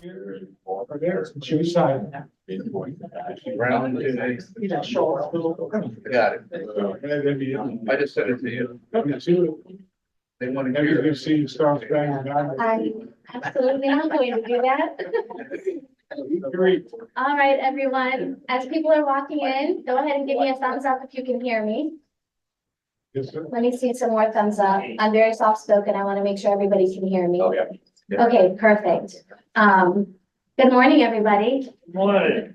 Here or there, choose side. Round two. Got it. I just sent it to you. They want to Have hear. you seen Star Scarbrough? I'm absolutely not going to do that. Great. All right, everyone, as people are walking in, go ahead and give me a thumbs up if you can hear me. Yes, sir. Let me see some more thumbs up. I'm very soft spoken. I want to make sure everybody can hear me. Oh, yeah. Yeah. Okay, perfect. Good morning, everybody. Morning.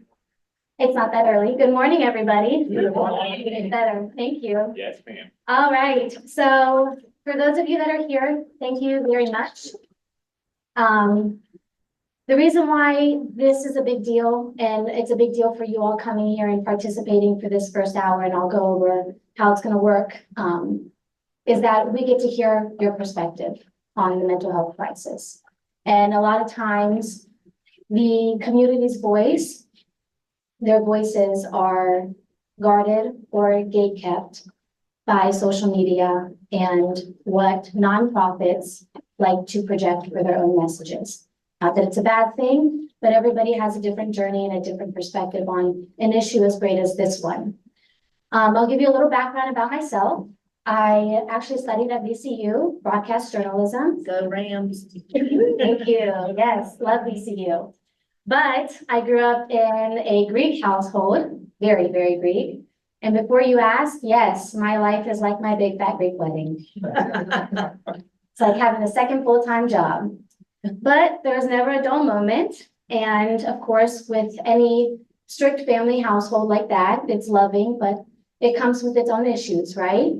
It's not that early. Good morning, everybody. Good morning. It's better. Thank you. Yes, ma'am. All right, so for those of you that are here, thank you very much. The reason why this is a big deal, and it's a big deal for you all coming here and participating for this first hour, and I'll go over how it's gonna work, is that we get to hear your perspective on the mental health crisis. And a lot of times, the community's voice, their voices are guarded or gatekept by social media and what nonprofits like to project for their own messages. Not that it's a bad thing, but everybody has a different journey and a different perspective on an issue as great as this one. I'll give you a little background about myself. I actually studied at VCU, broadcast journalism. Go Rams. Thank you. Yes, love VCU. But I grew up in a Greek household, very, very Greek. And before you ask, yes, my life is like my big fat Greek wedding. It's like having a second full-time job. But there was never a dull moment. And of course, with any strict family household like that, it's loving, but it comes with its own issues, right?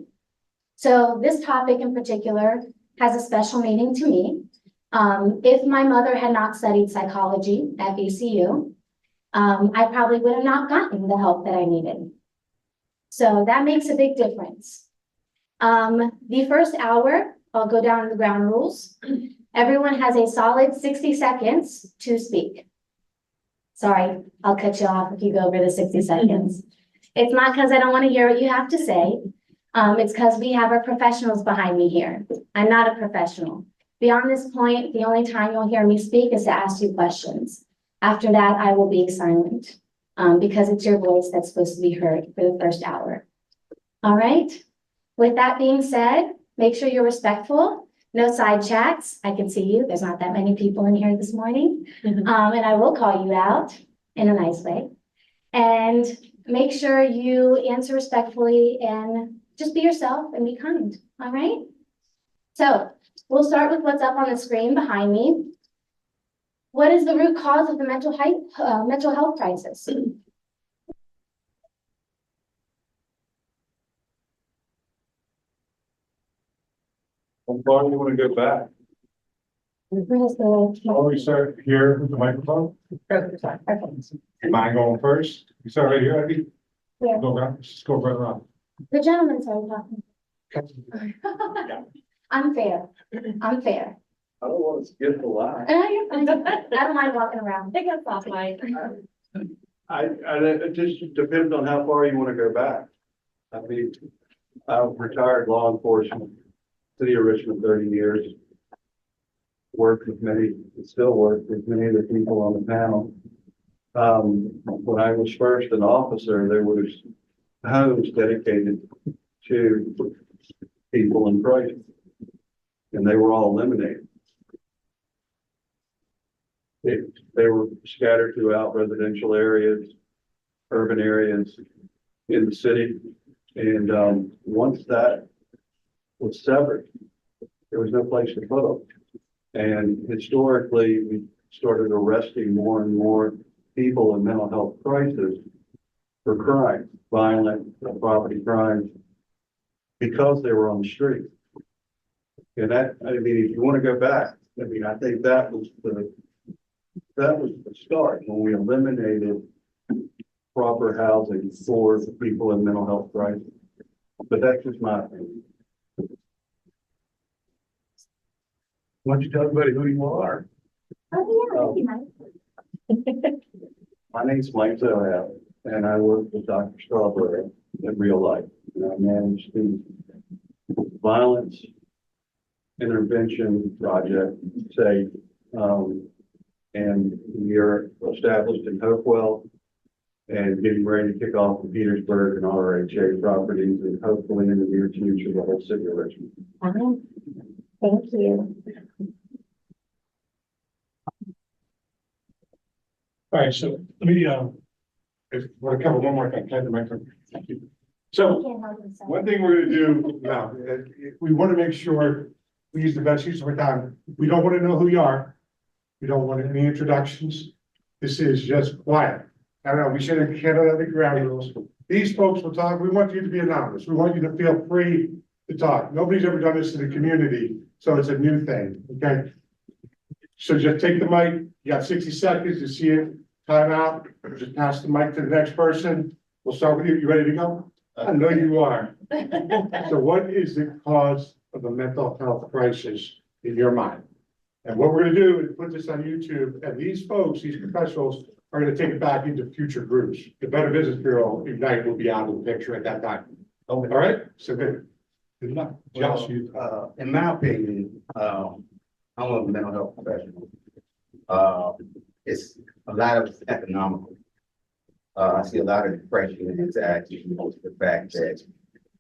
So this topic in particular has a special meaning to me. If my mother had not studied psychology at VCU, I probably would have not gotten the help that I needed. So that makes a big difference. The first hour, I'll go down the ground rules. Everyone has a solid 60 seconds to speak. Sorry, I'll cut you off if you go over the 60 seconds. It's not because I don't want to hear what you have to say. It's because we have our professionals behind me here. I'm not a professional. Beyond this point, the only time you'll hear me speak is to ask you questions. After that, I will be silent because it's your voice that's supposed to be heard for the first hour. All right. With that being said, make sure you're respectful. No side chats. I can see you. There's not that many people in here this morning. And I will call you out in a nice way. And make sure you answer respectfully and just be yourself and be kind. All right. So we'll start with what's up on the screen behind me. What is the root cause of the mental health crisis? How far do you want to go back? Why we start here with the microphone? Am I going first? You start right here, Abby? Yeah. Go around, just go right around. The gentleman started talking. Unfair. Unfair. I don't want to skip the line. You're fine. I don't mind walking around. Take us off, Mike. It just depends on how far you want to go back. I mean, I've retired law enforcement, city of Richmond, 30 years. Worked with many, still work with many of the people on the panel. When I was first an officer, there was homes dedicated to people in crisis, and they were all eliminated. They were scattered throughout residential areas, urban areas in the city. And once that was severed, there was no place to put them. And historically, we started arresting more and more people in mental health crisis for crimes, violent property crimes, because they were on the street. And that, I mean, if you want to go back, I mean, I think that was the start when we eliminated proper housing for people in mental health crisis. But that's just my opinion. Why don't you tell everybody who you are? Oh, yeah, that'd be nice. My name's Mike Zohab, and I work with Dr. Scarbrough in real life. And I manage the violence intervention project, say, And we are established in Hopewell and getting ready to kick off the Petersburg and RHA properties, and hopefully in the near future, the whole city of Richmond. Thank you. All right, so let me, if you want to cover one more thing, kind of microphone. Thank you. So Can't help himself. one thing we're gonna do now, we want to make sure we use the best use of our time. We don't want to know who you are. We don't want any introductions. This is just quiet. I don't know, we should have had the ground rules. These folks will talk. We want you to be anonymous. We want you to feel free to talk. Nobody's ever done this in the community, so it's a new thing, okay? So just take the mic. You got 60 seconds to see it. Time out. Just pass the mic to the next person. We'll start with you. You ready to go? I know you are. So what is the cause of the mental health crisis in your mind? And what we're gonna do is put this on YouTube, and these folks, these professionals, are gonna take it back into future groups. The Better Business Bureau Ignite will be out of the picture at that time. Okay. All right? So good. Good luck. Josh, you. In my opinion, I'm a mental health professional. It's a lot of economical. I see a lot of depression and anxiety due to the fact that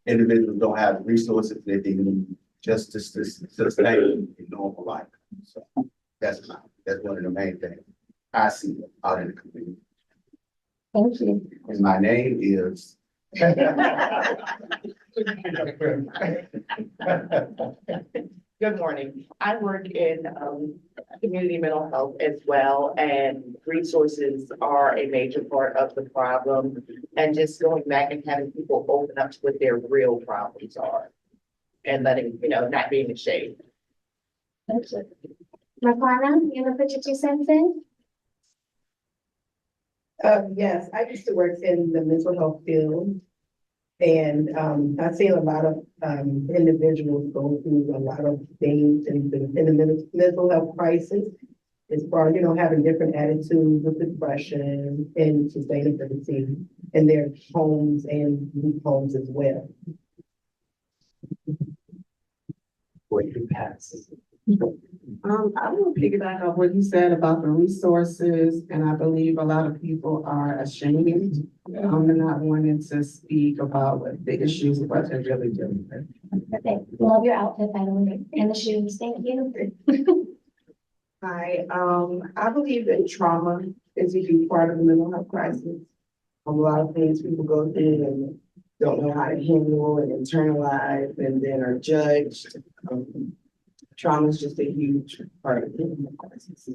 individuals don't have the resources that they need just to sustain a normal life. So that's one of the main things I see out in the community. Thank you. And my name is. Good morning. I work in community mental health as well, and resources are a major part of the problem. And just going back and having people open up to what their real problems are, and letting, not being ashamed. Thank you. Marquana, you wanna put your 2 cents in? Yes, I used to work in the mental health field. And I've seen a lot of individuals go through a lot of things in the mental health crisis. As far as, having different attitudes with depression and sustainability in their homes and group homes as well. What you pass. I will piggyback off what you said about the resources, and I believe a lot of people are ashamed. They're not wanting to speak about what the issues, what they're really doing. Perfect. Love your outfit, by the way, and the shoes. Thank you. I believe that trauma is a huge part of the mental health crisis. A lot of things people go through and don't know how to handle and internalize, and then are judged. Trauma is just a huge part of the mental health crisis.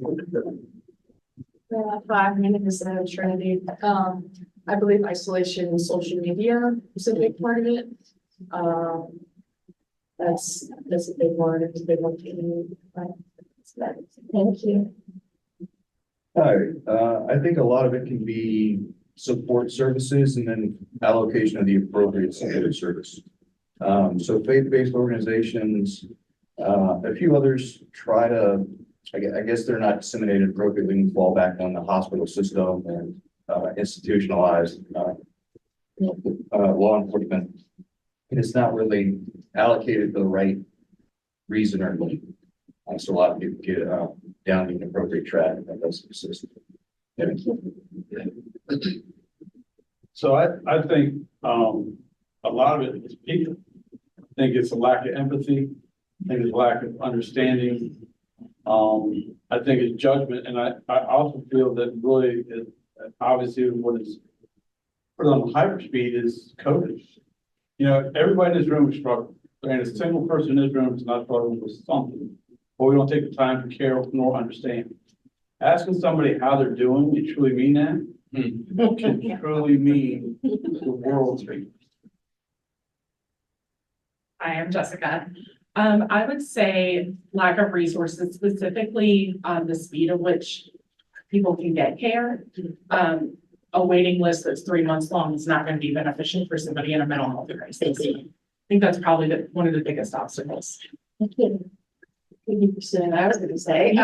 5 minutes of Trinity. I believe isolation and social media is a big part of it. That's a big one. It's a big one. Thank you. Hi, I think a lot of it can be support services and then allocation of the appropriate support service. So faith-based organizations, a few others try to, I guess they're not disseminated appropriately and fall back on the hospital system and institutionalized law enforcement. And it's not really allocated for the right reason or need. So a lot of people get down the inappropriate track of those systems. So I think a lot of it is people. I think it's a lack of empathy. I think it's a lack of understanding. I think it's judgment, and I also feel that really obviously what is put on hyperspeed is COVID. Everybody in this room is struggling. There ain't a single person in this room is not struggling with something, but we don't take the time to care nor understand. Asking somebody how they're doing, you truly mean that? Can truly mean the world to you. I am Jessica. I would say lack of resources, specifically the speed at which people can get care. A waiting list that's 3 months long is not going to be beneficial for somebody in a mental health crisis. I think that's probably one of the biggest obstacles. Thank you. I was going to say,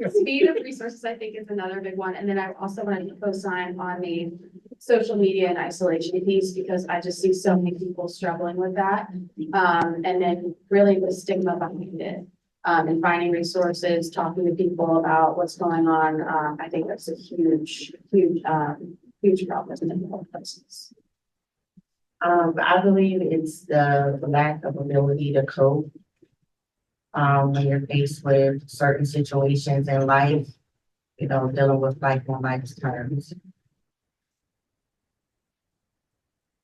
speed of resources, I think, is another big one. And then I also wanted to co-sign on the social media and isolation piece, because I just see so many people struggling with that. And then really the stigma behind it. and finding resources, talking to people about what's going on. I think that's a huge, huge problem in mental health crisis. I believe it's the lack of ability to cope. When you're faced with certain situations in life, dealing with life on life's terms.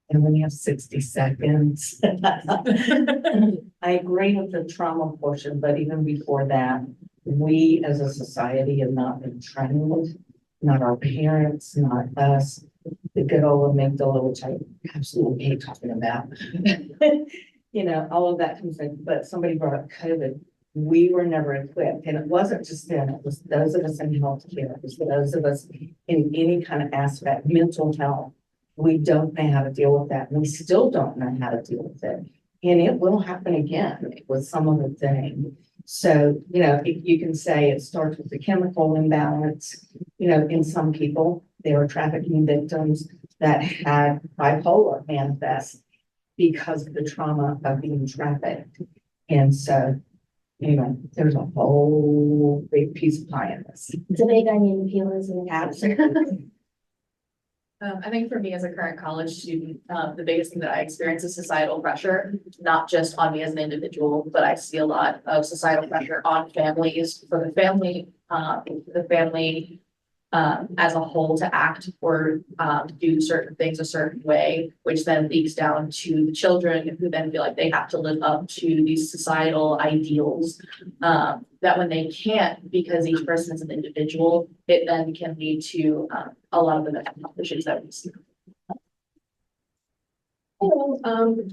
And we have 60 seconds. I agree with the trauma portion, but even before that, we as a society have not been trained, not our parents, not us, the good old amygdala, which I absolutely hate talking about. All of that comes in, but somebody brought up COVID. We were never equipped, and it wasn't just them, it was those of us in healthcare, it was those of us in any kind of aspect, mental health. We don't know how to deal with that. We still don't know how to deal with it. And it will happen again with some of the things. So, you can say it starts with the chemical imbalance. In some people, there are trafficking victims that had bipolar manifest because of the trauma of being trafficked. And so, there's a whole big piece of pie in this. It's a big onion peel, isn't it? Absolutely. I think for me as a current college student, the biggest thing that I experience is societal pressure, not just on me as an individual, but I see a lot of societal pressure on families, for the family as a whole to act or do certain things a certain way, which then leaks down to the children who then feel like they have to live up to these societal ideals that when they can't, because each person is an individual, it then can lead to a lot of the mental health issues that we see. Hello,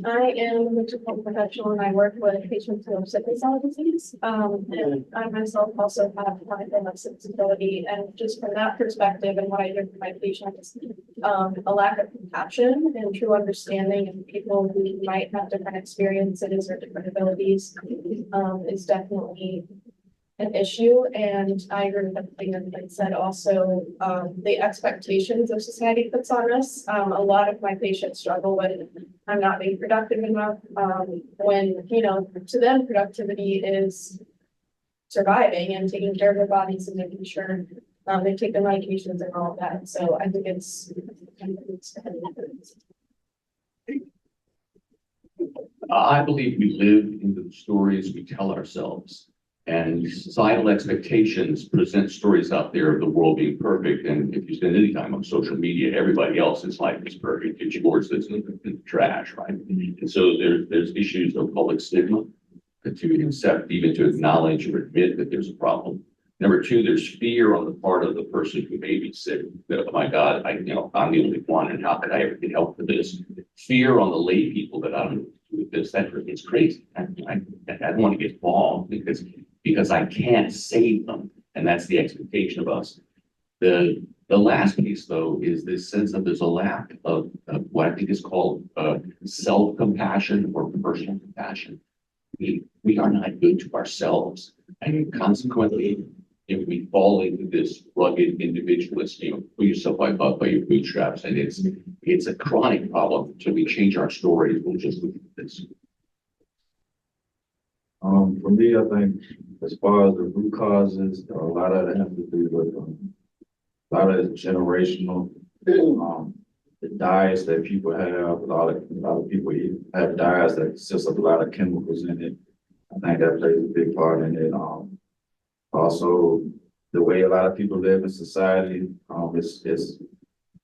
I am a mental health professional and I work with patients who have sickle cell disease. And I myself also have chronic illness and disability, and just from that perspective and what I hear from my patients, a lack of compassion and true understanding of people who might have different experiences or different abilities is definitely an issue. And I agree with everything that Mike said. Also, the expectations of society puts on us. A lot of my patients struggle with, I'm not being productive enough. When, to them, productivity is surviving and taking care of their bodies and making sure they take their medications and all of that. So I think it's I believe we live into the stories we tell ourselves. And societal expectations present stories out there of the world being perfect. And if you spend any time on social media, everybody else's life is perfect. It's yours that's in the trash, right? And so there's issues of public stigma to accept, even to acknowledge or admit that there's a problem. Number two, there's fear on the part of the person who may be sick. That, oh my God, I'm the only one, and how could I ever get help for this? Fear on the lay people that I don't know what to do with this. It's crazy. I don't want to get involved because I can't save them. And that's the expectation of us. The last piece, though, is this sense that there's a lack of what I think is called self-compassion or personal compassion. We are not good to ourselves. And consequently, if we fall into this rugged individualist, pull yourself by your bootstraps, and it's a chronic problem. Until we change our stories, we'll just look at this. For me, I think as far as the root causes, a lot of it has to do with a lot of it's generational. The diets that people have, a lot of people have diets that consist of a lot of chemicals in it. I think that plays a big part in it. Also, the way a lot of people live in society, it's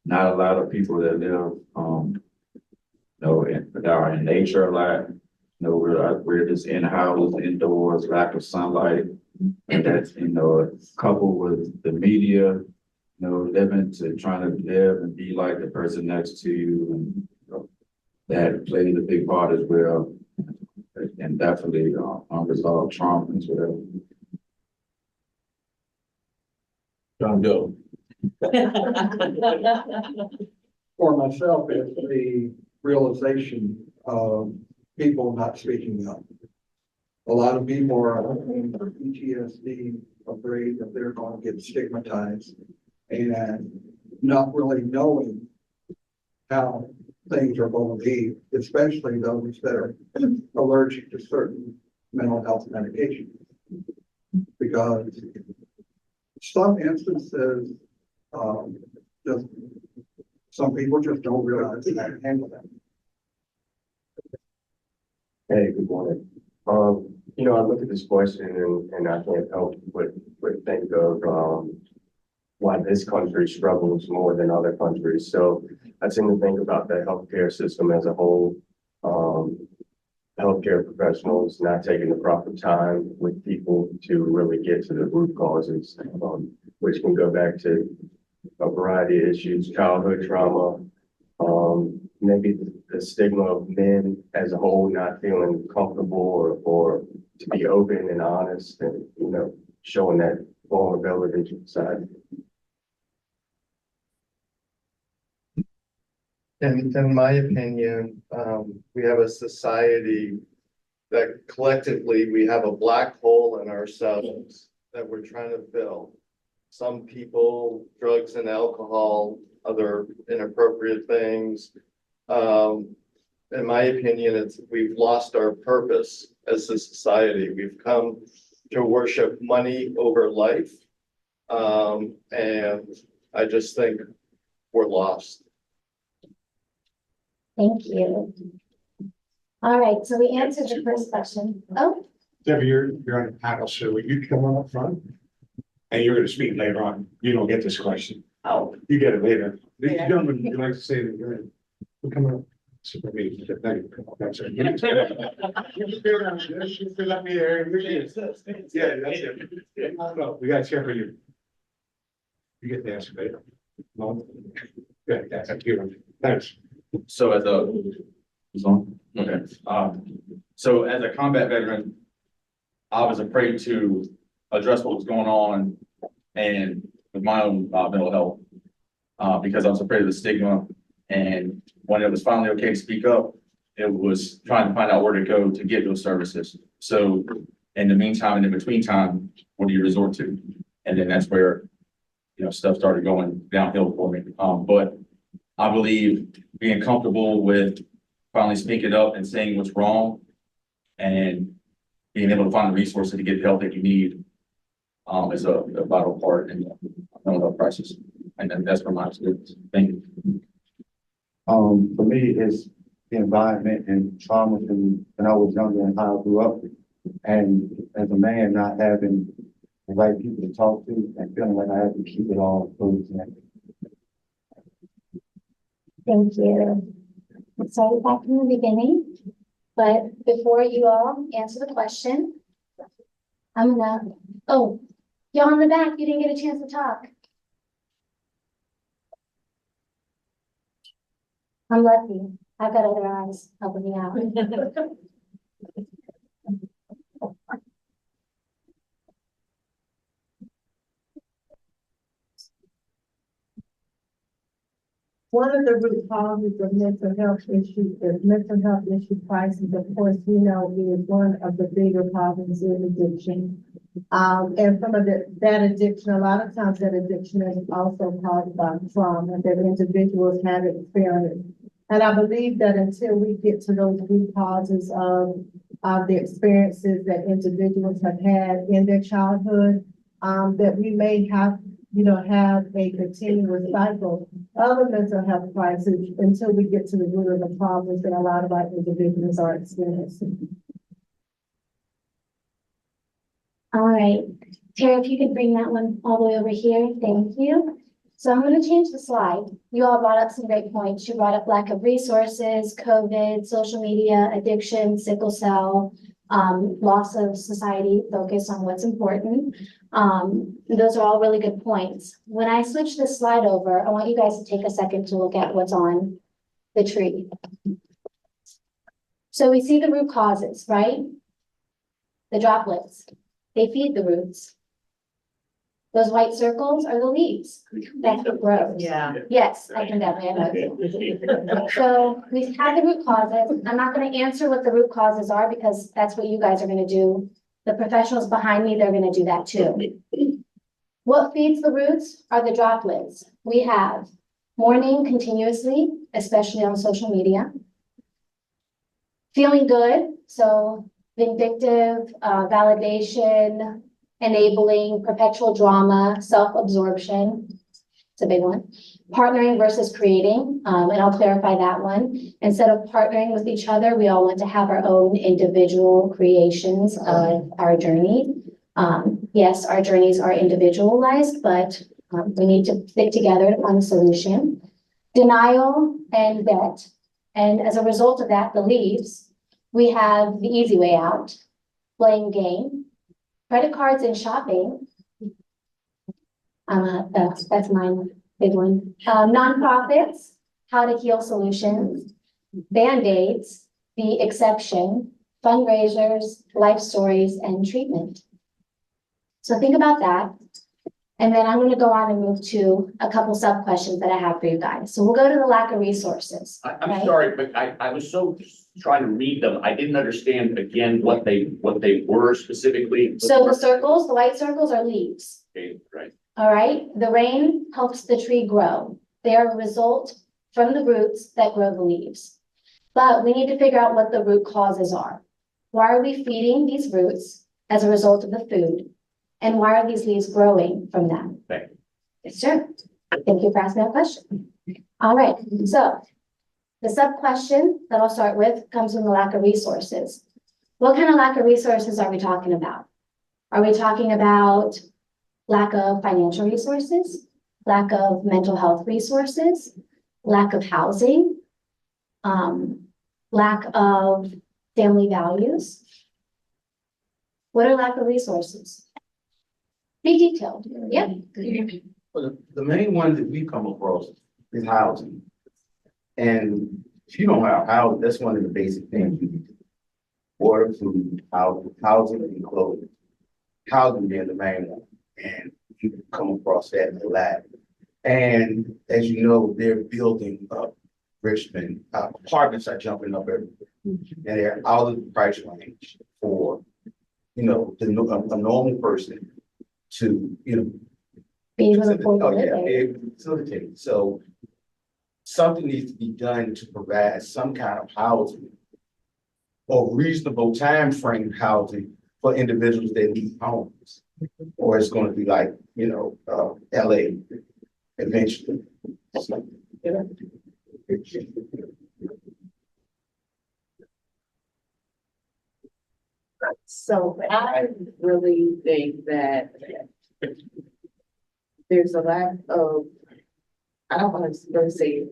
not a lot of people that live, that are in nature a lot. We're just in houses, indoors, lack of sunlight, and that's coupled with the media, trying to live and be like the person next to you, and that plays a big part as well, and definitely unresolved trauma as well. John, go. For myself, it's the realization of people not speaking up. A lot of people are in PTSD, afraid that they're going to get stigmatized and not really knowing how things are going to be, especially those that are allergic to certain mental health medications. because some instances, just, some people just don't realize how to handle that. Hey, good morning. I look at this question and I can't help but think of, why this country struggles more than other countries. So I tend to think about the healthcare system as a whole. Healthcare professionals not taking the proper time with people to really get to the root causes, which can go back to a variety of issues, childhood trauma, maybe the stigma of men as a whole not feeling comfortable or to be open and honest and, showing that vulnerability side. In my opinion, we have a society that collectively, we have a black hole in ourselves that we're trying to fill. Some people, drugs and alcohol, other inappropriate things. In my opinion, we've lost our purpose as a society. We've come to worship money over life. And I just think we're lost. Thank you. All right, so we answered the first question. Oh, Debbie, you're on the panel, so you come on up front. And you're gonna speak later on. You don't get this question. oh, You get it later. The gentleman, would like to say that you're in. We'll come up. Super meeting. Thank you. That's it. You fill up the area. Yeah, that's it. No, we got a chair for you. You get the answer later. No? Yeah, thank you. Thanks. So as a, okay, so as a combat veteran, I was afraid to address what was going on and with my own mental health, because I was afraid of the stigma. And when it was finally okay to speak up, it was trying to find out where to go to get those services. So in the meantime, and in between time, what do you resort to? And then that's where, stuff started going downhill for me. But I believe being comfortable with finally speaking up and saying what's wrong and being able to find the resources to get the help that you need is a vital part in the mental health crisis. And then that's from my experience. Thank you. For me, it's the environment and trauma when I was younger and how I grew up. And as a man, not having the right people to talk to and feeling like I have to keep it all closed in. thank you. It started back in the beginning, but before you all answer the question, oh, y'all in the back, you didn't get a chance to talk. I'm lucky. I've got other eyes helping me out. One of the root causes of mental health issues, the mental health issue crisis, of course, is one of the bigger problems is addiction. And some of that addiction, a lot of times that addiction is also caused by trauma that individuals have experienced. And I believe that until we get to those root causes of the experiences that individuals have had in their childhood, that we may have a continuous cycle of a mental health crisis until we get to the root of the problems that a lot of our individuals are experiencing. All right, Tara, if you could bring that one all the way over here, thank you. So I'm going to change the slide. You all brought up some great points. You brought up lack of resources, COVID, social media, addiction, sickle cell, loss of society focus on what's important. Those are all really good points. When I switch this slide over, I want you guys to take a second to look at what's on the tree. So we see the root causes, right? The droplets, they feed the roots. Those white circles are the leaves. That's what grows. Yeah. Yes, I can definitely know. So we have the root causes. I'm not going to answer what the root causes are because that's what you guys are going to do. The professionals behind me, they're going to do that too. What feeds the roots are the droplets. We have mourning continuously, especially on social media. Feeling good, so vindictive, validation, enabling perpetual drama, self-absorption. It's a big one. Partnering versus creating, and I'll clarify that one. Instead of partnering with each other, we all want to have our own individual creations of our journey. Yes, our journeys are individualized, but we need to stick together to find a solution. Denial and debt. And as a result of that, the leaves, we have the easy way out, blame game, credit cards and shopping. That's mine, big one. Nonprofits, how to heal solutions, Band-Aids, the exception, fundraisers, life stories, and treatment. So think about that. And then I'm going to go on and move to a couple sub questions that I have for you guys. So we'll go to the lack of resources. I'm right? sorry, but I was so trying to read them. I didn't understand again what they were specifically. So the circles, the white circles are leaves. Okay, right. All right. The rain helps the tree grow. They are a result from the roots that grow the leaves. But we need to figure out what the root causes are. Why are we feeding these roots as a result of the food? And why are these leaves growing from them? Thank you. Yes, sir. Thank you for asking that question. All right, so the sub question that I'll start with comes from the lack of resources. What kind of lack of resources are we talking about? Are we talking about lack of financial resources, lack of mental health resources, lack of housing, lack of family values? What are lack of resources? Be detailed, yeah. Well, the main one that we come across is housing. And if you don't have housing, that's one of the basic things you need to do. Water, food, housing, and clothing. Housing being the main one, and you come across that in the lab. And as you know, they're building up Richmond, apartments are jumping up everywhere. And they're out of the price range for, a normal person to, Be able to afford to oh, live yeah, there. be able to facilitate. So something needs to be done to provide some kind of housing or reasonable time frame housing for individuals that need homes. Or it's going to be like, LA eventually. So, So I really think that there's a lack of, I don't want to say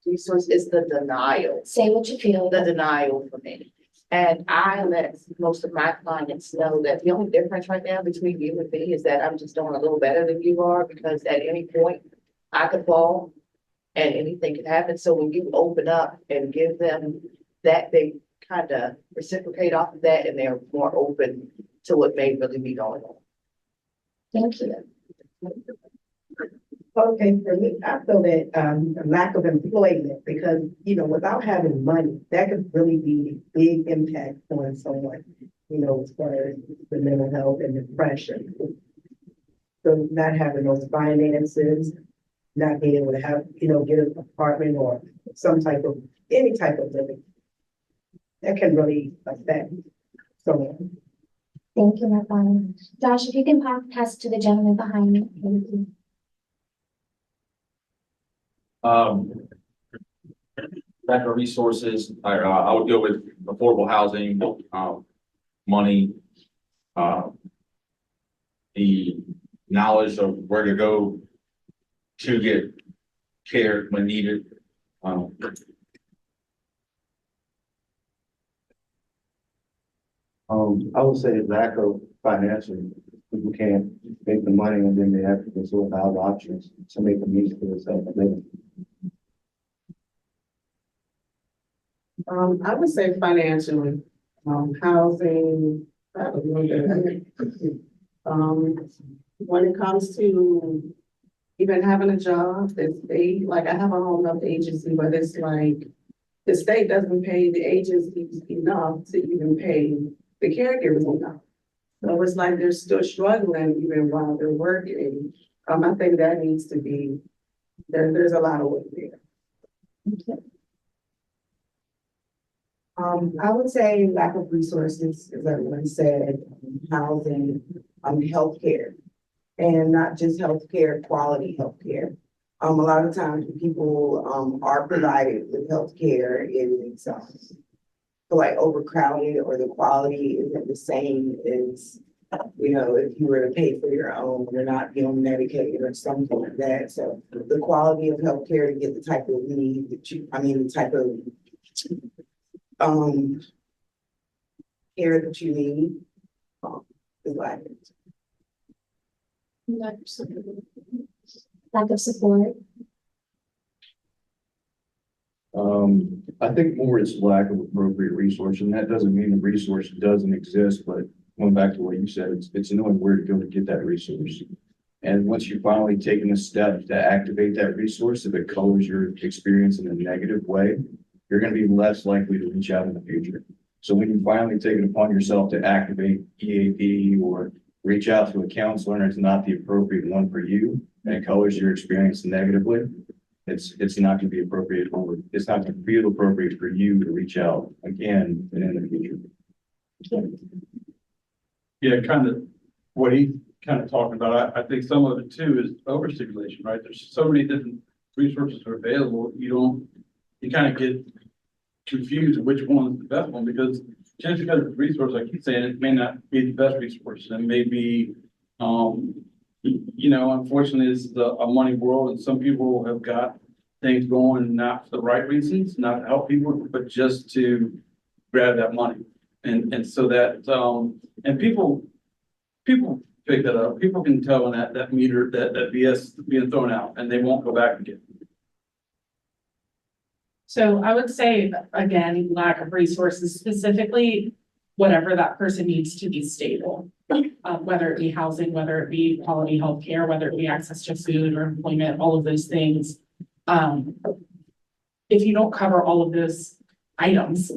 resource, it's the denial. Say what you feel. The denial for me. And I let most of my clients know that the only difference right now between you and me is that I'm just doing a little better than you are, because at any point I could fall and anything could happen. So when you open up and give them that, they kind of reciprocate off of that, and they're more open to what may really be going on. Thank you. Okay, for me, I feel that, a lack of employment, because, without having money, that could really be a big impact on someone, as far as the mental health and depression. So not having those finances, not being able to have, get an apartment or any type of living, that can really affect someone. Thank you, Marvana. Josh, if you can pass to the gentleman behind me. Thank you. Lack of resources, I would go with affordable housing, money, the knowledge of where to go to get care when needed. I would say lack of financial, people can't make the money and then they have to consult other options to make the means for themselves living. I would say financially, housing, that was really good. When it comes to even having a job, like I have a home health agency, but it's like the state doesn't pay the agencies enough to even pay the caregivers enough. So it's like they're still struggling even while they're working. I think that needs to be, there's a lot of work there. I would say lack of resources, as everyone said, housing, healthcare. And not just healthcare, quality healthcare. A lot of times when people, are provided with healthcare, it is, like overcrowded or the quality isn't the same as, if you were to pay for your own, you're not being medicated or something like that. So the quality of healthcare to get the type of need that the type of care that you need, is lacking. Lack of support. Lack of support. I think more it's lack of appropriate resource, and that doesn't mean the resource doesn't exist, but going back to what you said, it's knowing where to go to get that resource. And once you've finally taken a step to activate that resource, if it colors your experience in a negative way, you're gonna be less likely to reach out in the future. So when you finally take it upon yourself to activate EAP or reach out to a counselor and it's not the appropriate one for you, and it colors your experience negatively, it's not gonna be appropriate, or it's not gonna feel appropriate for you to reach out again and in the future. Yeah, kind of what he kind of talking about. I think some of it too is overstimulation, right? There's so many different resources are available. You kind of get confused which one is the best one, because just because it's a resource, like he's saying, it may not be the best resource. It may be, unfortunately, it's a money world, and some people have got things going not for the right reasons, not to help people, but just to grab that money. And so that, and people pick that up. People can tell when that meter, that BS being thrown out, and they won't go back again. So I would say, again, lack of resources, specifically whatever that person needs to be stable. Whether it be housing, whether it be quality healthcare, whether it be access to food or employment, all of those things. If you don't cover all of those items,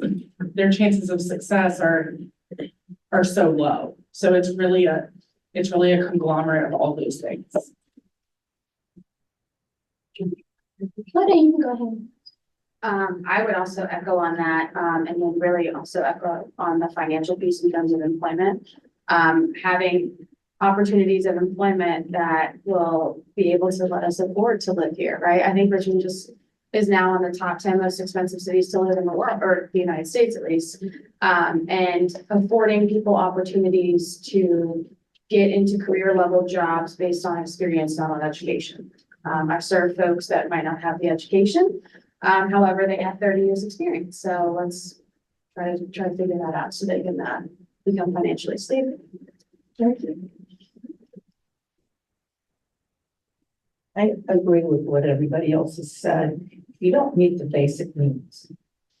their chances of success are so low. So it's really a conglomerate of all those things. Claudia, you can go ahead. I would also echo on that, and then really also echo on the financial piece in terms of employment. Having opportunities of employment that will be able to let us afford to live here, right? I think Richmond just is now on the top 10 most expensive cities to live in the world, or the United States at least. And affording people opportunities to get into career level jobs based on experience, not on education. I've served folks that might not have the education. However, they have 30 years experience. So let's try to figure that out so they can become financially stable. Thank you. I agree with what everybody else has said. You don't meet the basic needs,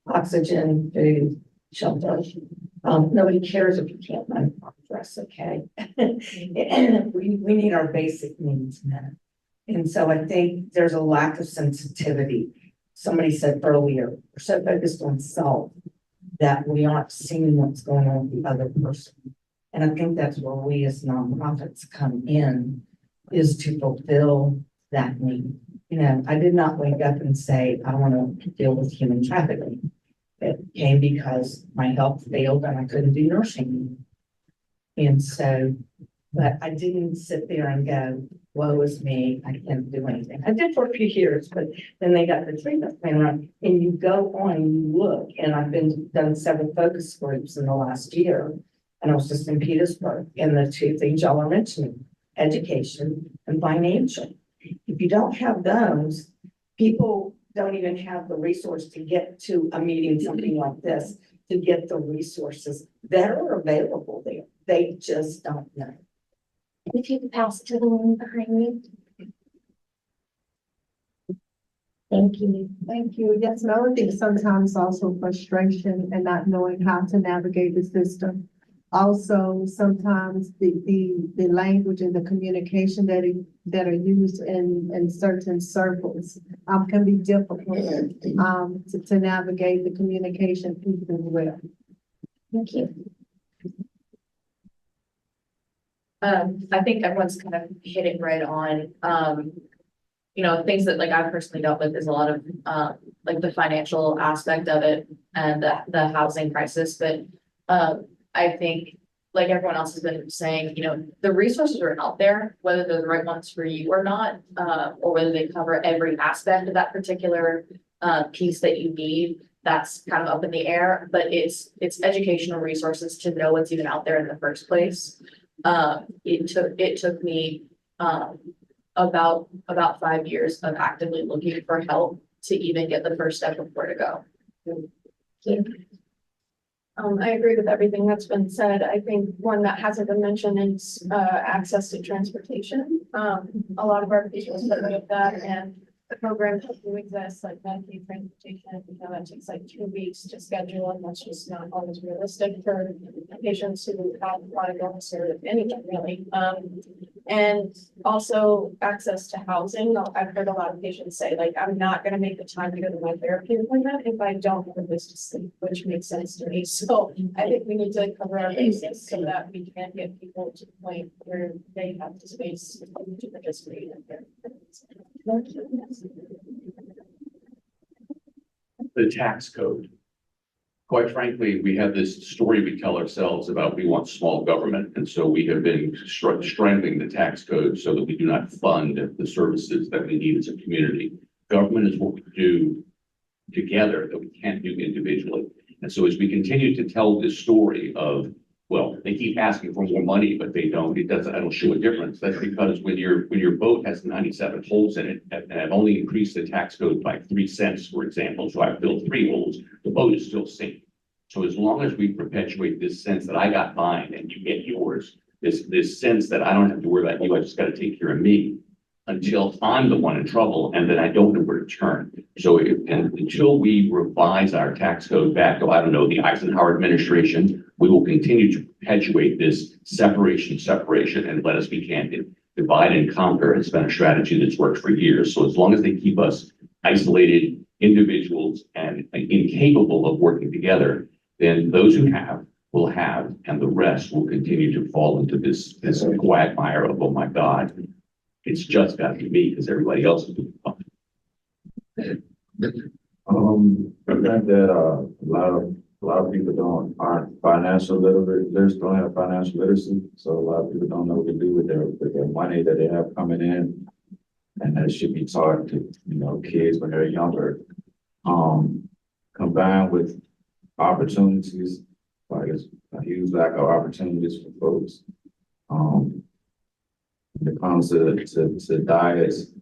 oxygen, food, shelter. Nobody cares if you can't find a dress, okay? we need our basic needs met. And so I think there's a lack of sensitivity. Somebody said earlier, we're so focused on self that we aren't seeing what's going on with the other person. And I think that's where we as nonprofits come in, is to fulfill that need. I did not wake up and say, I want to deal with human trafficking. It came because my health failed and I couldn't do nursing. And so, but I didn't sit there and go, woe is me, I can't do anything. I did for a few years, but then they got the treatment plan around, and you go on and you look, and I've done several focus groups in the last year, and I was just in Petersburg, and the two things y'all are mentioning, education and financial. If you don't have those, people don't even have the resource to get to a meeting, something like this, to get the resources that are available there. They just don't know. If you could pass it to the woman behind you. Thank you. Thank you. Yes, and I think sometimes also frustration and not knowing how to navigate the system. Also, sometimes the language and the communication that are used in certain circles can be difficult to navigate the communication piece as well. Thank you. I think everyone's kind of hit it right on. Things that like I've personally dealt with is a lot of like the financial aspect of it and the housing crisis. But I think like everyone else has been saying, you know, the resources are out there, whether they're the right ones for you or not, or whether they cover every aspect of that particular piece that you need, that's kind of up in the air, but it's educational resources to know what's even out there in the first place. It took me about 5 years of actively looking for help to even get the first step of where to go. I agree with everything that's been said. I think one that hasn't been mentioned is access to transportation. A lot of our patients struggle with that, and the programs that do exist, like Medicaid transportation, you know, that takes like 2 weeks to schedule, and that's just not always realistic for patients who have a lot of illness or anything really. And also access to housing. I've heard a lot of patients say, like, I'm not gonna make the time to go to my therapy appointment if I don't have a place to sleep, which makes sense to me. So I think we need to cover our bases so that we can get people to the point where they have the space to participate in their. The tax code. Quite frankly, we have this story we tell ourselves about we want small government, and so we have been strangling the tax code so that we do not fund the services that we need as a community. Government is what we do together that we can't do individually. And so as we continue to tell this story of, well, they keep asking for more money, but they don't, I don't show a difference. That's because when your boat has 97 holes in it, and I've only increased the tax code by 3 cents, for example, so I've filled 3 holes, the boat is still sinking. So as long as we perpetuate this sense that I got mine and you get yours, this sense that I don't have to worry about you, I just got to take care of me, until I'm the one in trouble and then I don't know where to turn. So until we revise our tax code back to, I don't know, the Eisenhower administration, we will continue to perpetuate this separation, and let us be candid. Divide and conquer has been a strategy that's worked for years. So as long as they keep us isolated individuals and incapable of working together, then those who have will have, and the rest will continue to fall into this quagmire of, oh my God, it's just got to be me because everybody else is doing fine. I think that a lot of people aren't financial literate, don't have financial literacy. So a lot of people don't know what to do with their money that they have coming in. And that should be taught to, kids when they're younger. Combined with opportunities, like it's a huge lack of opportunities for folks. When it comes to diets,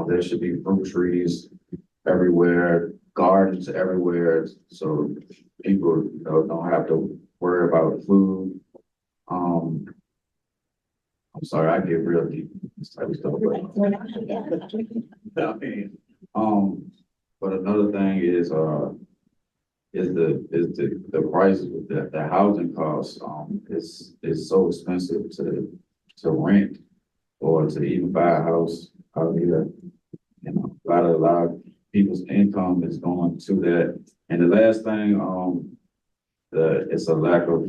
there should be fruit trees everywhere, gardens everywhere, so people don't have to worry about food. I'm sorry, I get real deep in this type of stuff. But another thing is the prices with the housing costs. Is so expensive to rent or to even buy a house out here. A lot of people's income is going to that. And the last thing, it's a lack of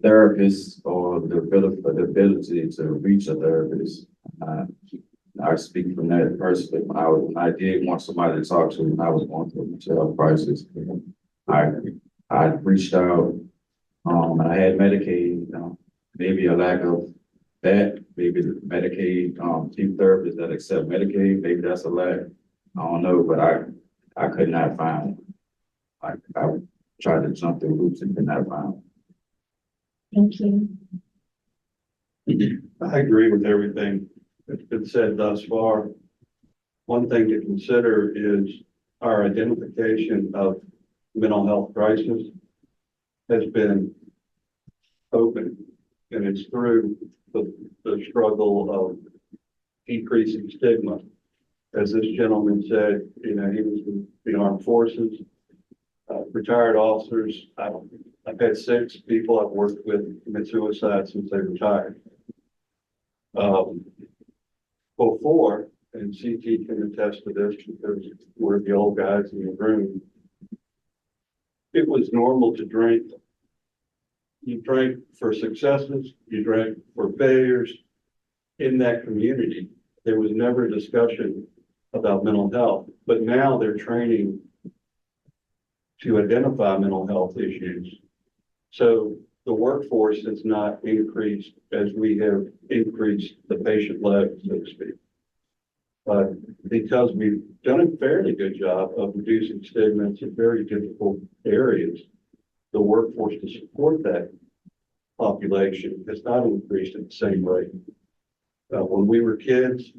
therapists or the ability to reach a therapist. I speak from that personally. When I did want somebody to talk to when I was going through a mental health crisis, I reached out, and I had Medicaid, maybe a lack of that, maybe the Medicaid, people therapists that accept Medicaid, maybe that's a lack. I don't know, but I could not find one. I tried to jump through hoops and could not find one. Thank you. I agree with everything that's been said thus far. One thing to consider is our identification of mental health crisis has been open, and it's through the struggle of decreasing stigma. As this gentleman said, he was in the armed forces, retired officers. I've had 6 people I've worked with commit suicide since they retired. Before, and CT can attest to this because we're the old guys in the room, it was normal to drink. You drank for successes, you drank for failures. In that community, there was never a discussion about mental health, but now they're training to identify mental health issues. So the workforce has not increased as we have increased the patient load, so to speak. But because we've done a fairly good job of reducing stigma in some very difficult areas, the workforce to support that population has not increased at the same rate. When we were kids,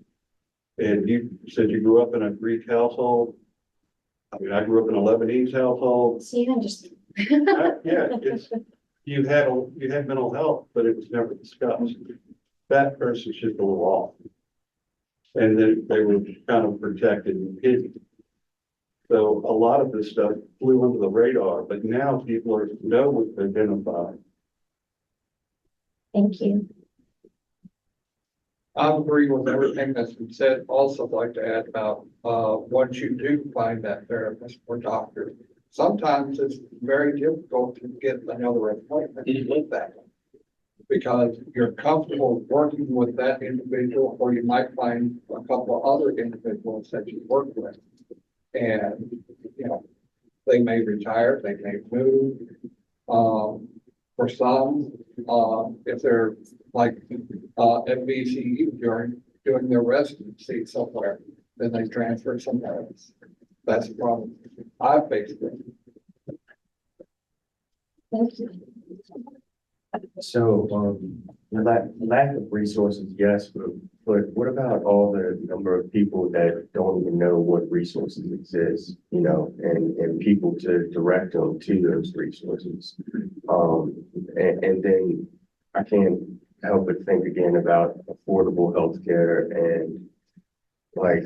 and you said you grew up in a Greek household. I mean, I grew up in a Lebanese household. So you understand. Yeah, it's, you had mental health, but it was never discussed. That person's just a little off. And then they were kind of protected and hidden. So a lot of this stuff flew under the radar, but now people know what to identify. Thank you. I agree with everything that's been said. Also like to add about, once you do find that therapist or doctor, sometimes it's very difficult to get another appointment with that. Because you're comfortable working with that individual, or you might find a couple of other individuals that you work with. And, you know, they may retire, they may move. For some, if they're like at VCU doing their residency somewhere, then they transfer somewhere else. That's a problem I faced it. Thank you. So, lack of resources, yes, but what about all the number of people that don't even know what resources exist, you know, and people to direct them to those resources? And then I can't help but think again about affordable healthcare and like,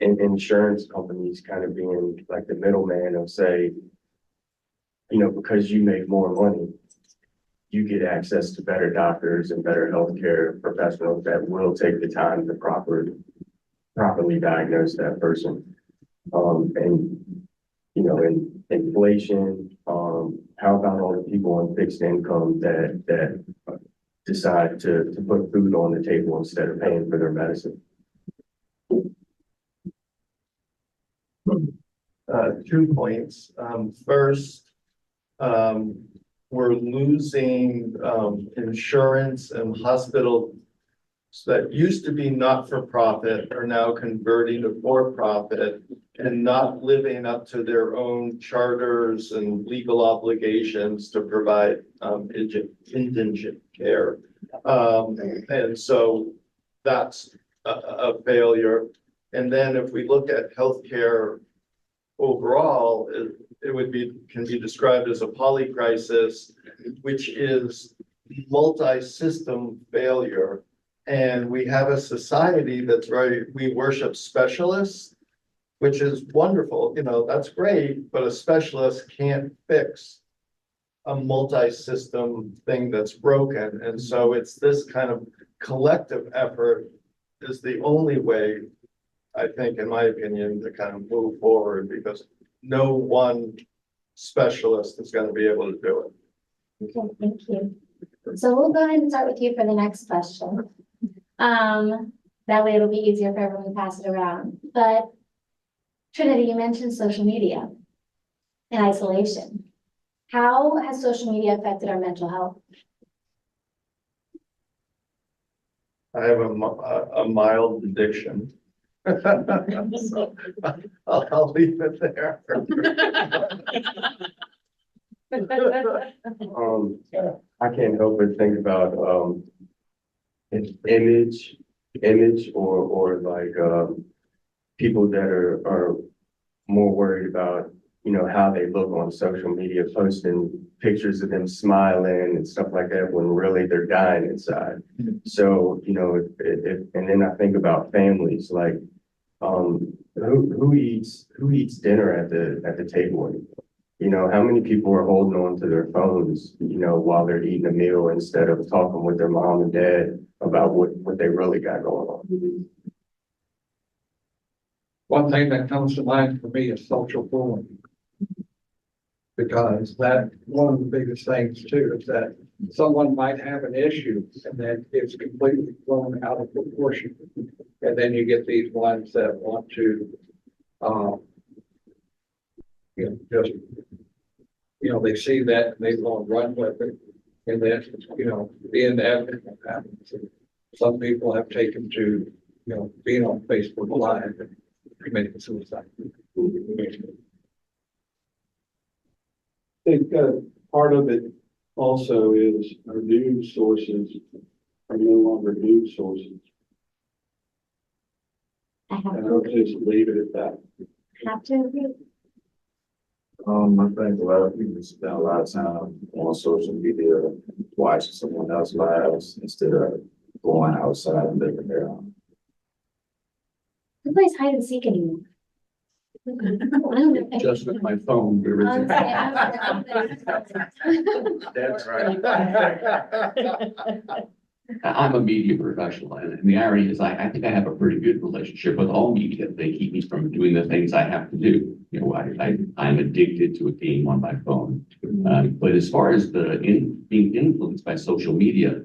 and insurance companies kind of being like the middleman of say, you know, because you make more money, you get access to better doctors and better healthcare professionals that will take the time to properly diagnose that person. And, you know, in inflation, how about all the people on fixed income that decide to put food on the table instead of paying for their medicine? 2 points. First, we're losing insurance and hospitals that used to be not-for-profit are now converting to for-profit and not living up to their own charters and legal obligations to provide indigent care. And so that's a failure. And then if we look at healthcare overall, can be described as a polycrisis, which is multi-system failure. And we have a society that's we worship specialists, which is wonderful, you know, that's great, but a specialist can't fix a multi-system thing that's broken. And so it's this kind of collective effort is the only way, I think, in my opinion, to kind of move forward, because no one specialist is going to be able to do it. Okay, thank you. So we'll go ahead and start with you for the next question. That way it'll be easier for everyone to pass it around. But Trinity, you mentioned social media and isolation. How has social media affected our mental health? I have a mild addiction. So I'll leave it there. I can't help but think about image or like people that are more worried about, you know, how they look on social media, posting pictures of them smiling and stuff like that when really they're dying inside. So, you know, and then I think about families like who eats dinner at the table anymore? You know, how many people are holding on to their phones, you know, while they're eating a meal instead of talking with their mom and dad about what they really got going on? One thing that comes to mind for me is social bullying. Because that, one of the biggest things too, is that someone might have an issue and then it's completely blown out of proportion. And then you get these ones that want to, you know, just they see that and they want to run with it. And then, the inevitable happens. Some people have taken to, being on Facebook Live and committing suicide. I think part of it also is our news sources are no longer news sources. I have And I'll to, just leave it at that. have to agree. I think a lot of people spend a lot of time on social media watching someone else's lives instead of going outside and living their own. Who plays hide and seek anymore? I don't know. Just with my phone. we were- That's right. I'm a media professional, and the irony is I think I have a pretty good relationship with all media. They keep me from doing the things I have to do. I'm addicted to a game on my phone. But as far as being influenced by social media,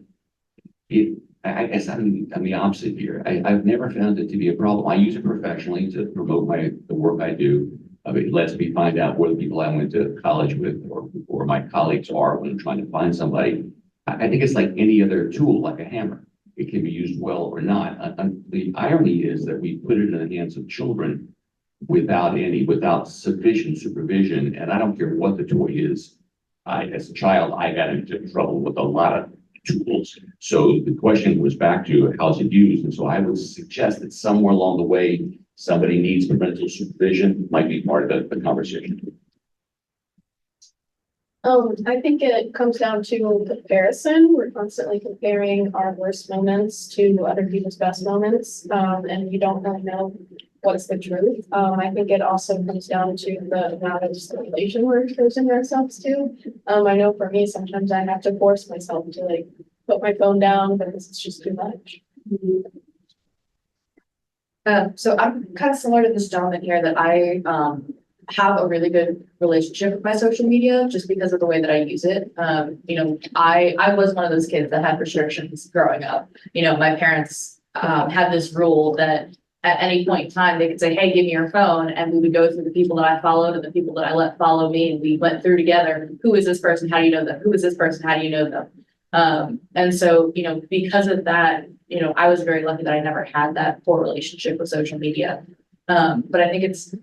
I guess I'm the opposite here. I've never found it to be a problem. I use it professionally to promote the work I do. It lets me find out where the people I went to college with or my colleagues are when I'm trying to find somebody. I think it's like any other tool, like a hammer. It can be used well or not. The irony is that we put it in the hands of children without sufficient supervision. And I don't care what the toy is. As a child, I got into trouble with a lot of tools. So the question was back to how's it used? And so I would suggest that somewhere along the way, somebody needs parental supervision, might be part of the conversation. I think it comes down to comparison. We're constantly comparing our worst moments to other people's best moments, and you don't really know what's the truth. I think it also comes down to the amount of stimulation we're exposing ourselves to. I know for me, sometimes I have to force myself to like put my phone down because it's just too much. So I'm kind of similar to this gentleman here that I have a really good relationship with my social media just because of the way that I use it. I was one of those kids that had restrictions growing up. My parents had this rule that at any point in time, they could say, hey, give me your phone. And we would go through the people that I followed and the people that I let follow me. And we went through together. Who is this person? How do you know them? Who is this person? How do you know them? And so, because of that, I was very lucky that I never had that poor relationship with social media. But I think it's,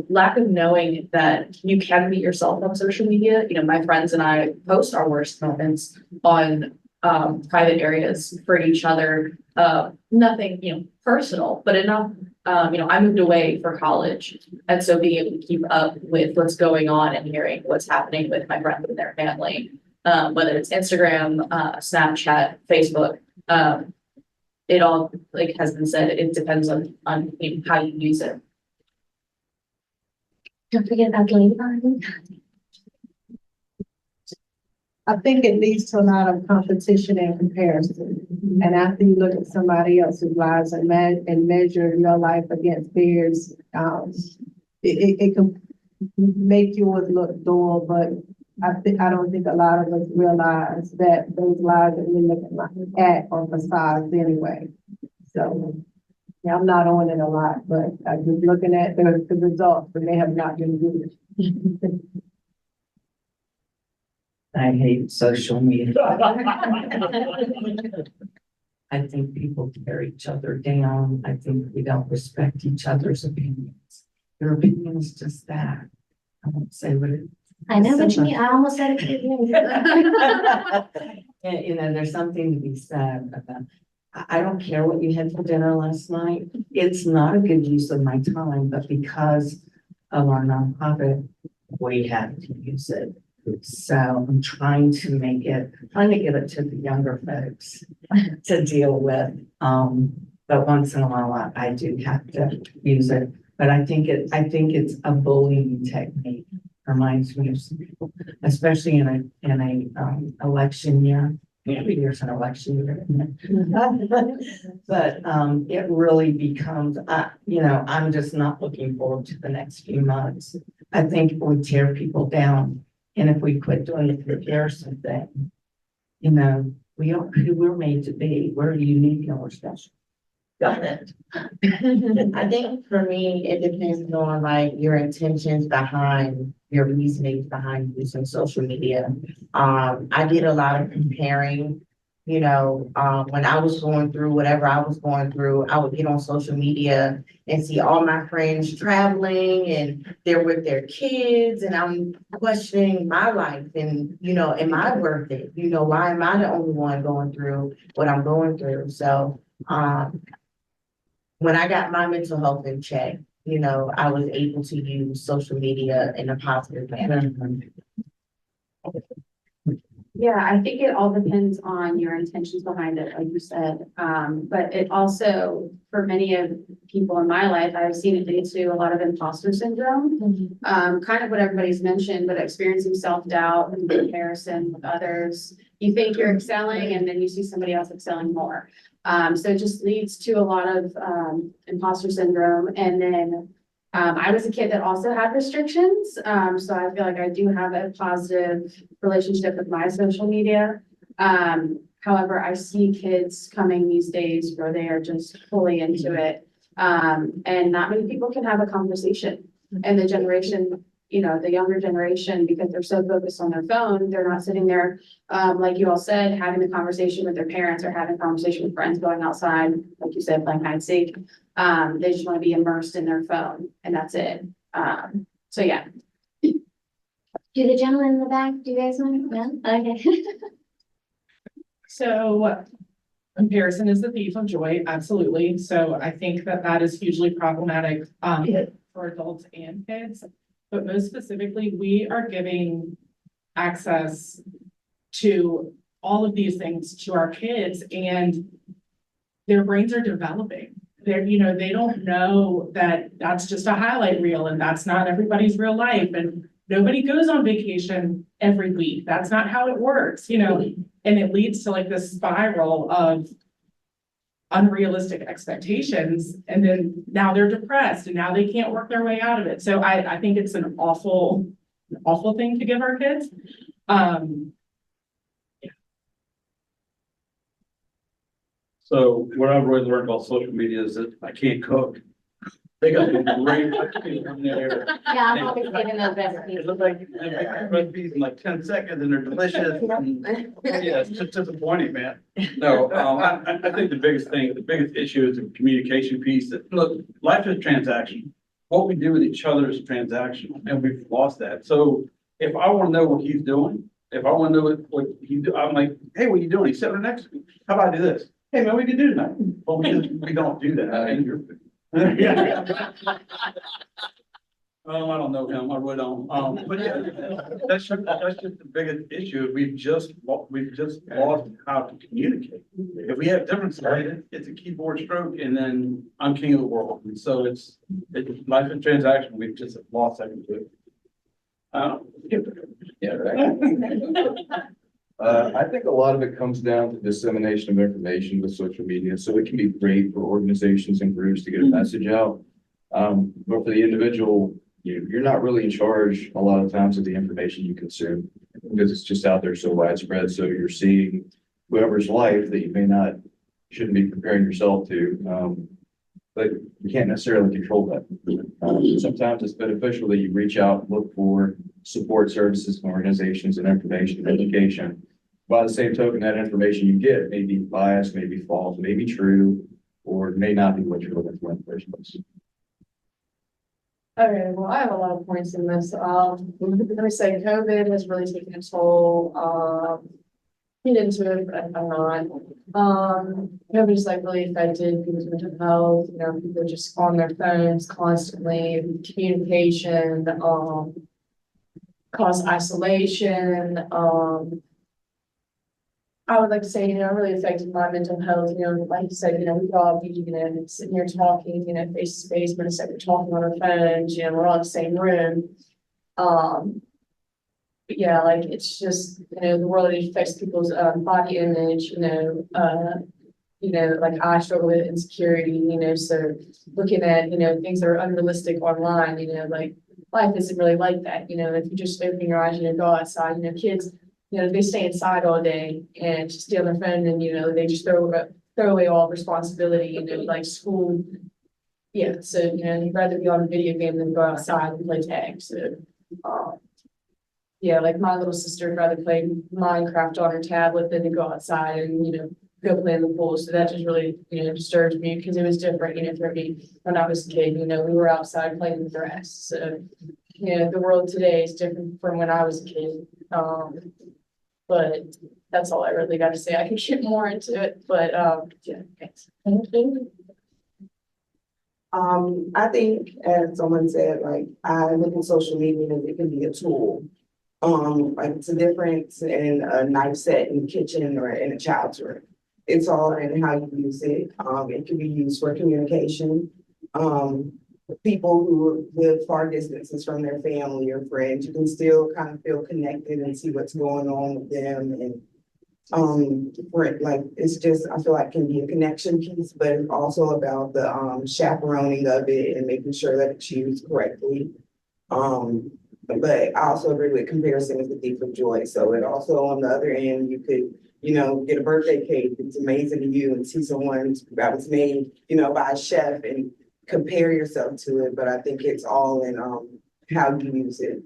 lack of knowing that you can be yourself on social media. My friends and I post our worst moments on private areas for each other. Nothing, personal, but enough. I moved away for college. And so being able to keep up with what's going on and hearing what's happening with my friends and their family, whether it's Instagram, Snapchat, Facebook, it all, like has been said, it depends on how you use it. Don't forget about the lady garden. I think it leads to a lot of competition and comparison. And after you look at somebody else's lives and measure your life against theirs, it can make yours look dull, but I don't think a lot of us realize that those lives that we're looking at are facades anyway. So, yeah, I'm not on it a lot, but I'm just looking at the results, but they have not been good. I hate social media. I think people tear each other down. I think we don't respect each other's opinions. Your opinion is just that. I won't say what it is. I know what you mean. I almost said it. There's something to be said about. I don't care what you had for dinner last night. It's not a good use of my time, but because of our nonprofit, we have to use it. So I'm trying to give it to the younger folks to deal with. But once in a while, I do have to use it. But I think it's a bullying technique. Reminds me of some people, especially in a election year. Every year's an election year, but it really becomes, I'm just not looking forward to the next few months. I think it would tear people down, and if we quit doing the comparison thing, we are who we're made to be. We're unique and we're special. Go ahead. I think for me, it depends on like your intentions behind your reasonings behind using social media. I did a lot of comparing, when I was going through whatever I was going through, I would get on social media and see all my friends traveling and they're with their kids and I'm questioning my life and, am I worth it? Why am I the only one going through what I'm going through? So, when I got my mental health in check, I was able to use social media in a positive manner. Yeah, I think it all depends on your intentions behind it, like you said. But it also, for many of people in my life, I've seen it lead to a lot of imposter syndrome. Kind of what everybody's mentioned, but experiencing self-doubt and comparison with others. You think you're excelling and then you see somebody else excelling more. So it just leads to a lot of imposter syndrome. And then I was a kid that also had restrictions. So I feel like I do have a positive relationship with my social media. However, I see kids coming these days where they are just fully into it. And not many people can have a conversation. And the generation, the younger generation, because they're so focused on their phone, they're not sitting there, like you all said, having the conversation with their parents or having a conversation with friends, going outside, like you said, playing hide and seek. They just want to be immersed in their phone and that's it. So yeah. Do the gentleman in the back, do you guys want to? No? Okay. So comparison is the thief of joy, absolutely. So I think that is hugely problematic for adults and kids. But most specifically, we are giving access to all of these things to our kids and their brains are developing. They don't know that that's just a highlight reel and that's not everybody's real life. And nobody goes on vacation every week. That's not how it works, and it leads to like this spiral of unrealistic expectations. And then now they're depressed and now they can't work their way out of it. So I think it's an awful thing to give our kids. So what I've really learned about social media is that I can't cook. They got great recipes on there. Yeah, I'm always giving those recipes. It looks like they make recipes in like 10 seconds and they're delicious. Yeah, it's just disappointing, man. No, I think the biggest issue is the communication piece. That, look, life is transactional. What we do with each other is transactional and we've lost that. So if I want to know what he's doing, if I want to know what he do, I'm like, hey, what are you doing? He's sitting next to me. How about I do this? Hey, man, we can do tonight. But we don't do that. Yeah. Oh, I don't know him. I really don't. But yeah, that's just the biggest issue. We've just lost how to communicate. If we have differences, it's a keyboard stroke and then I'm king of the world. And so it's life and transaction. We've just lost that completely. Yeah, right. I think a lot of it comes down to dissemination of information with social media. So it can be great for organizations and groups to get a message out. But for the individual, you're not really in charge a lot of times of the information you consume because it's just out there so widespread. So you're seeing whoever's life that you shouldn't be comparing yourself to. But you can't necessarily control that. Sometimes it's beneficial that you reach out and look for support services and organizations and information and education. By the same token, that information you get may be biased, may be false, may be true, or it may not be what you're looking for in the first place. Okay, well, I have a lot of points in this. Let me say COVID has really taken its toll. Into it, but I'm not. Nobody's like really affected people's mental health, people are just on their phones constantly, communication, cause isolation. I would like to say, really affected my mental health, like you said, we could all be, sitting here talking, face to face, but instead we're talking on our phones, we're all in the same room. But yeah, like it's just, the world affects people's body image, like I struggle with insecurity, so looking at, things that are unrealistic online, like life isn't really like that, if you just open your eyes and go outside, kids, they stay inside all day and just stay on their phone and, they just throw throw away all responsibility, like school. Yeah, so, you'd rather be on a video game than go outside and play tag, so. Yeah, like my little sister would rather play Minecraft on her tablet than to go outside and, go play in the pool. So that just really, disturbs me because it was different, for me when I was a kid, we were outside playing in the grass. So, the world today is different from when I was a kid. But that's all I really got to say. I can get more into it, but, yeah, thanks. Thank you. I think, as someone said, like, I look at social media as it can be a tool. Like it's a difference in a knife set in the kitchen or in a child's room. It's all in how you use it. It can be used for communication. People who live far distances from their family or friends, you can still kind of feel connected and see what's going on with them. And it's just, I feel like it can be a connection piece, but it's also about the chaperoning of it and making sure that it's used correctly. But I also agree with comparison is the thief of joy. So it also, on the other end, you could, get a birthday cake. It's amazing to you and see someone that was made, by a chef and compare yourself to it. But I think it's all in how you use it.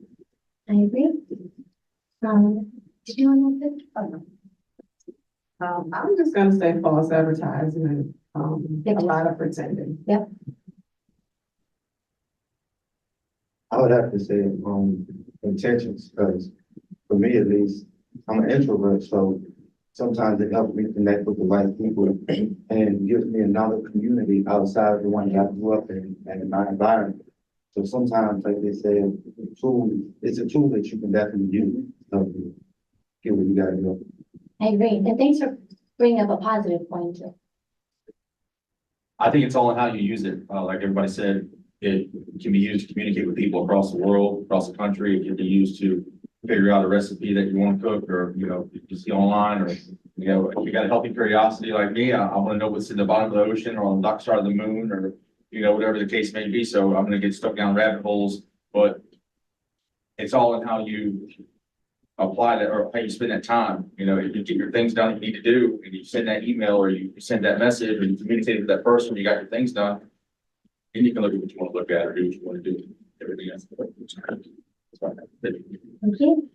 I agree. Did you want to? Oh, no. I'm just gonna say false advertising, a lot of pretending. Yep. I would have to say, intentions, because for me at least, I'm an introvert, so sometimes it helps me connect with the right people and gives me another community outside of the one that I grew up in and my environment. So sometimes, like they say, it's a tool that you can definitely use to get where you gotta go. I agree. And thanks for bringing up a positive point too. I think it's all in how you use it. Like everybody said, it can be used to communicate with people across the world, across the country. It can be used to figure out a recipe that you want to cook, or, you see online, or, if you got a healthy curiosity like me, I want to know what's in the bottom of the ocean or on the dark side of the moon, or, whatever the case may be. So I'm going to get stuck down rabbit holes, but it's all in how you apply that or how you spend that time. If you get your things done you need to do, and you send that email or you send that message and you communicate with that person, you got your things done. And you can look at what you want to look at or do what you want to do. Everything else. Thank you.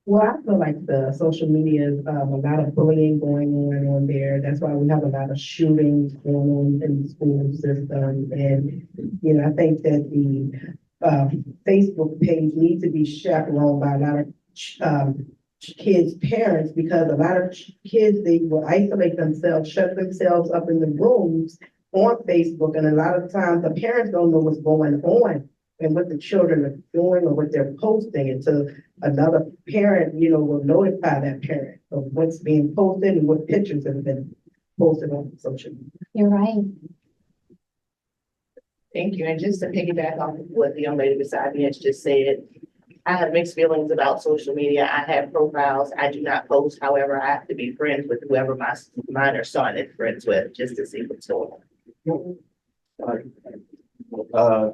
Well, I feel like the social media is a lot of bullying going on there. That's why we have a lot of shootings going on in the school system. And, I think that the Facebook page needs to be chaperoned by a lot of kids' parents, because a lot of kids, they will isolate themselves, shut themselves up in the rooms on Facebook. And a lot of times the parents don't know what's going on and what the children are doing or what they're posting. And so another parent, will notify that parent of what's being posted and what pictures have been posted on social media. You're right. Thank you. And just to piggyback off of what the young lady beside me has just said, I have mixed feelings about social media. I have profiles. I do not post. However, I have to be friends with whoever my minor son is friends with just to see what's going on.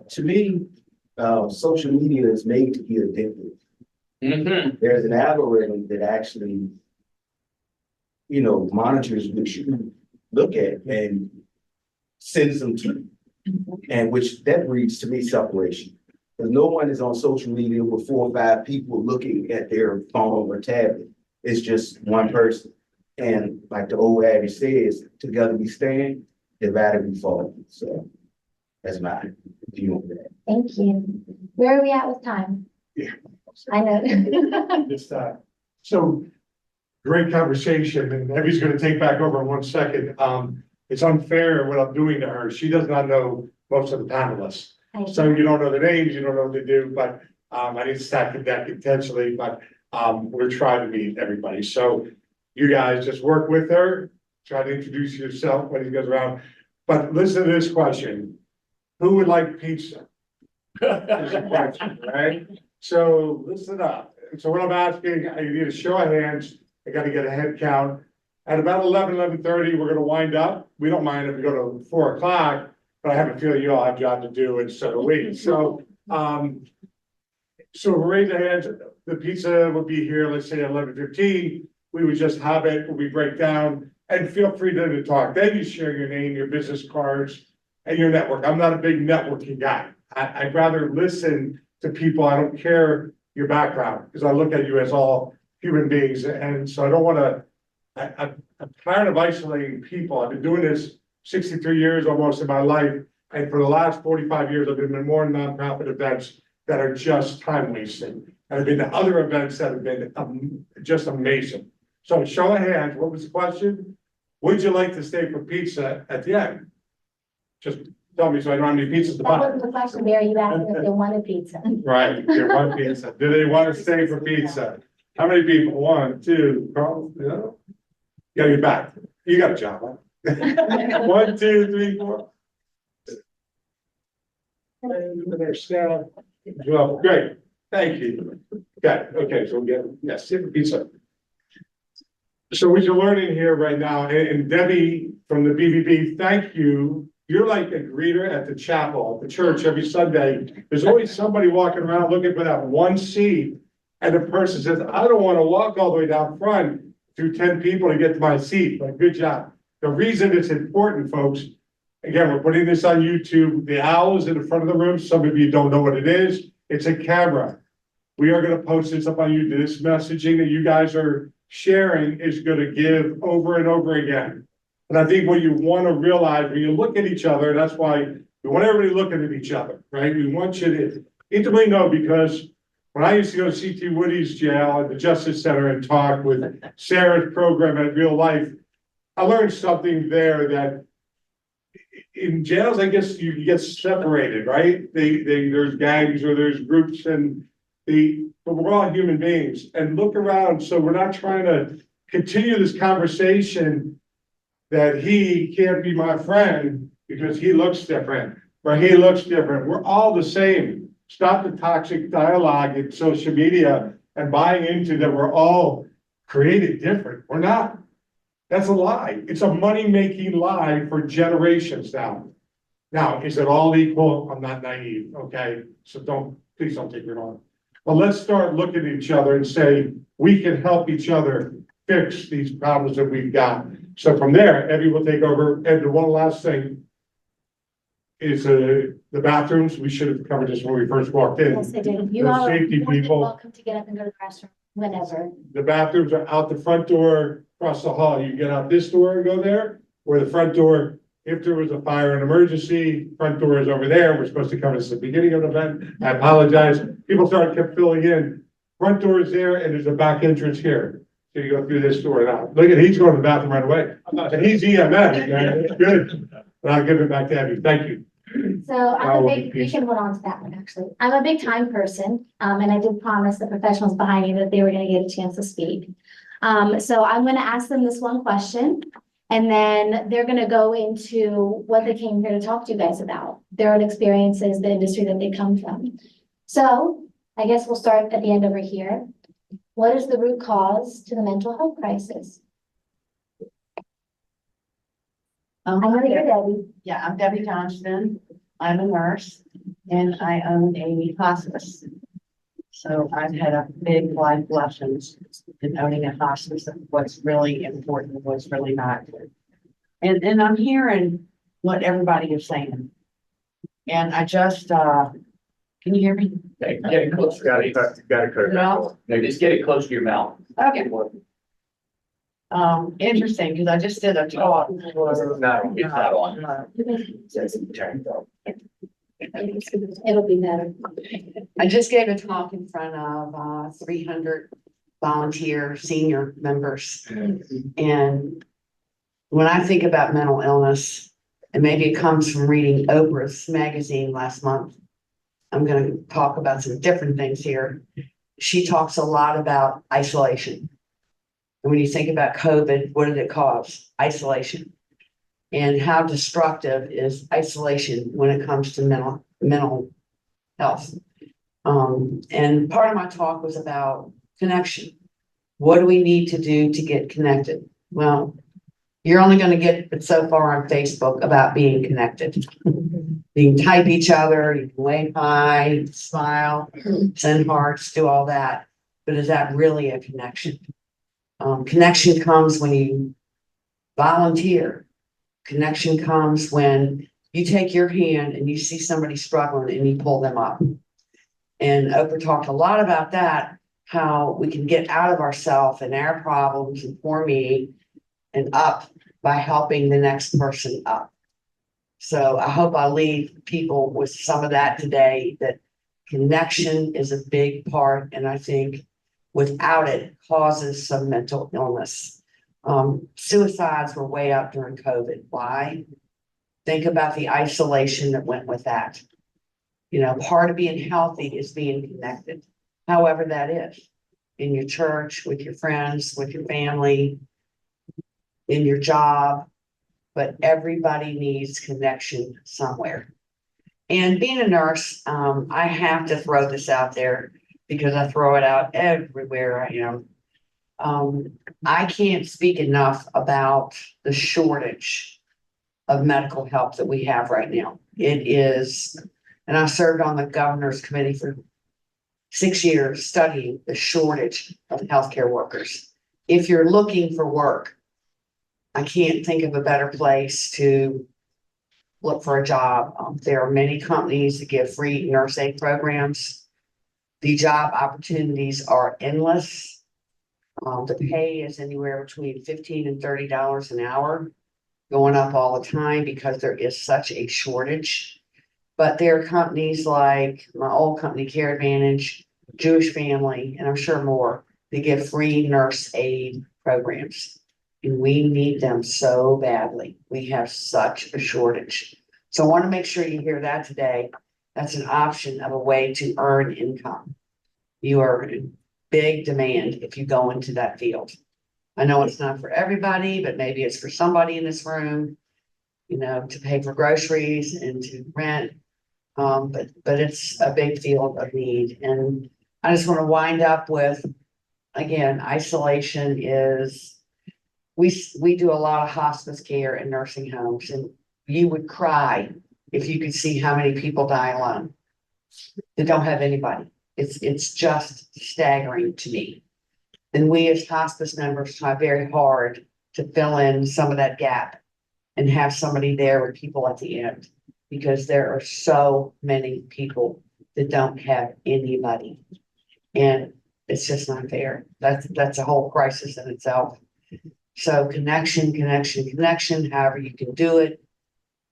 To me, social media is made to be addictive. There's an algorithm that actually, monitors what you look at and sends them to you. And which that breeds to me separation. Because no one is on social media with 4 or 5 people looking at their phone or tablet. It's just one person. And like the old adage says, together we stand, divided we fall. So that's my view on that. Thank you. Where are we at with time? Yeah. I know. This time. So great conversation, and Evie's gonna take back over in 1 second. It's unfair what I'm doing to her. She does not know most of the panelists. So you don't know the names, you don't know what they do, but I didn't stack the deck intentionally, but we're trying to meet everybody. So you guys just work with her, try to introduce yourself when he goes around. But listen to this question. Who would like pizza? Is a question, right? So listen up. So what I'm asking, I need a show of hands. I got to get a head count. At about 11:30, we're going to wind up. We don't mind if we go to 4 o'clock, but I have a feeling you all have a job to do, and so do we. So, so raise your hands. The pizza will be here, let's say at 11:15. we would just have it, we break down, and feel free to talk. Then you share your name, your business cards, and your network. I'm not a big networking guy. I'd rather listen to people. I don't care your background, because I look at you as all human beings, and so I don't wanna, I'm tired of isolating people. I've been doing this 63 years almost in my life, and for the last 45 years, I've been in more nonprofit events that are just time wasting. And I've been to other events that have been just amazing. So show of hands, what was the question? Would you like to stay for pizza at the end? Just tell me so I know how many pizzas to That buy. wasn't the question there. You asked if they wanted pizza. Right, they want pizza. Do they want to stay for pizza? How many people? 1, 2, Carl, no? Yeah, you're back. You got a job, huh? 1, 2, 3, 4. And their staff. Well, great. Thank you. Okay, so we get, yes, stay for pizza. So what you're learning here right now, and Debbie from the BBB, thank you. You're like a greeter at the chapel, at the church every Sunday. There's always somebody walking around looking for that one seat. And the person says, I don't want to walk all the way down front through 10 people to get to my seat, but good job. The reason it's important, folks, again, we're putting this on YouTube. The owl is in the front of the room. Some of you don't know what it is. It's a camera. We are going to post this up on YouTube. This messaging that you guys are sharing is going to give over and over again. And I think what you want to realize when you look at each other, that's why we want everybody looking at each other, right? We want you to intimately know, because when I used to go to C.T. Woody's jail at the Justice Center and talk with Sarah's program at Real Life, I learned something there that in jails, I guess you get separated, right? There's gangs or there's groups, but we're all human beings, and look around. So we're not trying to continue this conversation that he can't be my friend because he looks different, or he looks different. We're all the same. Stop the toxic dialogue in social media and buying into that we're all created different. We're not. That's a lie. It's a money-making lie for generations now. Now, is it all equal? I'm not naive, okay? So please don't take me wrong. But let's start looking at each other and say, we can help each other fix these problems that we've got. So from there, Evie will take over. And the one last thing is the bathrooms. We should have covered this when we first walked in. Yes, I did. You The all are safety more than people. welcome to get up and go to the restroom whenever. The bathrooms are out the front door, across the hall. You get out this door and go there, or the front door. If there was a fire and emergency, front door is over there. We're supposed to cover this at the beginning of the event. I apologize. People kept filling in. Front door is there, and there's a back entrance here. So you go through this door and out. Look at, he's going to the bathroom right away. And he's EMS, man. Good. But I'll give it back to Abby. Thank you. So we can hold on to that one, actually. I'm a big time person, and I did promise the professionals behind me that they were gonna get a chance to speak. So I'm gonna ask them this one question, and then they're gonna go into what they came here to talk to you guys about, their own experiences, the industry that they come from. So I guess we'll start at the end over here. What is the root cause to the mental health crisis? I know you're Debbie. Yeah, I'm Debbie Johnston. I'm a nurse and I own a hospice. So I've had a big life lessons in owning a hospice. What's really important, what's really not. And I'm hearing what everybody is saying. And I just, can you hear me? Get it close. Got it. No? No, just get it close to your mouth. Okay. Interesting, because I just did a talk. It's not on. It'll be better. I just gave a talk in front of 300 volunteer senior members. And when I think about mental illness, and maybe it comes from reading Oprah's magazine last month, I'm going to talk about some different things here. She talks a lot about isolation. And when you think about COVID, what did it cause? Isolation. And how destructive is isolation when it comes to mental health. And part of my talk was about connection. What do we need to do to get connected? Well, you're only going to get so far on Facebook about being connected. You can type each other, you can wave hi, smile, send hearts, do all that. But is that really a connection? Connection comes when you volunteer. Connection comes when you take your hand and you see somebody struggling and you pull them up. And Oprah talked a lot about that, how we can get out of ourselves and our problems and poor me and up by helping the next person up. So I hope I leave people with some of that today, that connection is a big part. And I think without it causes some mental illness. Suicides were way up during COVID. Why? Think about the isolation that went with that. You know, part of being healthy is being connected, however that is, in your church, with your friends, with your family, in your job, but everybody needs connection somewhere. And being a nurse, I have to throw this out there because I throw it out everywhere I am. I can't speak enough about the shortage of medical help that we have right now. It is, and I served on the governor's committee for 6 years studying the shortage of healthcare workers. If you're looking for work, I can't think of a better place to look for a job. There are many companies that give free nurse aid programs. The job opportunities are endless. The pay is anywhere between $15 and $30 an hour, going up all the time because there is such a shortage. But there are companies like my old company, Care Advantage, Jewish Family, and I'm sure more, they give free nurse aid programs. And we need them so badly. We have such a shortage. So I want to make sure you hear that today. That's an option of a way to earn income. You are in big demand if you go into that field. I know it's not for everybody, but maybe it's for somebody in this room, you know, to pay for groceries and to rent. But it's a big field of need. And I just want to wind up with, again, isolation is, we do a lot of hospice care in nursing homes, and you would cry if you could see how many people die alone that don't have anybody. It's just staggering to me. And we as hospice members try very hard to fill in some of that gap and have somebody there with people at the end, because there are so many people that don't have anybody. And it's just not fair. That's a whole crisis in itself. So connection, however you can do it,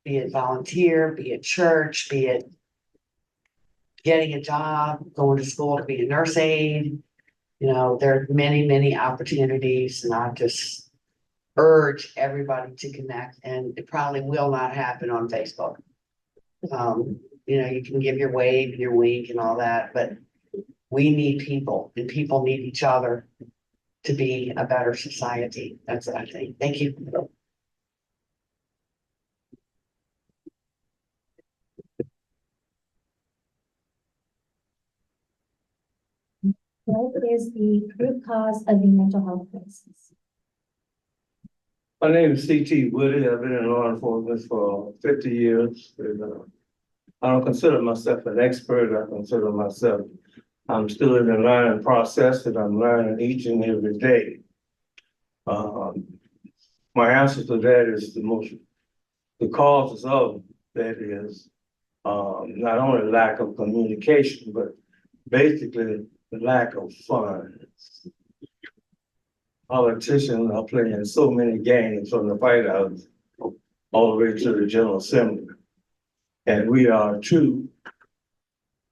be it volunteer, be it church, be it getting a job, going to school to be a nurse aide. You know, there are many, many opportunities, and I just urge everybody to connect, and it probably will not happen on Facebook. You know, you can give your wave and your wink and all that, but we need people, and people need each other to be a better society. That's what I think. Thank you. What is the root cause of the mental health crisis? My name is C.T. Woody. I've been in law enforcement for 50 years. And, I don't consider myself an expert. I consider myself, I'm still in the learning process, and I'm learning each and every day. My answer to that is the causes of that is not only lack of communication, but basically the lack of funds. Politicians are playing so many games from the White House all the way to the General Assembly. And we are too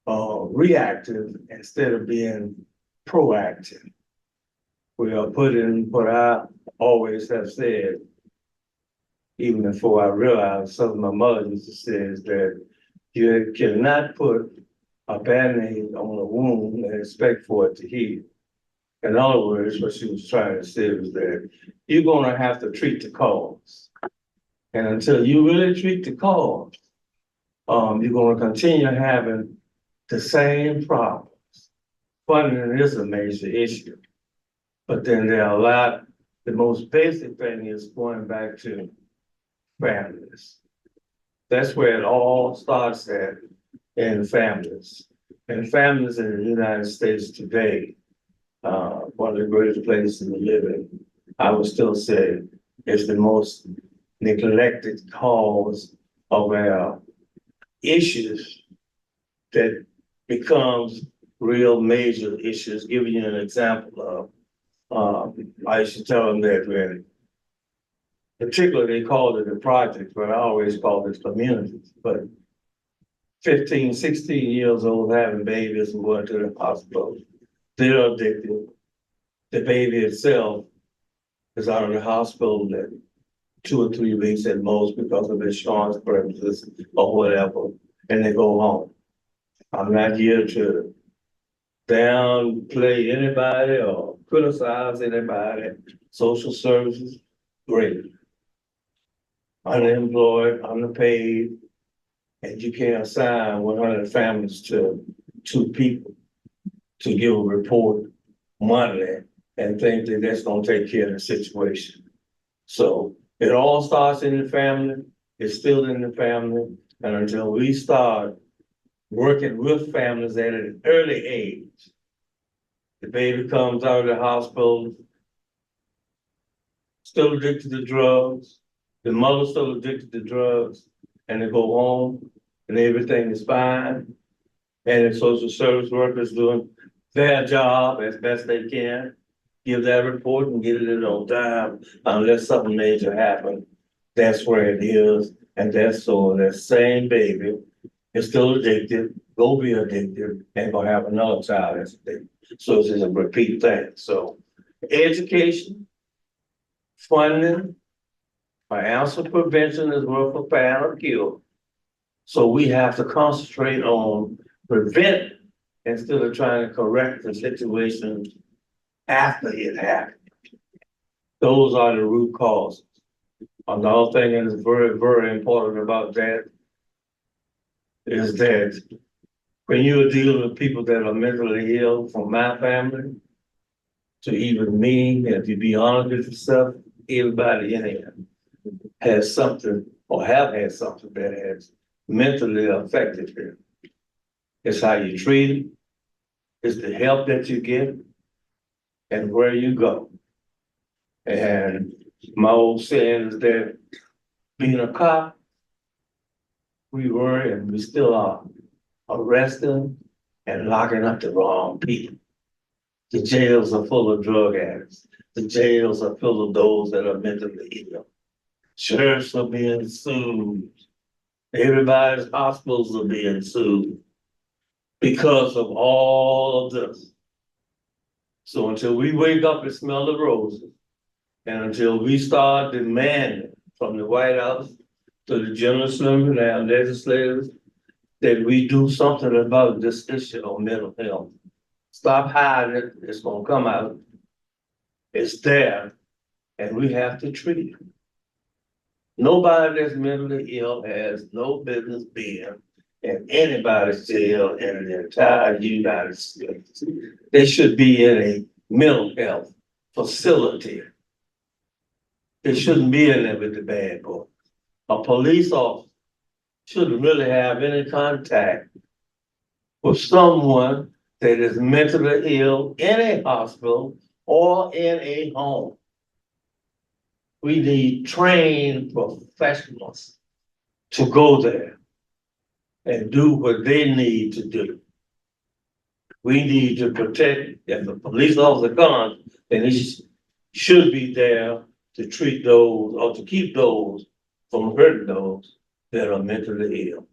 reactive instead of being proactive. We are putting what I always have said, even before I realized something my mother used to say, is that you cannot put a Band-Aid on a wound and expect for it to heal. In other words, what she was trying to say was that you're gonna have to treat the cause. And until you really treat the cause, you're gonna continue having the same problems. Funding is a major issue. But then there are a lot, the most basic thing is going back to families. That's where it all starts at, in families. And families in the United States today one of the greatest places to live in. I would still say it's the most neglected cause of our issues that becomes real major issues. Giving you an example of, I used to tell them that when, particularly they called it a project, but I always called it communities. But 15, 16 years old having babies and going to the hospital, they're addicted. The baby itself is out of the hospital in 2 or 3 weeks at most because of insurance purposes or whatever, and they go home. I'm not here to downplay anybody or criticize anybody. Social services, great. Unemployed, underpaid, and you can't assign 100 families to 2 people to give a report monthly and think that that's gonna take care of the situation. So it all starts in the family, it's still in the family, and until we start working with families at an early age, the baby comes out of the hospital, still addicted to drugs, the mother's still addicted to drugs, and they go home and everything is fine. And the social service workers doing their job as best they can, give that report and get it in on time, unless something major happens. That's where it is, and that's so that same baby is still addicted, go be addicted, and gonna have another child that's addicted. So it's just a repeat thing. So education, funding, ounce prevention is worth a pound of cure. So we have to concentrate on prevent instead of trying to correct the situation after it happened. Those are the root causes. Another thing that is very, very important about that is that when you're dealing with people that are mentally ill, from my family to even me, if you be honest with yourself, everybody in here has something or have had something that has mentally affected them. It's how you treat it, it's the help that you get, and where you go. And my old saying is that being a cop, we were and we still are arresting and locking up the wrong people. The jails are full of drug addicts. The jails are full of those that are mentally ill. Sheriffs are being sued. Everybody's hospitals are being sued because of all of this. So until we wake up and smell the roses, and until we start demanding from the White House to the General Assembly and our legislators that we do something about this issue of mental health. Stop hiding it, it's gonna come out. It's there, and we have to treat it. Nobody that's mentally ill has no business being in anybody's jail in the entire United States. They should be in a mental health facility. They shouldn't be in there with the bad boy. A police officer shouldn't really have any contact with someone that is mentally ill in a hospital or in a home. We need trained professionals to go there and do what they need to do. We need to protect, if the police officer comes, then he should be there to treat those or to keep those from hurting those that are mentally ill.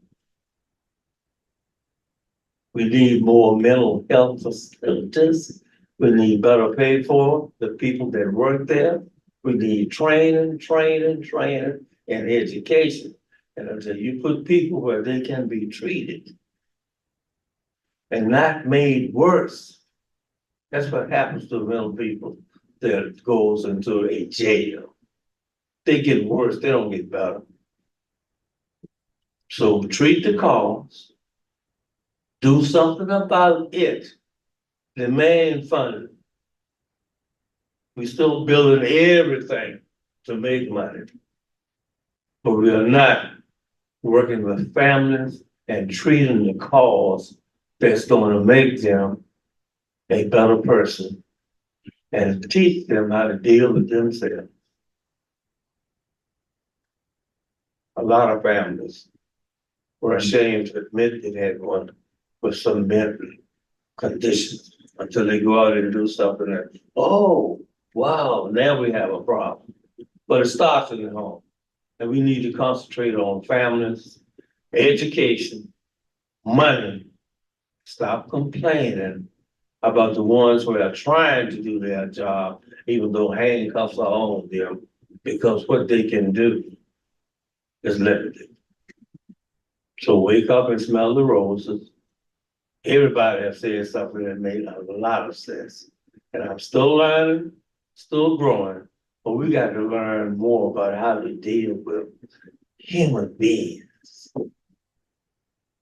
We need more mental health facilities. We need better pay for the people that work there. We need training, and education. And until you put people where they can be treated and not made worse, that's what happens to mental people that goes into a jail. They get worse, they don't get better. So treat the cause, do something about it, demand funding. We still building everything to make money, but we are not working with families and treating the cause that's going to make them a better person and teach them how to deal with themselves. A lot of families were ashamed to admit they had one with some mental conditions until they go out and do something that, oh, wow, now we have a problem. But it starts in the home. And we need to concentrate on families, education, money. Stop complaining about the ones who are trying to do their job, even though handcuffs are on them, because what they can do is limited. So wake up and smell the roses. Everybody has said something that made a lot of sense. And I'm still learning, still growing, but we got to learn more about how to deal with human beings.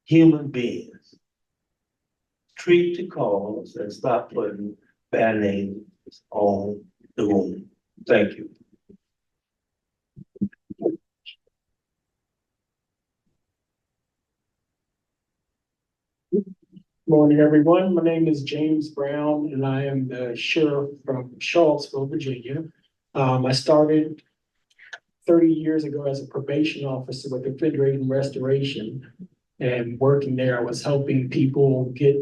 Human beings. Treat the cause and stop putting bad names on the wound. Thank you. Morning, everyone. My name is James Brown, and I am the sheriff from Charlottesville, Virginia. I started 30 years ago as a probation officer with Refrigerating and Restoration. And working there, I was helping people get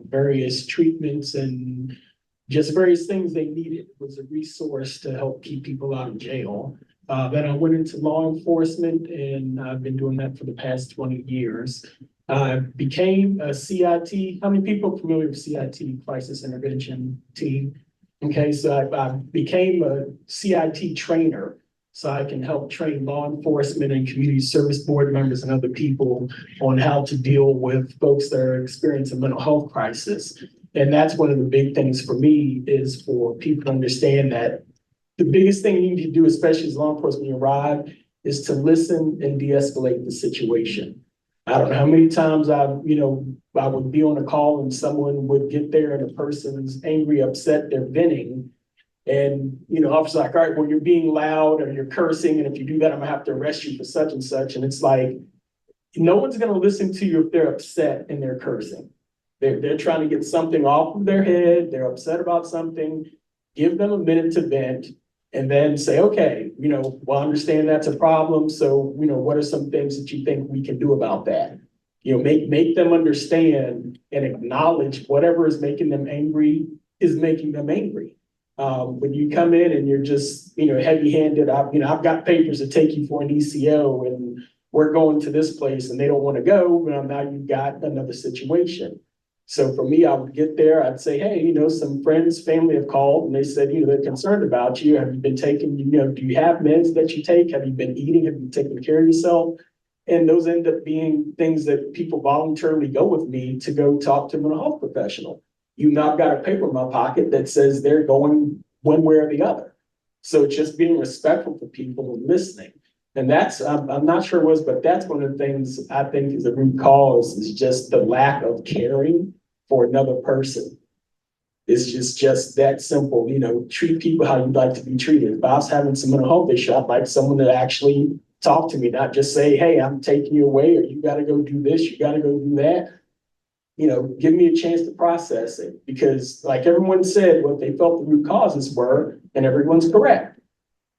various treatments and just various things they needed. It was a resource to help keep people out of jail. Then I went into law enforcement, and I've been doing that for the past 20 years. I became a CIT. How many people are familiar with CIT, Crisis Intervention Team? Okay, so I became a CIT trainer, so I can help train law enforcement and community service board members and other people on how to deal with folks that are experiencing mental health crisis. And that's one of the big things for me, is for people to understand that the biggest thing you need to do, especially as law enforcement when you arrive, is to listen and de-escalate the situation. I don't know how many times I would be on a call and someone would get there and the person's angry, upset, they're venting. And, officer's like, all right, well, you're being loud or you're cursing. And if you do that, I'm gonna have to arrest you for such and such. And it's like, no one's gonna listen to you if they're upset and they're cursing. They're trying to get something off of their head. They're upset about something. Give them a minute to vent. And then say, okay, well, I understand that's a problem. So, what are some things that you think we can do about that? Make them understand and acknowledge whatever is making them angry is making them angry. When you come in and you're just, heavy-handed, I've got papers to take you for an ECO and we're going to this place and they don't want to go. Well, now you've got another situation. So for me, I would get there, I'd say, hey, some friends, family have called and they said, they're concerned about you. Have you been taking, do you have meds that you take? Have you been eating? Have you taken care of yourself? And those end up being things that people voluntarily go with me to go talk to a mental health professional. I've got a paper in my pocket that says they're going one way or the other. So it's just being respectful to people and listening. And that's, I'm not sure it was, but that's one of the things I think is the root cause, is just the lack of caring for another person. It's just that simple, treat people how you'd like to be treated. If I was having some mental health issue, I'd like someone to actually talk to me, not just say, hey, I'm taking you away, or you got to go do this, you got to go do that. Give me a chance to process it, because like everyone said, what they felt the root causes were, and everyone's correct.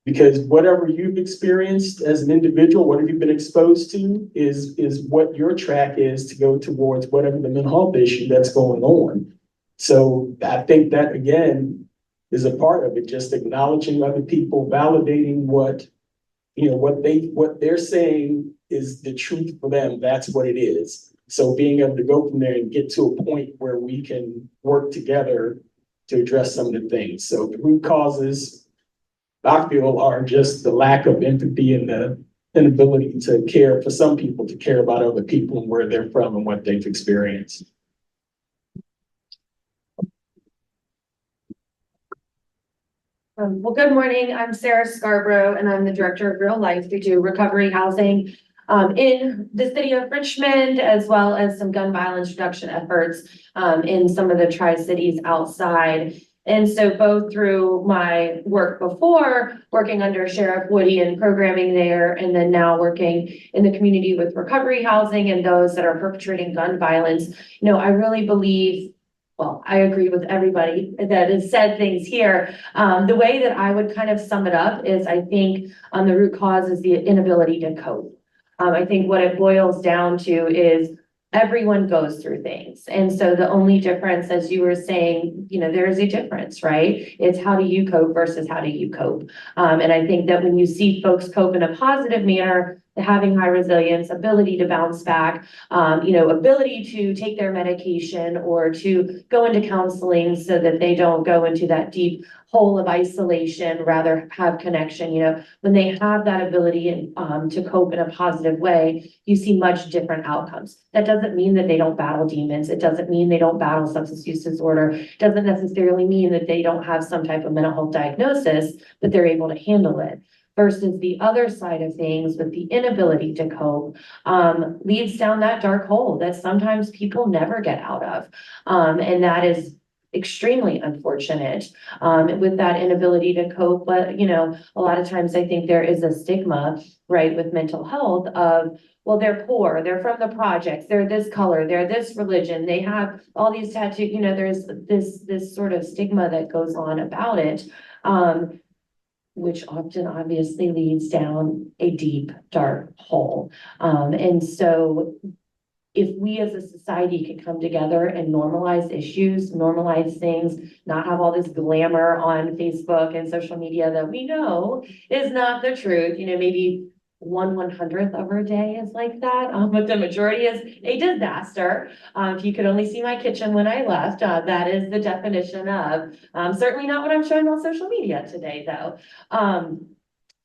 Because whatever you've experienced as an individual, whatever you've been exposed to is what your track is to go towards whatever the mental health issue that's going on. So I think that, again, is a part of it, just acknowledging other people, validating what they're saying is the truth for them. That's what it is. So being able to go from there and get to a point where we can work together to address some of the things. So the root causes, I feel, are just the lack of empathy and the inability to care, for some people, to care about other people and where they're from and what they've experienced. Well, good morning. I'm Sara Scarbrough, and I'm the director of Real Life. We do recovery housing in the city of Richmond, as well as some gun violence reduction efforts in some of the Tri-Cities outside. And so both through my work before, working under Sheriff Woody and programming there, and then now working in the community with recovery housing and those that are perpetrating gun violence, I really believe well, I agree with everybody that has said things here. The way that I would kind of sum it up is I think the root cause is the inability to cope. I think what it boils down to is everyone goes through things. And so the only difference, as you were saying, you know, there is a difference, right? It's how do you cope versus how do you cope? And I think that when you see folks cope in a positive manner, having high resilience, ability to bounce back, you know, ability to take their medication or to go into counseling so that they don't go into that deep hole of isolation, rather have connection, you know, when they have that ability and to cope in a positive way, you see much different outcomes. That doesn't mean that they don't battle demons. It doesn't mean they don't battle substance use disorder. It doesn't necessarily mean that they don't have some type of mental health diagnosis, but they're able to handle it. Versus the other side of things with the inability to cope leads down that dark hole that sometimes people never get out of. And that is extremely unfortunate with that inability to cope. But, you know, a lot of times I think there is a stigma, right, with mental health of, well, they're poor, they're from the projects, they're this color, they're this religion, they have all these tattoos, you know, there's this sort of stigma that goes on about it. Which often obviously leads down a deep, dark hole. And so if we as a society can come together and normalize issues, normalize things, not have all this glamour on Facebook and social media that we know is not the truth, you know, maybe 1/100th of our day is like that, but the majority is a disaster. If you could only see my kitchen when I left, that is the definition of, certainly not what I'm showing on social media today, though.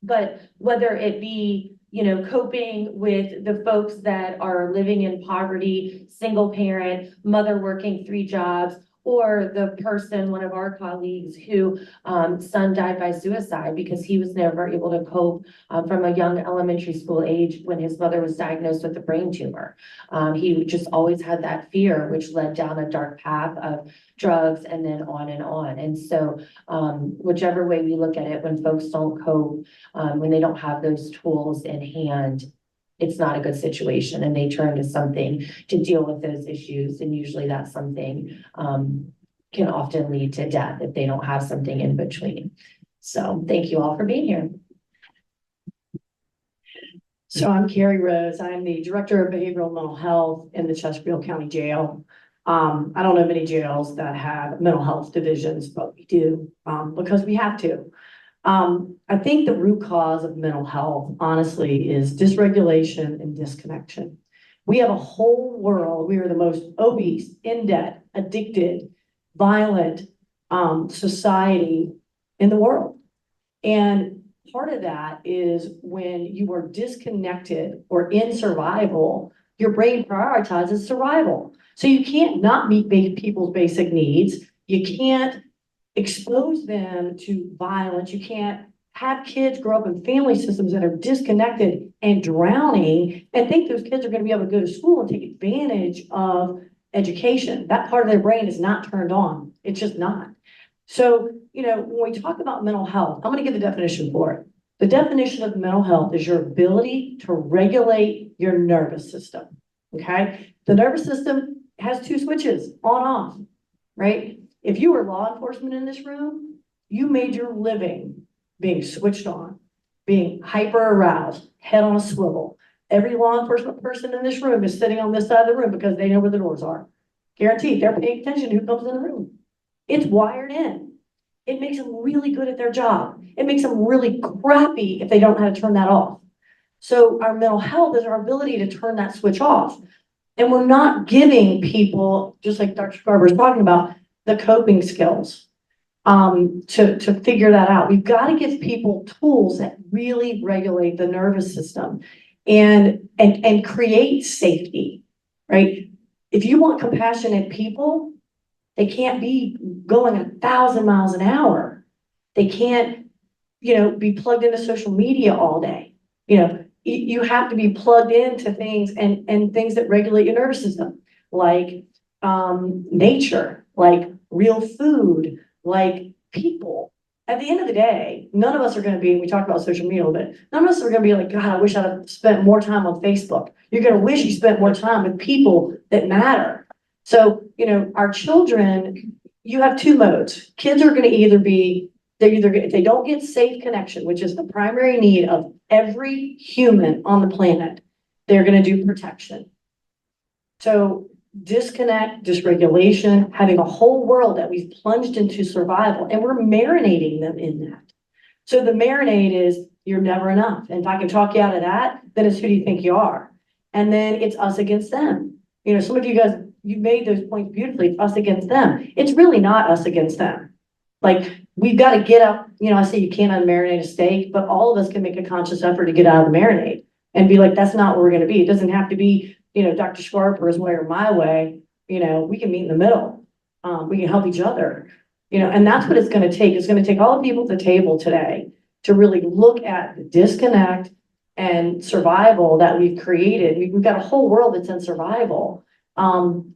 But whether it be, you know, coping with the folks that are living in poverty, single parent, mother working 3 jobs, or the person, one of our colleagues who son died by suicide because he was never able to cope from a young elementary school age when his mother was diagnosed with a brain tumor. He just always had that fear, which led down a dark path of drugs and then on and on. And so whichever way we look at it, when folks don't cope, when they don't have those tools in hand, it's not a good situation and they turn to something to deal with those issues. And usually that something can often lead to death if they don't have something in between. So thank you all for being here. So I'm Kerri Rhodes. I'm the Director of Behavioral Mental Health in the Chesterfield County Jail. I don't know many jails that have mental health divisions, but we do because we have to. I think the root cause of mental health, honestly, is dysregulation and disconnection. We have a whole world. We are the most obese, in debt, addicted, violent society in the world. And part of that is when you are disconnected or in survival, your brain prioritizes survival. So you can't not meet people's basic needs. You can't expose them to violence. You can't have kids grow up in family systems that are disconnected and drowning and think those kids are going to be able to go to school and take advantage of education. That part of their brain is not turned on. It's just not. So, you know, when we talk about mental health, I'm going to give the definition for it. The definition of mental health is your ability to regulate your nervous system. Okay. The nervous system has 2 switches, on, off, right? If you were law enforcement in this room, you made your living being switched on, being hyper aroused, head on a swivel. Every law enforcement person in this room is sitting on this side of the room because they know where the doors are. Guaranteed, they're paying attention to who comes in the room. It's wired in. It makes them really good at their job. It makes them really crappy if they don't know how to turn that off. So our mental health is our ability to turn that switch off. And we're not giving people, just like Dr. Scarbrough was talking about, the coping skills to figure that out. We've got to give people tools that really regulate the nervous system and create safety, right? If you want compassionate people, they can't be going 1,000 miles an hour. They can't, you know, be plugged into social media all day. You know, you have to be plugged into things and things that regulate your nervous system, like nature, like real food, like people. At the end of the day, none of us are going to be, we talked about social media a little bit, none of us are going to be like, God, I wish I'd have spent more time on Facebook. You're going to wish you spent more time with people that matter. So you know, our children, you have two modes. Kids are gonna either be, if they don't get safe connection, which is the primary need of every human on the planet, they're gonna do protection. So disconnect, dysregulation, having a whole world that we've plunged into survival, and we're marinating them in that. So the marinade is, you're never enough. And if I can talk you out of that, then it's who do you think you are? And then it's us against them. You know, some of you guys, you made those points beautifully, it's us against them. It's really not us against them. Like, we've got to get up, you know, I say you can't unmarinate a steak, but all of us can make a conscious effort to get out of the marinade and be like, that's not where we're going to be. It doesn't have to be, you know, Dr. Scarborough's way or my way. You know, we can meet in the middle. We can help each other, you know, and that's what it's going to take. It's going to take all the people at the table today to really look at the disconnect and survival that we've created. We've got a whole world that's in survival. And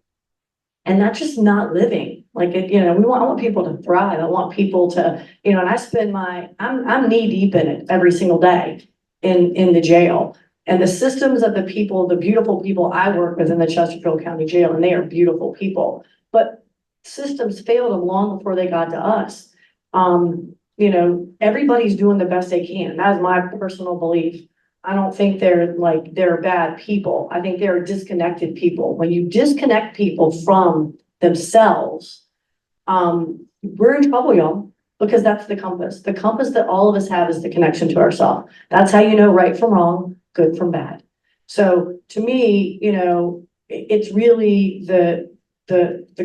that's just not living. Like, you know, I want people to thrive. I want people to, you know, and I spend I'm knee deep in it every single day in the jail. And the systems of the people, the beautiful people I work with in the Chesterfield County Jail, and they are beautiful people, but systems failed them long before they got to us. You know, everybody's doing the best they can. That is my personal belief. I don't think they're bad people. I think they're disconnected people. When you disconnect people from themselves, we're in trouble, y'all, because that's the compass. The compass that all of us have is the connection to ourselves. That's how you know right from wrong, good from bad. So to me, you know, it's really the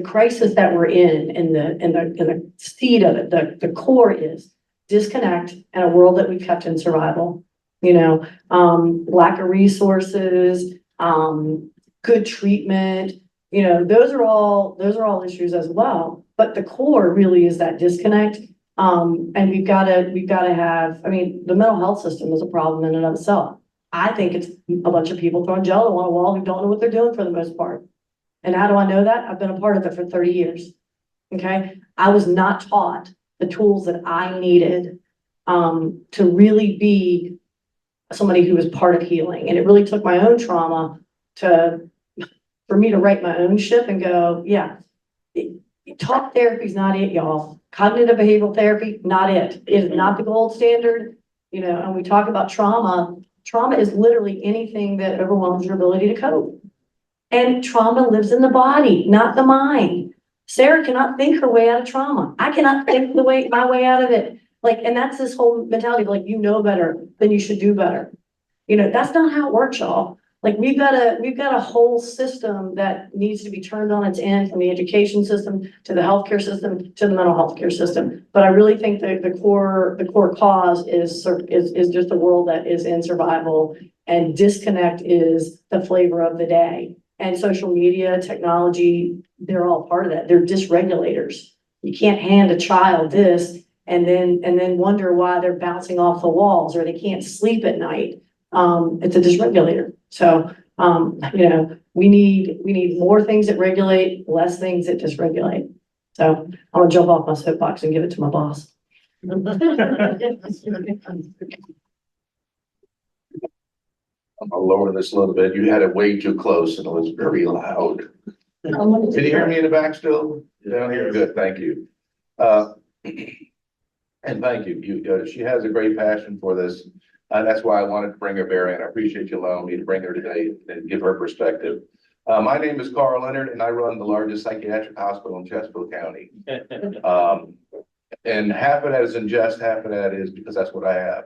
crisis that we're in and the seed of it, the core is disconnect and a world that we've kept in survival. You know, lack of resources, good treatment, you know, those are all issues as well. But the core really is that disconnect. And we've got to have, I mean, the mental health system is a problem in and of itself. I think it's a bunch of people throwing jello on a wall who don't know what they're doing for the most part. And how do I know that? I've been a part of it for 30 years. Okay. I was not taught the tools that I needed, to really be somebody who was part of healing. And it really took my own trauma for me to right my own ship and go, yeah, talk therapy is not it, y'all. Cognitive behavioral therapy, not it. It is not the gold standard. You know, and we talk about trauma. Trauma is literally anything that overwhelms your ability to cope. And trauma lives in the body, not the mind. Sarah cannot think her way out of trauma. I cannot think my way out of it. Like, and that's this whole mentality of like, you know better, then you should do better. You know, that's not how it works, y'all. Like, we've got a whole system that needs to be turned on its end, from the education system to the healthcare system to the mental health care system. But I really think that the core cause is just a world that is in survival, and disconnect is the flavor of the day. And social media, technology, they're all part of that. They're dysregulators. You can't hand a child this and then wonder why they're bouncing off the walls or they can't sleep at night. It's a dysregulator. So, you know, we need more things that regulate, less things that dysregulate. So I'm gonna jump off my soapbox and give it to my boss. I'm gonna lower this a little bit. You had it way too close and it was very loud. Can you hear me in the back still? Down here, good, thank you. And thank you. She has a great passion for this. That's why I wanted to bring her, Barry, and I appreciate you allowing me to bring her today and give her perspective. My name is Karl Leonard, and I run the largest psychiatric hospital in Chesterfield County. And half of that is in jest, half of that is because that's what I have.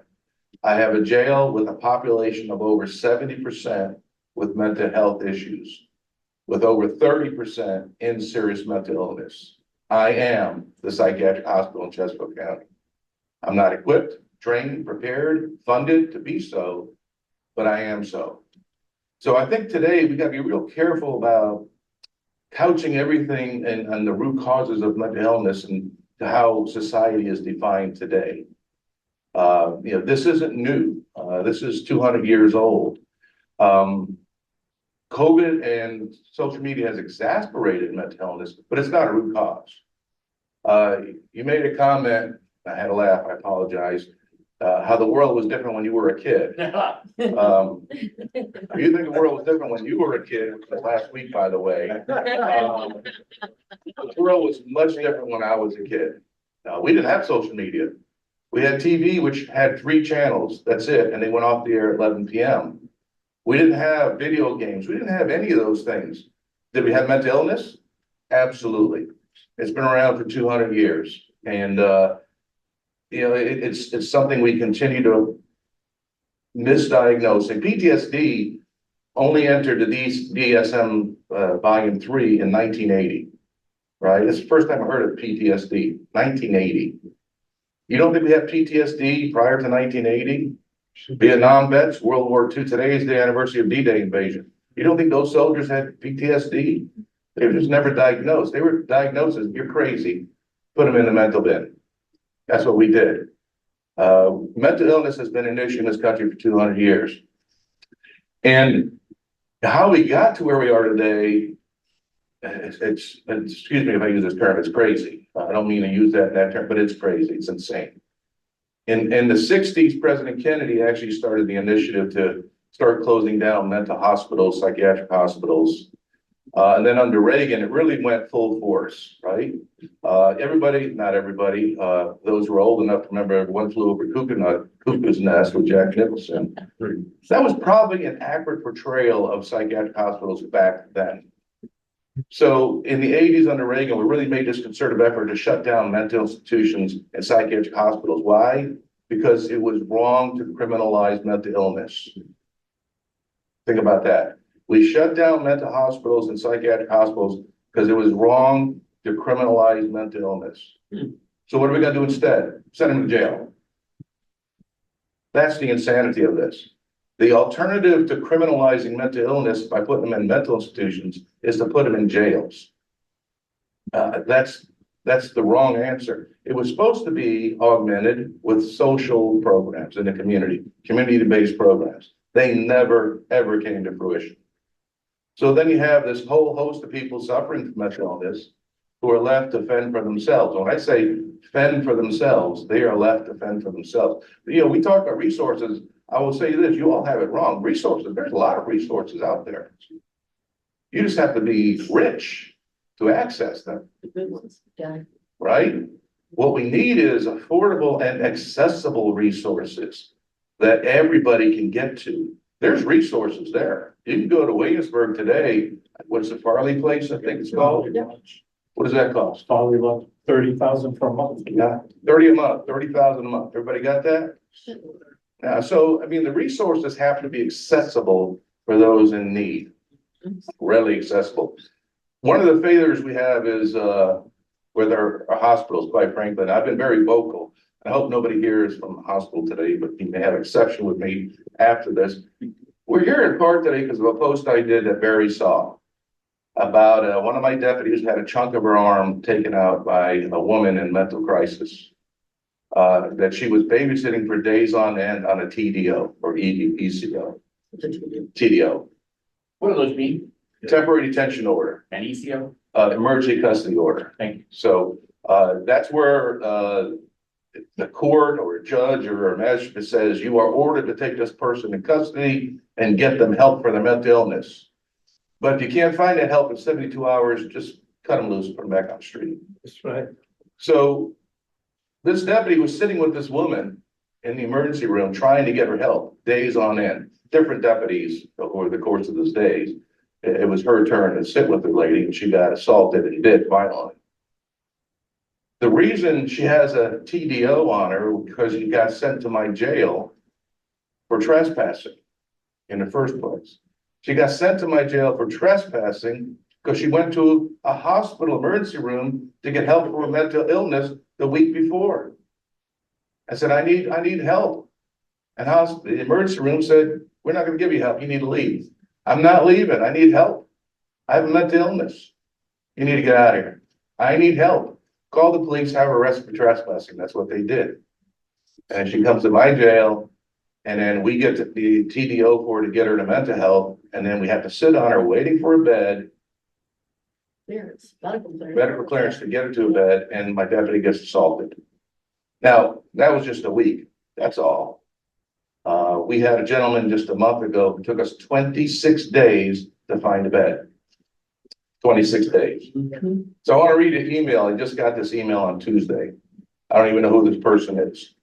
I have a jail with a population of over 70% with mental health issues, with over 30% in serious mental illness. I am the psychiatric hospital in Chesterfield County. I'm not equipped, trained, prepared, funded to be so, but I am so. So I think today we got to be real careful about couching everything and the root causes of mental illness and to how society is defined today. You know, this isn't new. This is 200 years old. COVID and social media has exacerbated mental illness, but it's not a root cause. You made a comment, I had a laugh, I apologize. how the world was different when you were a kid. You think the world was different when you were a kid, which was last week, by the way. The world was much different when I was a kid. We didn't have social media. We had TV, which had 3 channels. That's it. And they went off the air at 11 p.m. We didn't have video games. We didn't have any of those things. Did we have mental illness? Absolutely. It's been around for 200 years. And, it's something we continue to misdiagnose. And PTSD only entered the DSM volume 3 in 1980, right? It's the first time I heard of PTSD, 1980. You don't think we had PTSD prior to 1980? Vietnam vets, World War II, today is the anniversary of D-Day invasion. You don't think those soldiers had PTSD? They were just never diagnosed. They were diagnosed as, you're crazy, put them in the mental bin. That's what we did. Mental illness has been an issue in this country for 200 years. And how we got to where we are today, excuse me if I use this term, it's crazy. I don't mean to use that term, but it's crazy, it's insane. In the 60s, President Kennedy actually started the initiative to start closing down mental hospitals, psychiatric hospitals. And then under Reagan, it really went full force, right? Everybody, not everybody, those who are old enough to remember One Flew Over Cuckoo's Nest with Jack Nicholson. That was probably an accurate portrayal of psychiatric hospitals back then. So in the 80s under Reagan, we really made this concerted effort to shut down mental institutions and psychiatric hospitals. Why? Because it was wrong to criminalize mental illness. Think about that. We shut down mental hospitals and psychiatric hospitals because it was wrong to criminalize mental illness. So what are we going to do instead? Send them to jail. That's the insanity of this. The alternative to criminalizing mental illness by putting them in mental institutions is to put them in jails. That's the wrong answer. It was supposed to be augmented with social programs in the community-based programs. They never, ever came to fruition. So then you have this whole host of people suffering from mental illness who are left to fend for themselves. When I say fend for themselves, they are left to fend for themselves. We talk about resources. I will say this, you all have it wrong. Resources, there's a lot of resources out there. You just have to be rich to access them. Right? What we need is affordable and accessible resources that everybody can get to. There's resources there. You can go to Williamsburg today. What's the Farley place? I think it's called. What does that cost? Farley left 30,000 per month. Yeah, 30 a month, 30,000 a month. Everybody got that? So, I mean, the resources have to be accessible for those in need, readily accessible. One of the failures we have is with our hospitals, quite frankly. I've been very vocal. I hope nobody here is from the hospital today, but you may have an exception with me after this. We're here in part today because of a post I did that Barry saw about one of my deputies had a chunk of her arm taken out by a woman in mental crisis. That she was babysitting for days on end on a TDO or ECO. TDO. What do those mean? Temporary detention order. An ECO? Emergency custody order. Thank you. So that's where the court or a judge or a magistrate says you are ordered to take this person in custody and get them help for their mental illness. But if you can't find that help in 72 hours, just cut them loose and put them back on the street. That's right. So this deputy was sitting with this woman in the emergency room trying to get her help days on end. Different deputies over the course of those days. It was her turn to sit with the lady and she got assaulted and bit violently. The reason she has a TDO on her because she got sent to my jail for trespassing in the first place. She got sent to my jail for trespassing because she went to a hospital emergency room to get help for a mental illness the week before. I said, I need help. And the emergency room said, we're not going to give you help. You need to leave. I'm not leaving. I need help. I have a mental illness. You need to get out of here. I need help. Call the police, have her arrested for trespassing. That's what they did. And she comes to my jail, and then we get the TDO for her to get her to mental health, and then we have to sit on her waiting for a bed, medical clearance to get her to a bed, and my deputy gets assaulted. Now, that was just a week. That's all. We had a gentleman just a month ago, who took us 26 days to find a bed. 26 days. So I want to read an email. I just got this email on Tuesday. I don't even know who this person is.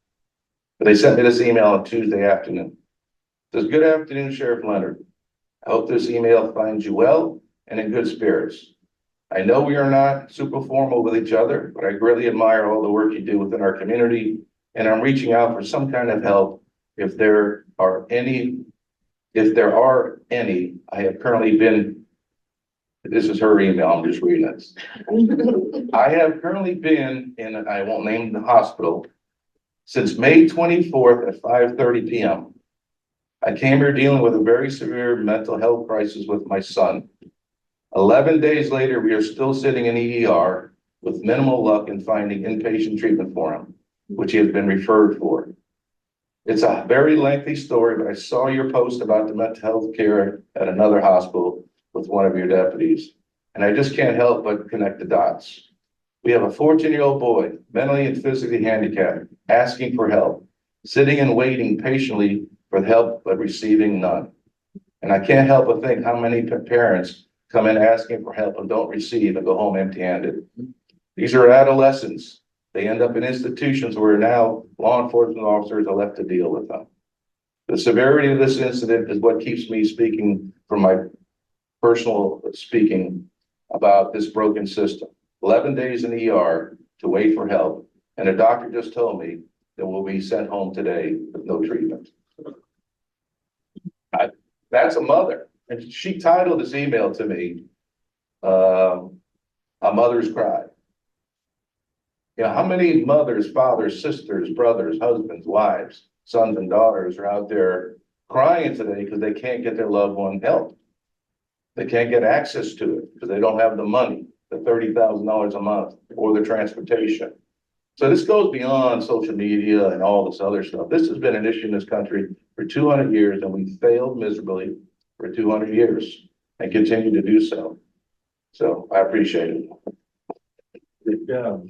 But they sent me this email on Tuesday afternoon. It says, "Good afternoon, Sheriff Leonard. I hope this email finds you well and in good spirits. I know we are not super formal with each other, but I greatly admire all the work you do within our community, and I'm reaching out for some kind of help if there are any, I have currently been," this is her email, I'm just reading this. "I have currently been in, I won't name the hospital, since May 24th at 5:30 p.m. I came here dealing with a very severe mental health crisis with my son. 11 days later, we are still sitting in ER with minimal luck in finding inpatient treatment for him, which he has been referred for. It's a very lengthy story, but I saw your post about the mental health care at another hospital with one of your deputies, and I just can't help but connect the dots. We have a 14-year-old boy, mentally and physically handicapped, asking for help, sitting and waiting patiently for help, but receiving none. And I can't help but think how many parents come in asking for help and don't receive and go home empty-handed. These are adolescents. They end up in institutions where now law enforcement officers are left to deal with them. The severity of this incident is what keeps me speaking from my personal speaking about this broken system. 11 days in ER to wait for help, and a doctor just told me that we'll be sent home today with no treatment." That's a mother, and she titled this email to me, "A Mother's Cry." You know, how many mothers, fathers, sisters, brothers, husbands, wives, sons and daughters are out there crying today because they can't get their loved one help? They can't get access to it because they don't have the money, the $30,000 a month, or the transportation. So this goes beyond social media and all this other stuff. This has been an issue in this country for 200 years, and we failed miserably for 200 years and continue to do so. So I appreciate it. Good job.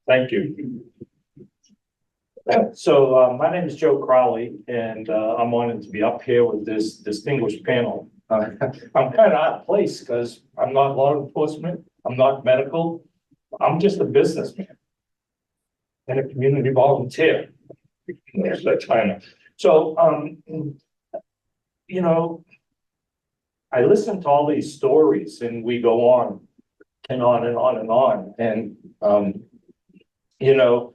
Thank you. So my name is Joe Crowley, and I'm honored to be up here with this distinguished panel. I'm kind of out of place because I'm not law enforcement, I'm not medical, I'm just a businessman and a community volunteer. So, you know, I listen to all these stories and we go on and on and on and on. And, you know,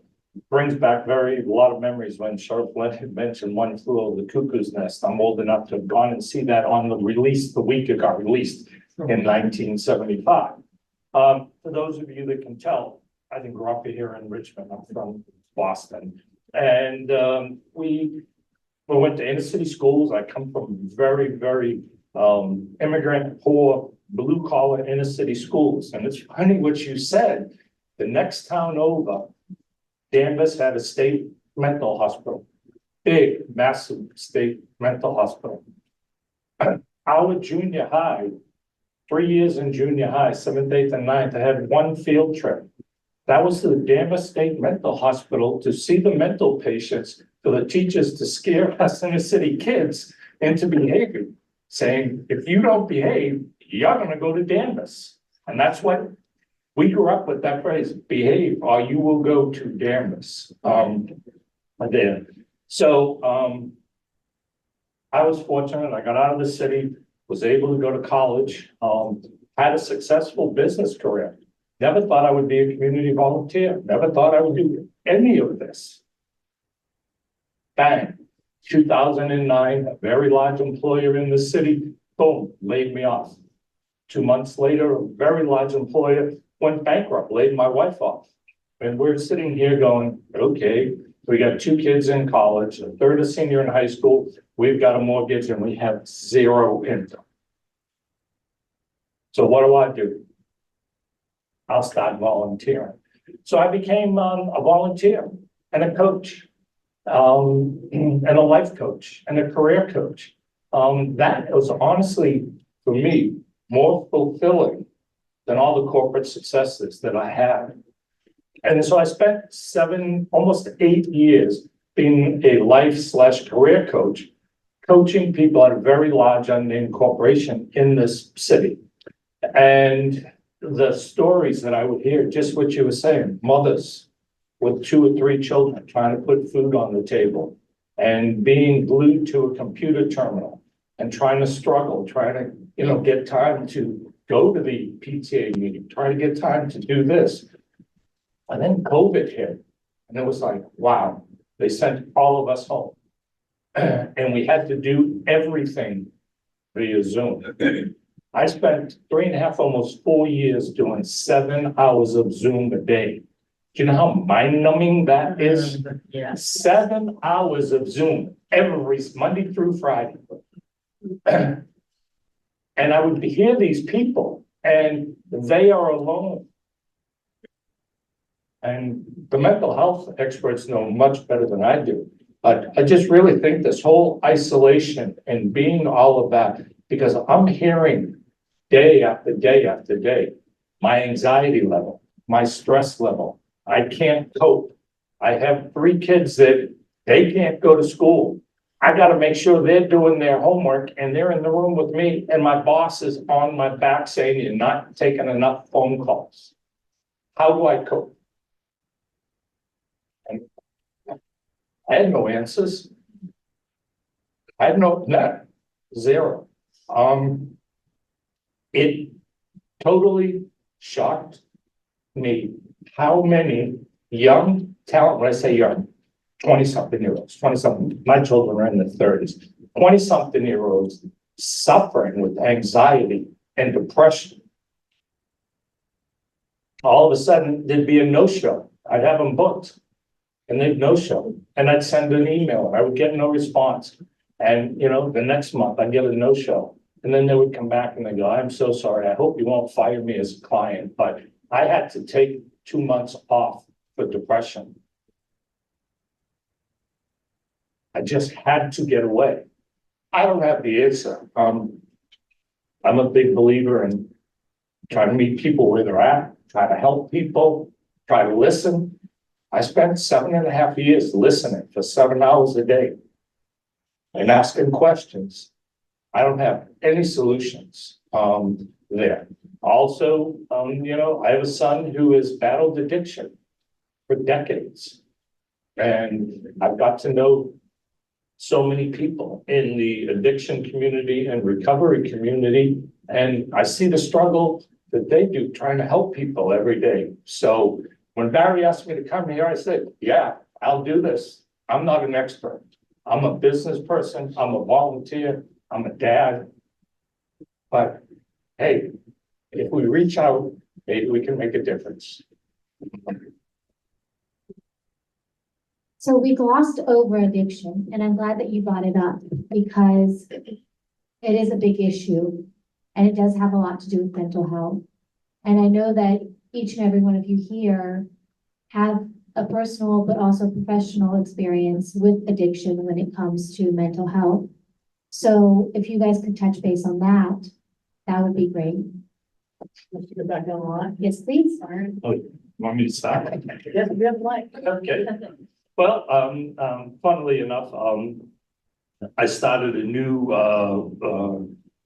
brings back a lot of memories when Sheriff Leonard mentioned One Flew Over the Cuckoo's Nest. I'm old enough to have gone and see that on the release, the week it got released in 1975. For those of you that can tell, I didn't grow up here in Richmond. I'm from Boston. And we went to inner city schools. I come from very, very immigrant, poor, blue collar inner city schools. And it's funny what you said. The next town over, Danvers had a state mental hospital, big, massive state mental hospital. Our junior high, 3 years in junior high, 7th, 8th, and 9th, I had one field trip. That was to the Danvers State Mental Hospital to see the mental patients, for the teachers to scare us inner city kids into behavior, saying, if you don't behave, you're going to go to Danvers. And that's what we grew up with, that phrase, behave or you will go to Danvers. There. So I was fortunate. I got out of the city, was able to go to college, had a successful business career. Never thought I would be a community volunteer. Never thought I would do any of this. Bang, 2009, a very large employer in the city, boom, laid me off. 2 months later, a very large employer went bankrupt, laid my wife off. And we're sitting here going, okay, we got 2 kids in college, a third a senior in high school. We've got a mortgage and we have 0 income. So what do? I'll start volunteering. So I became a volunteer and a coach, and a life coach and a career coach. That was honestly, for me, more fulfilling than all the corporate successes that I had. And so I spent almost 8 years being a life/career coach, coaching people at a very large unnamed corporation in this city. And the stories that I would hear, just what you were saying, mothers with 2 or 3 children trying to put food on the table and being glued to a computer terminal and trying to struggle, trying to, get time to go to the PTA meeting, trying to get time to do this. And then COVID hit, and it was like, wow, they sent all of us home. And we had to do everything via Zoom. I spent 3.5, almost 4 years doing 7 hours of Zoom a day. Do you know how mind-numbing that is? Yeah. 7 hours of Zoom every Monday through Friday. And I would hear these people, and they are alone. And the mental health experts know much better than I do. But I just really think this whole isolation and being all of that, because I'm hearing day after day after day, my anxiety level, my stress level, I can't cope. I have 3 kids that they can't go to school. I got to make sure they're doing their homework and they're in the room with me, and my boss is on my back saying you're not taking enough phone calls. How do I cope? And I had no answers. I had zero. It totally shocked me how many young talent, when I say young, 20-something-year-olds, 20-something, my children are in their 30s, 20-something-year-olds suffering with anxiety and depression. All of a sudden, there'd be a no-show. I'd have them booked, and they'd no-show. And I'd send an email, and I would get no response. And, the next month, I'd get a no-show. And then they would come back and they go, I'm so sorry. I hope you won't fire me as a client. But I had to take 2 months off for depression. I just had to get away. I don't have the answer. I'm a big believer in trying to meet people where they're at, try to help people, try to listen. I spent 7.5 years listening for 7 hours a day and asking questions. I don't have any solutions there. Also, I have a son who has battled addiction for decades. And I've got to know so many people in the addiction community and recovery community. And I see the struggle that they do trying to help people every day. So when Barry asked me to come here, I said, yeah, I'll do this. I'm not an expert. I'm a business person. I'm a volunteer. I'm a dad. But hey, if we reach out, maybe we can make a difference. So we glossed over addiction, and I'm glad that you brought it up because it is a big issue and it does have a lot to do with mental health. And I know that each and every one of you here have a personal but also professional experience with addiction when it comes to mental health. So if you guys could touch base on that, that would be great. Let's go back on line. Yes, please. Oh, you want me to start? Yes, we have light. Okay. Well, funnily enough, I started a new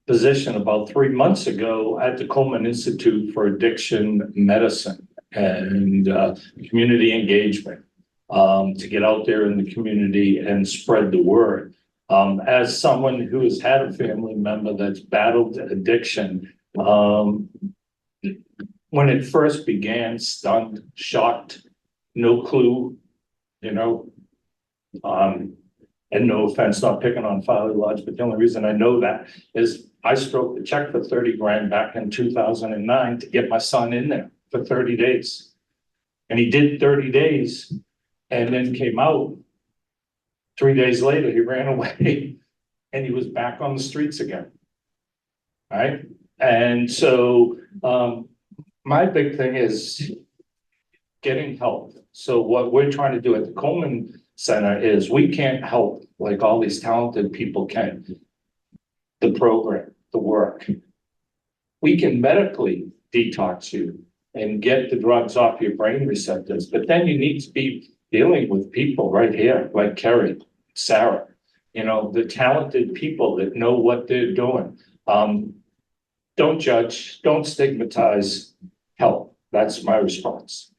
position about 3 months ago at the Coleman Institute for Addiction Medicine and community engagement to get out there in the community and spread the word. As someone who has had a family member that's battled addiction, when it first began, stunned, shocked, no clue. And no offense, not picking on Farley Lodge, but the only reason I know that is I stroked the check for 30 grand back in 2009 to get my son in there for 30 days. And he did 30 days and then came out. 3 days later, he ran away and he was back on the streets again. Right? And so my big thing is getting help. So what we're trying to do at the Coleman Center is we can't help like all these talented people can. The program, the work. We can medically detox you, and get the drugs off your brain receptors. But then you need to be dealing with people right here, like Kerri, Sara, you know, the talented people that know what they're doing. Don't judge, don't stigmatize, help. That's my response.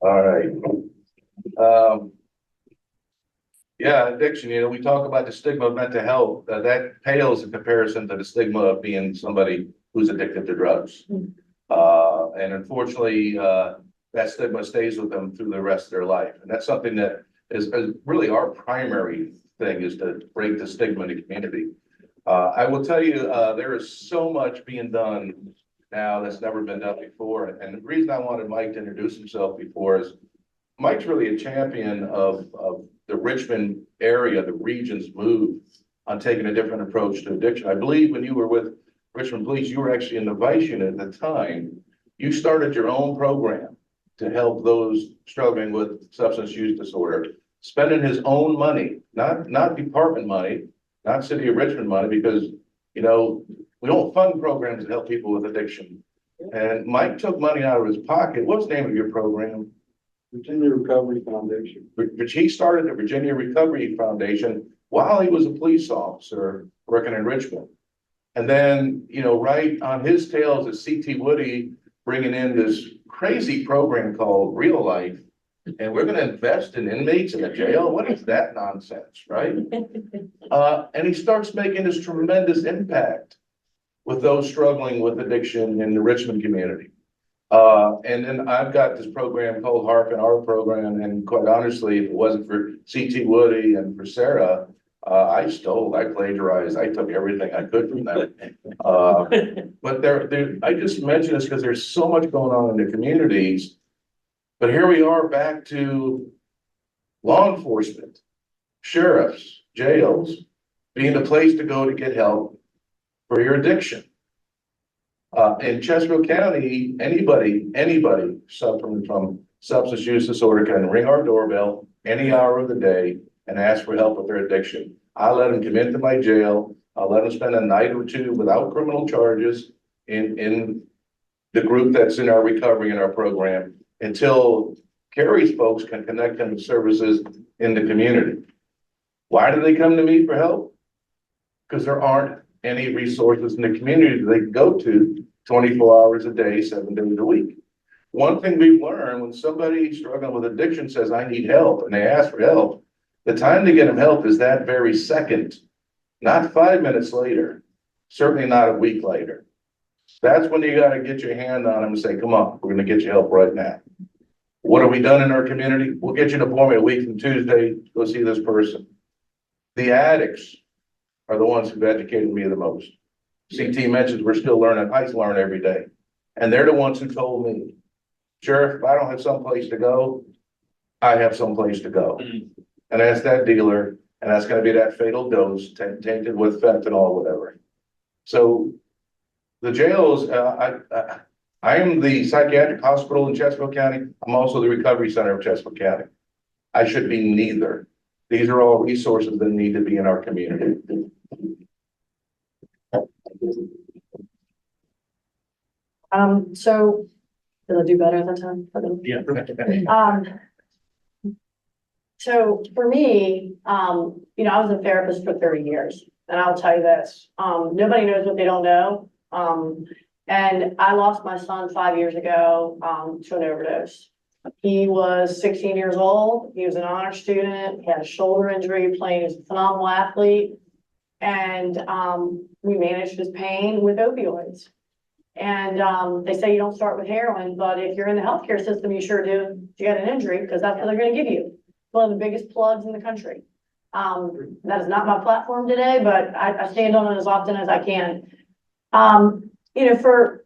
All right. Yeah, addiction, you know, we talk about the stigma of mental health, that pales in comparison to the stigma of being somebody who's addicted to drugs. And unfortunately, that stigma stays with them through the rest of their life. And that's something that is really our primary thing, is to break the stigma in the community. I will tell you, there is so much being done now that's never been done before. And the reason I wanted Mike to introduce himself before is Mike's really a champion of the Richmond area, the region's move on taking a different approach to addiction. I believe when you were with Richmond Police, you were actually in the vice unit at the time. You started your own program to help those struggling with substance use disorder, spending his own money, not department money, not City of Richmond money, because, you know, we don't fund programs that help people with addiction. And Mike took money out of his pocket. What's the name of your program? Virginia Recovery Foundation. Which he started the Virginia Recovery Foundation while he was a police officer working in Richmond. And then, you know, right on his tails is C.T. Woody bringing in this crazy program called Real Life. And we're gonna invest in inmates in the jail. What is that nonsense, right? And he starts making this tremendous impact with those struggling with addiction in the Richmond community. And then I've got this program called Harp and Our program, and quite honestly, if it wasn't for C.T. Woody and for Sara, I plagiarized, I took everything I could from them. But I just mention this because there's so much going on in the communities. But here we are back to law enforcement, sheriffs, jails, being the place to go to get help for your addiction. In Chesterfield County, anybody suffering from substance use disorder can ring our doorbell any hour of the day and ask for help with their addiction. I let them come into my jail. I'll let them spend a night or two without criminal charges in the group that's in our recovery in our program until Kerri's folks can connect them to services in the community. Why do they come to me for help? Because there aren't any resources in the community that they can go to 24 hours a day, 7 days a week. One thing we've learned, when somebody struggling with addiction says, I need help, and they ask for help, the time to get them help is that very second, not 5 minutes later, certainly not a week later. That's when you got to get your hand on them and say, come on, we're going to get you help right now. What have we done in our community? We'll get you an appointment a week from Tuesday, go see this person. The addicts are the ones who've educated me the most. CT mentions we're still learning. I learn every day. And they're the ones who told me, Sheriff, if I don't have someplace to go, I have someplace to go. And that's that dealer, and that's going to be that fatal dose tainted with fentanyl or whatever. So the jails, I am the psychiatric hospital in Chesterfield County. I'm also the recovery center of Chesterfield County. I should be neither. These are all resources that need to be in our community. So did I do better that time? Yeah. So for me, you know, I was a therapist for 30 years, and I'll tell you this, nobody knows what they don't know. And I lost my son 5 years ago, to an overdose. He was 16 years old. He was an honor student. He had a shoulder injury, playing as a phenomenal athlete. And, we managed his pain with opioids. And, they say you don't start with heroin, but if you're in the healthcare system, you sure do. You got an injury, because that's what they're going to give you. One of the biggest plugs in the country. That is not my platform today, but I stand on it as often as I can. You know, for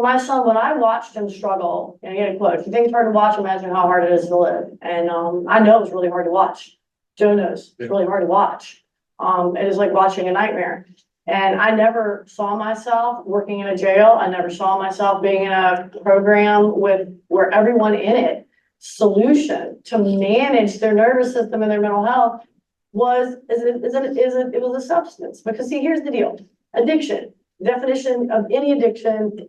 my son, when I watched him struggle, and again, look, if you think it's hard to watch, imagine how hard it is to live. And I know it's really hard to watch. Joe knows it's really hard to watch. It is like watching a nightmare. And I never saw myself working in a jail. I never saw myself being in a program where everyone in it solution to manage their nervous system and their mental health it was a substance, because see, here's the deal. Addiction, definition of any addiction,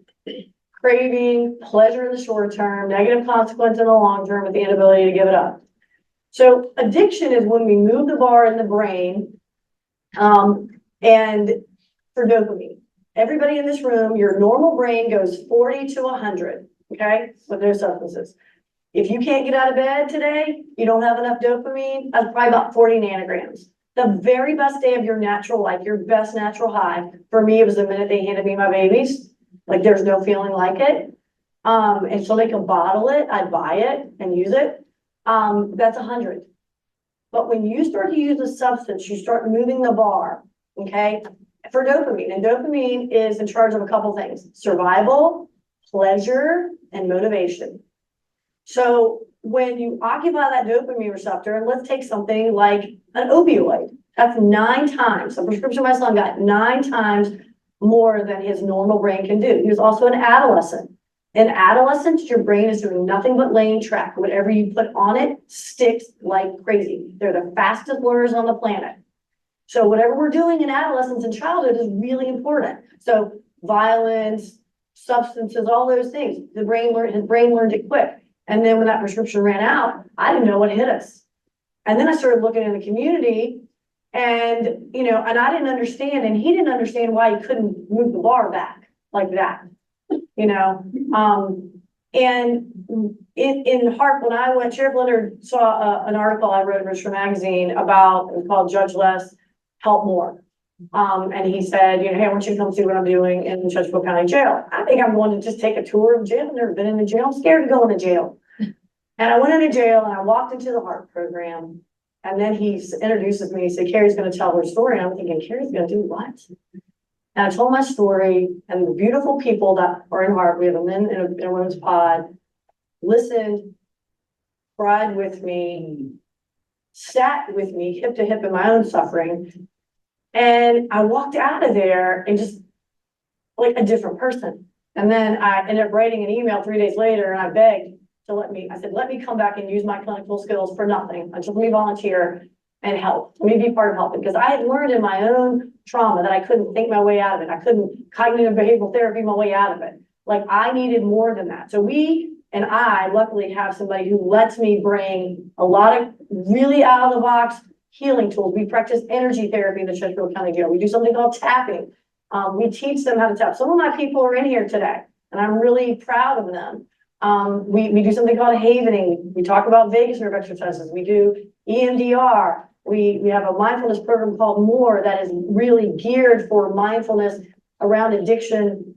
craving, pleasure in the short term, negative consequence in the long term with the inability to give it up. So addiction is when we move the bar in the brain, and for dopamine. Everybody in this room, your normal brain goes 40 to 100, okay, with those substances. If you can't get out of bed today, you don't have enough dopamine, that's probably about 40 nanograms. The very best day of your natural life, your best natural high, for me, it was the minute they handed me my babies. Like there's no feeling like it. And so they can bottle it, I'd buy it and use it. That's 100. But when you start to use a substance, you start moving the bar, okay, for dopamine. And dopamine is in charge of a couple things: survival, pleasure, and motivation. So when you occupy that dopamine receptor, and let's take something like an opioid, that's 9 times. A prescription my son got 9 times more than his normal brain can do. He was also an adolescent. In adolescence, your brain is doing nothing but laying track. Whatever you put on it sticks like crazy. They're the fastest learners on the planet. So whatever we're doing in adolescence and childhood is really important. So violence, substances, all those things. His brain learned it quick. And then when that prescription ran out, I didn't know what hit us. And then I started looking in the community, and and I didn't understand, and he didn't understand why he couldn't move the bar back like that. And in Harp, when I went, Sheriff Leonard saw an article I wrote in Richmond Magazine about, it was called Judge Less, Help More. And he said, hey, I want you to come see what I'm doing in the Chesterfield County Jail. I think I'm going to just take a tour of jail. I've never been in the jail. I'm scared to go into jail. And I went into jail and I walked into the Harp program. And then he introduces me. He said, Kerri's going to tell her story. And I'm thinking, Kerri's going to do what? And I told my story, and the beautiful people that are in Harp, we have a men and a women's pod, listened, cried with me, sat with me hip to hip in my own suffering. And I walked out of there and just like a different person. And then I ended up writing an email 3 days later, and I begged to let me come back and use my clinical skills for nothing. Just let me volunteer and help. Let me be part of helping, because I had learned in my own trauma that I couldn't think my way out of it. I couldn't cognitive behavioral therapy my way out of it. Like I needed more than that. So I luckily have somebody who lets me bring a lot of really out of the box healing tools. We practice energy therapy in the Chesterfield County Jail. We do something called tapping. We teach them how to tap. Some of my people are in here today, and I'm really proud of them. We do something called havening. We talk about vagus nerve exercises. We do EMDR. We have a mindfulness program called MORE that is really geared for mindfulness around addiction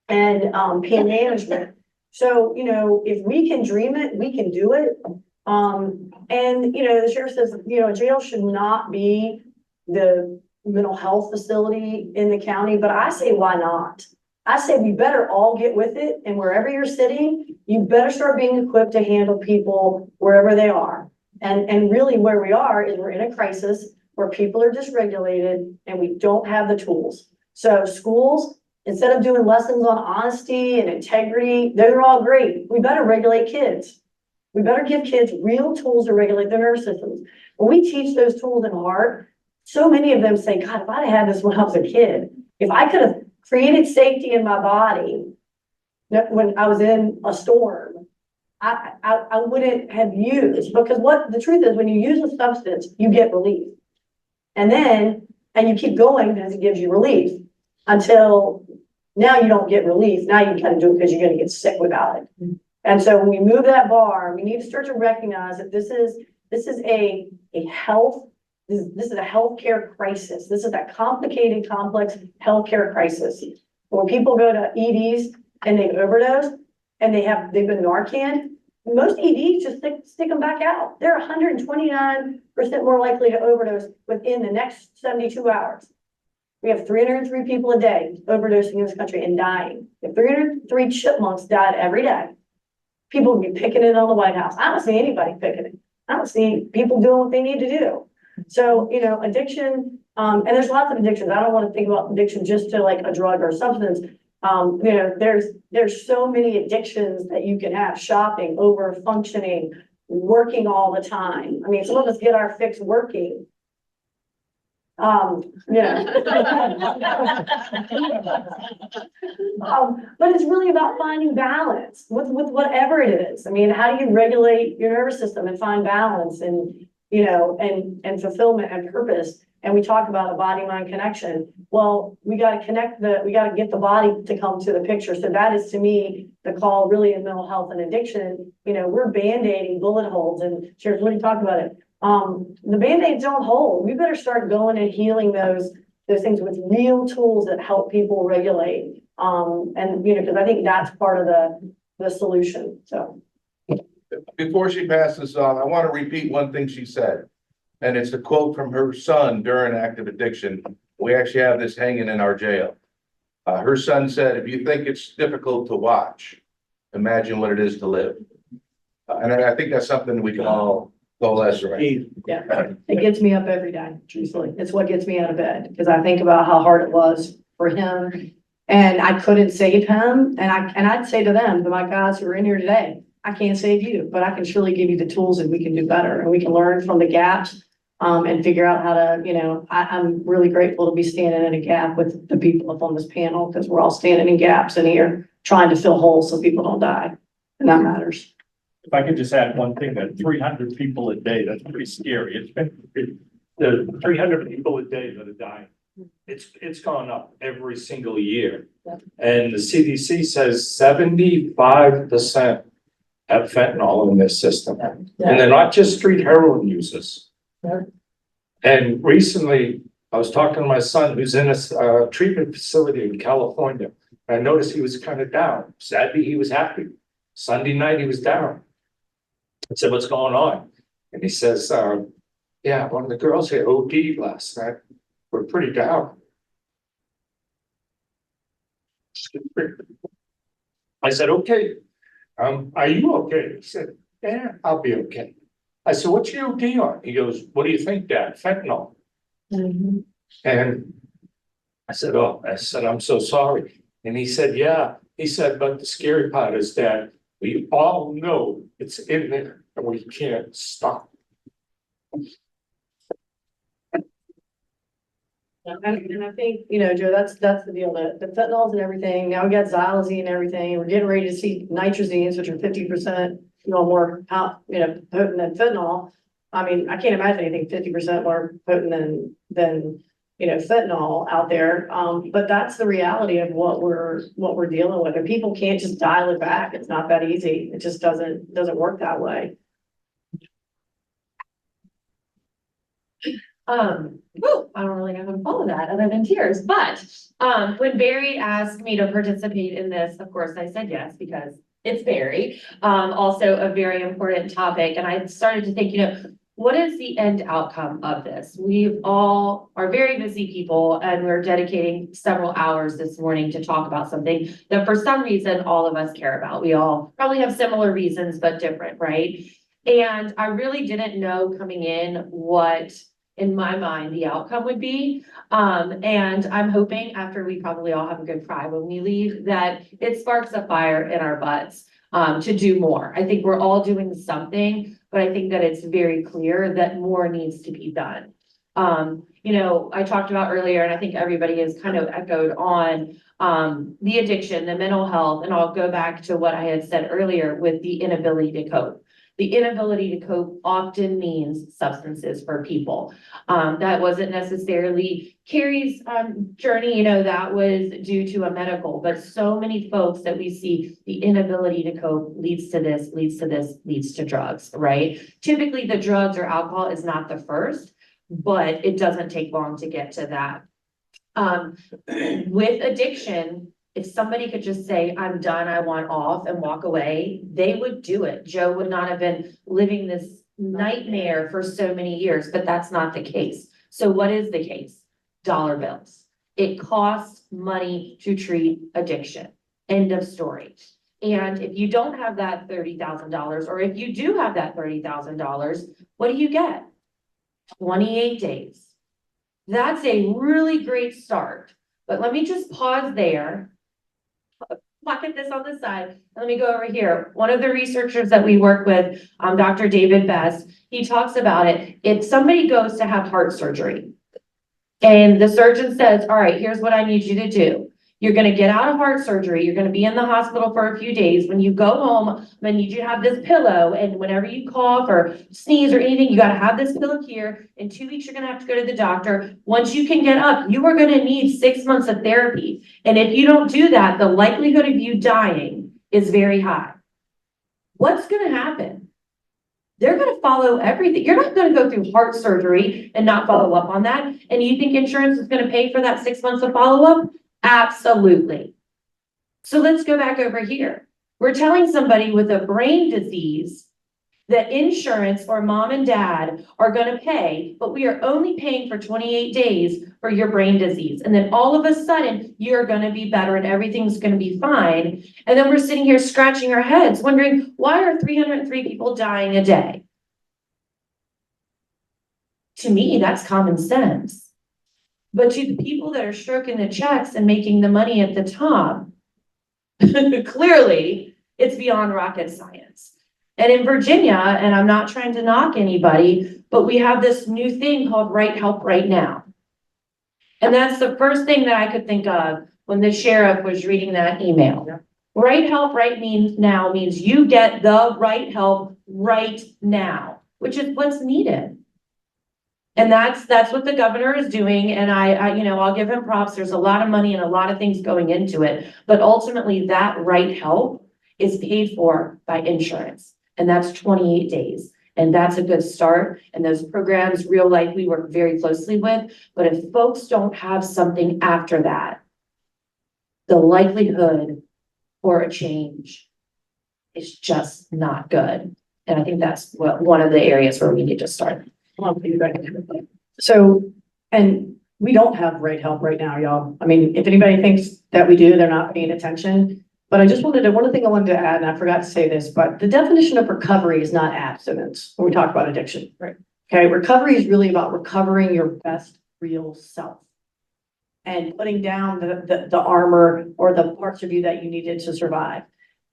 and pain management. So, if we can dream it, we can do it. The sheriff says, a jail should not be the mental health facility in the county, but I say, why not? I say we better all get with it, and wherever you're sitting, you better start being equipped to handle people wherever they are. And really where we are is we're in a crisis where people are dysregulated and we don't have the tools. So schools, instead of doing lessons on honesty and integrity, they're all great. We better regulate kids. We better give kids real tools to regulate their nervous systems. When we teach those tools in Heart, so many of them say, God, if I'd had this when I was a kid, if I could have created safety in my body when I was in a storm, I wouldn't have used, because what the truth is, when you use a substance, you get relief. And you keep going because it gives you relief until now you don't get relief. Now you kind of do it because you're going to get sick without it. And so when we move that bar, we need to start to recognize that this is a healthcare crisis. This is a complicated, complex healthcare crisis. When people go to EDs and they overdose and they've been Narcan, most EDs just stick them back out. They're 129% more likely to overdose within the next 72 hours. We have 303 people a day overdosing in this country and dying. If 303 chipmunks died every day, people would be picking it on the White House. I don't see anybody picking it. I don't see people doing what they need to do. So, addiction, and there's lots of addictions. I don't want to think about addiction just to like a drug or a substance. There's so many addictions that you can have: shopping, over functioning, working all the time. I mean, some of us get our fix working, Yeah. But it's really about finding balance with whatever it is. I mean, how do you regulate your nervous system and find balance and, you know, and fulfillment and purpose? And we talk about a body-mind connection. Well, we got to get the body to come to the picture. So that is, to me, the call really in mental health and addiction. You know, we're band-aiding bullet holes, and Sheriff, what do you talk about it? The Band-Aids don't hold. We better start going and healing those things with real tools that help people regulate. And, you know, because I think that's part of the solution, so. Before she passes on, I want to repeat one thing she said. And it's a quote from her son during active addiction. We actually have this hanging in our jail. Her son said, if you think it's difficult to watch, imagine what it is to live. And I think that's something we can all coalesce around. Yeah, it gets me up every day, truthfully. It's what gets me out of bed, because I think about how hard it was for him. And I couldn't save him. And I'd say to them, to my guys who are in here today, I can't save you, but I can surely give you the tools and we can do better. And we can learn from the gaps and figure out how to, you know, I'm really grateful to be standing in a gap with the people up on this panel, because we're all standing in gaps in here trying to fill holes so people don't die. And that matters. If I could just add one thing, that 300 people a day, that's pretty scary. The 300 people a day that are dying. It's gone up every single year. And the CDC says 75% have fentanyl in their system. And they're not just street heroin users. And recently, I was talking to my son who's in a treatment facility in California. I noticed he was kind of down. Saturday, he was happy. Sunday night, he was down. I said, what's going on? And he says, yeah, one of the girls here OD'd last night. We're pretty down. I said, okay, are you okay? He said, yeah, I'll be okay. I said, what's your OD on? He goes, what do you think, Dad? Fentanyl. And I said, I'm so sorry. And he said, yeah. He said, but the scary part is that we all know it's in there and we can't stop. And I think, you know, Joe, that's the deal. The fentanyls and everything. Now we got xylazine and everything. We're getting ready to see nitrazines, which are 50%, more potent than fentanyl. I mean, I can't imagine anything 50% more potent than fentanyl out there. But that's the reality of what we're dealing with. And people can't just dial it back. It's not that easy. It just doesn't work that way. I don't really know how to follow that other than tears, but when Barry asked me to participate in this, of course I said yes, because it's Barry. Also a very important topic. And I started to think, what is the end outcome of this? We all are very busy people, and we're dedicating several hours this morning to talk about something that for some reason all of us care about. We all probably have similar reasons, but different, right? And I really didn't know coming in what, in my mind, the outcome would be. And I'm hoping after we probably all have a good cry when we leave, that it sparks a fire in our butts to do more. I think we're all doing something, but I think that it's very clear that more needs to be done. I talked about earlier, and I think everybody has kind of echoed on the addiction, the mental health, and I'll go back to what I had said earlier with the inability to cope. The inability to cope often means substances for people. That wasn't necessarily Kerri's journey, that was due to a medical, but so many folks that we see, the inability to cope leads to this, leads to this, leads to drugs, right? Typically the drugs or alcohol is not the first, but it doesn't take long to get to that. With addiction, if somebody could just say, I'm done, I want off, and walk away, they would do it. Joe would not have been living this nightmare for so many years, but that's not the case. So what is the case? Dollar bills. It costs money to treat addiction. End of story. And if you don't have that $30,000, or if you do have that $30,000, what do you get? 28 days. That's a really great start. But let me just pause there. Pocket this on the side. Let me go over here. One of the researchers that we work with, Dr. David Best, he talks about it. If somebody goes to have heart surgery, And the surgeon says, all right, here's what I need you to do. You're gonna get out of heart surgery. You're gonna be in the hospital for a few days. When you go home, I need you to have this pillow, and whenever you cough or sneeze or anything, you gotta have this pillow here. In 2 weeks, you're gonna have to go to the doctor. Once you can get up, you are gonna need 6 months of therapy. And if you don't do that, the likelihood of you dying is very high. What's gonna happen? They're gonna follow everything. You're not gonna go through heart surgery and not follow up on that. And you think insurance is gonna pay for that 6 months of follow-up? Absolutely. So let's go back over here. We're telling somebody with a brain disease that insurance or mom and dad are gonna pay, but we are only paying for 28 days for your brain disease. And then all of a sudden, you're gonna be better and everything's gonna be fine. And then we're sitting here scratching our heads, wondering, why are 303 people dying a day? To me, that's common sense. But to the people that are stroking the checks and making the money at the top, clearly, it's beyond rocket science. And in Virginia, and I'm not trying to knock anybody, but we have this new thing called Right Help Right Now. And that's the first thing that I could think of when the sheriff was reading that email. Right Help Right Now means you get the right help right now, which is what's needed. And that's what the governor is doing. And I'll give him props. There's a lot of money and a lot of things going into it. But ultimately, that right help is paid for by insurance. And that's 28 days. And that's a good start. And those programs, real life, we work very closely with. But if folks don't have something after that, the likelihood for a change is just not good. And I think that's one of the areas where we need to start. So, and we don't have right help right now, y'all. I mean, if anybody thinks that we do, they're not paying attention. But I just one thing I wanted to add, and I forgot to say this, but the definition of recovery is not abstinence when we talk about addiction. Right. Okay, recovery is really about recovering your best real self and putting down the armor or the parts of you that you needed to survive.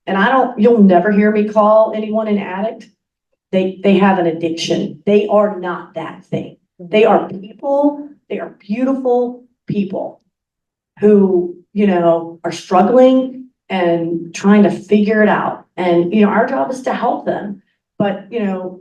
And you'll never hear me call anyone an addict. They have an addiction. They are not that thing. They are people. They are beautiful people who, are struggling and trying to figure it out. And, our job is to help them. But, I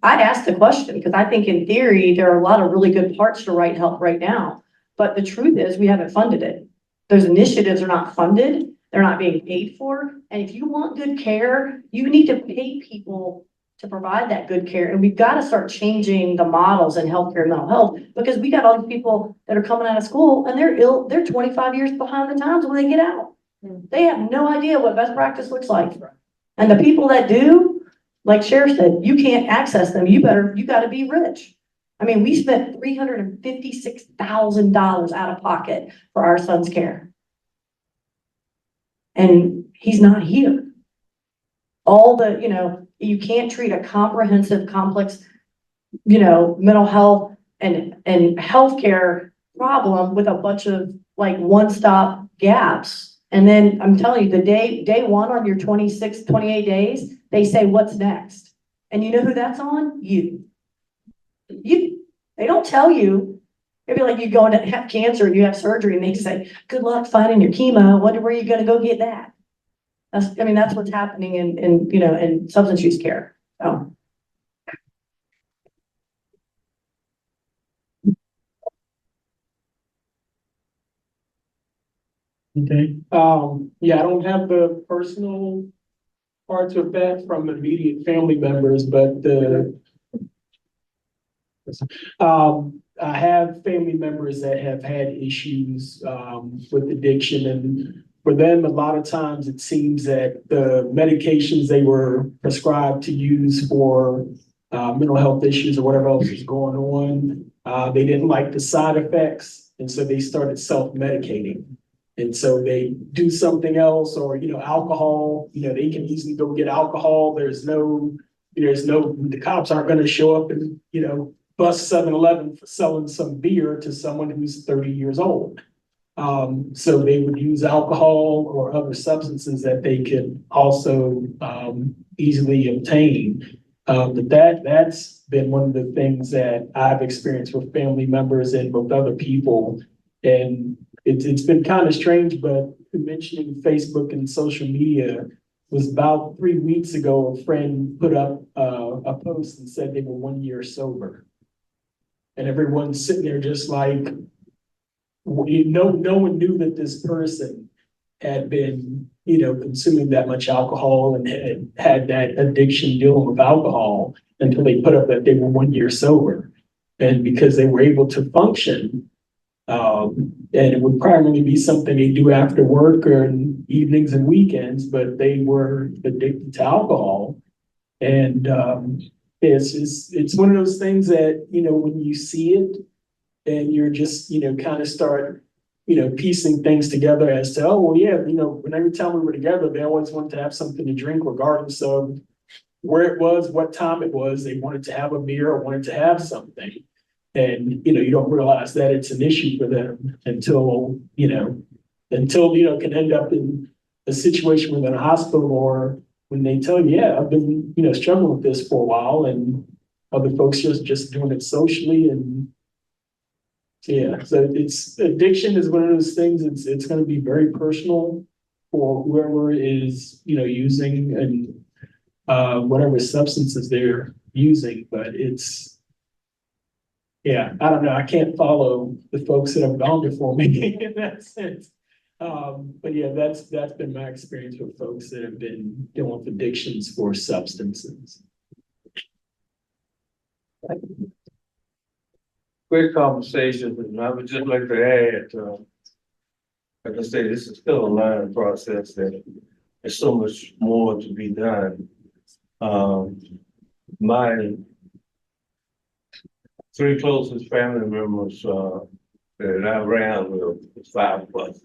asked the question because I think in theory, there are a lot of really good parts to Right Help right now. But the truth is we haven't funded it. Those initiatives are not funded. They're not being paid for. And if you want good care, you need to pay people to provide that good care. And we've got to start changing the models in healthcare and mental health because we got all these people that are coming out of school and they're ill. They're 25 years behind the times when they get out. They have no idea what best practice looks like. And the people that do, like Sheriff said, you can't access them. You got to be rich. I mean, we spent $356,000 out of pocket for our son's care. And he's not here. You can't treat a comprehensive, complex, mental health and healthcare problem with a bunch of one-stop gaps. And then I'm telling you, the day one on your 28 days, they say, what's next? And you know who that's on? You. They don't tell you. Maybe you go in to have cancer and you have surgery and they say, good luck finding your chemo. I wonder where you're going to go get that. That's what's happening in substance use care. So. Okay. I don't have the personal parts of that from immediate family members, but I have family members that have had issues with addiction, and for them, a lot of times it seems that the medications they were prescribed to use for mental health issues or whatever else is going on, they didn't like the side effects, and so they started self-medicating. And so they do something else, or alcohol. They can easily go get alcohol. The cops aren't going to show up and bust 7-Eleven for selling some beer to someone who's 30 years old. So they would use alcohol or other substances that they could also easily obtain. But that's been one of the things that I've experienced with family members and with other people. And it's been kind of strange, but mentioning Facebook and social media was about 3 weeks ago, a friend put up a post and said they were 1 year sober. And everyone's sitting there just like, no one knew that this person had been, consuming that much alcohol and had that addiction dealing with alcohol until they put up that they were 1 year sober. And because they were able to function, and it would primarily be something they do after work or in evenings and weekends, but they were addicted to alcohol. And it's one of those things that, when you see it and you're just, kind of start, piecing things together as to, oh, well, yeah, when every time we were together, they always wanted to have something to drink regardless of where it was, what time it was. They wanted to have a beer or wanted to have something. And, you don't realize that it's an issue for them until can end up in a situation within a hospital or when they tell you, yeah, I've been, struggling with this for a while and other folks just doing it socially. And yeah, so it's addiction is one of those things. It's going to be very personal for whoever is, using and whatever substances they're using, but yeah, I don't know. I can't follow the folks that have gone before me in that sense. But yeah, that's been my experience with folks that have been dealing with addictions for substances. Great conversation, and I would just like to add, like I say, this is still a learning process that there's so much more to be done. My 3 closest family members, that I ran with was 5 of us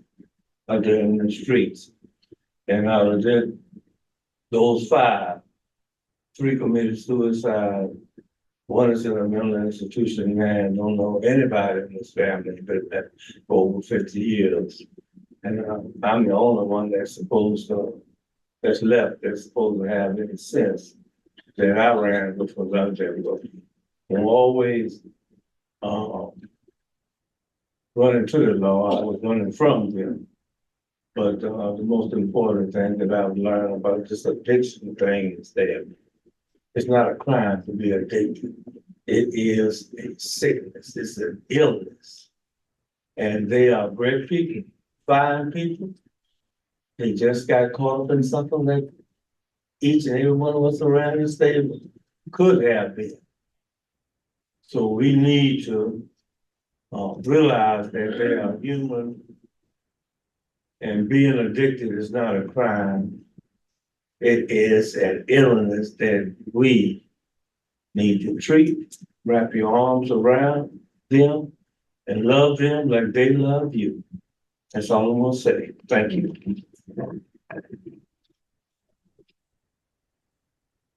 out there in the streets. And out of those 5, 3 committed suicide. 1 is in a mental institution and don't know anybody in this family but for over 50 years. And I'm the only one that's left that's supposed to have any sense that I ran, which was out there. And always running to the law, I was running from them. But the most important thing that I've learned about this addiction thing is that it's not a crime to be addicted. It is a sickness. It's an illness. And they are great people, fine people. They just got caught up in something that each and every one of us around this table could have been. So we need to realize that they are human and being addicted is not a crime. It is an illness that we need to treat, wrap your arms around them and love them like they love you. That's all I'm gonna say. Thank you.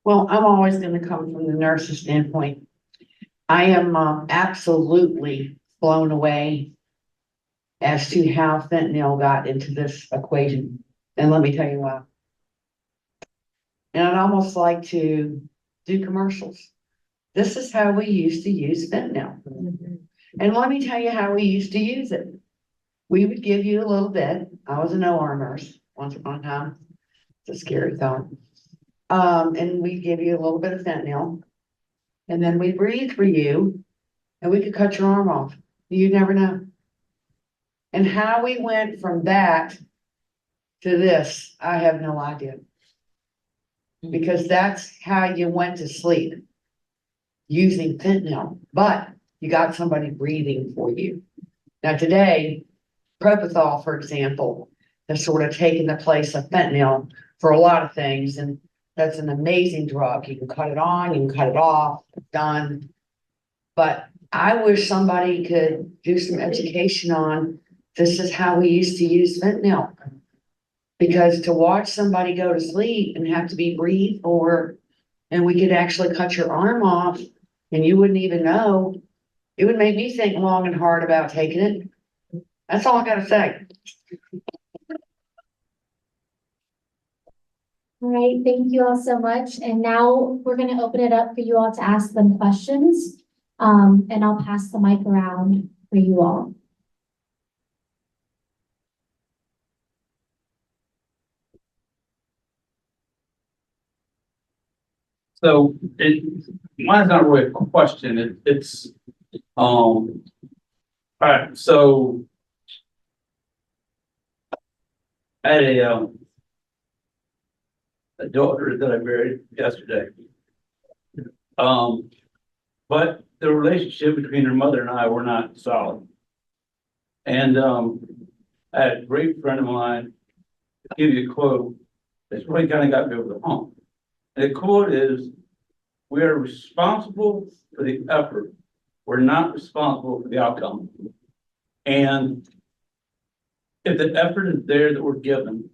Well, I'm always gonna come from the nurse's standpoint. I am absolutely blown away as to how fentanyl got into this equation. And let me tell you why. And I'd almost like to do commercials. This is how we used to use fentanyl. And let me tell you how we used to use it. We would give you a little bit. I was an OR nurse once upon a time. It's a scary thought. And we'd give you a little bit of fentanyl. And then we'd breathe for you. And we could cut your arm off. You'd never know. And how we went from that to this, I have no idea. Because that's how you went to sleep, using fentanyl, but you got somebody breathing for you. Now today, propofol, for example, has sort of taken the place of fentanyl for a lot of things, and that's an amazing drug. You can cut it on, you can cut it off, done. But I wish somebody could do some education on this is how we used to use fentanyl. Because to watch somebody go to sleep and have to be breathed for, and we could actually cut your arm off and you wouldn't even know, it would make me think long and hard about taking it. That's all I gotta say. All right, thank you all so much. And now we're gonna open it up for you all to ask them questions. And I'll pass the mic around for you all. So mine's not really a question, it's, all right, so. I had a daughter that I married yesterday. But the relationship between her mother and I were not solid. And, I had a great friend of mine give you a quote that's really kind of got me over the hump. And the quote is, "We are responsible for the effort. We're not responsible for the outcome." And if the effort is there that we're given,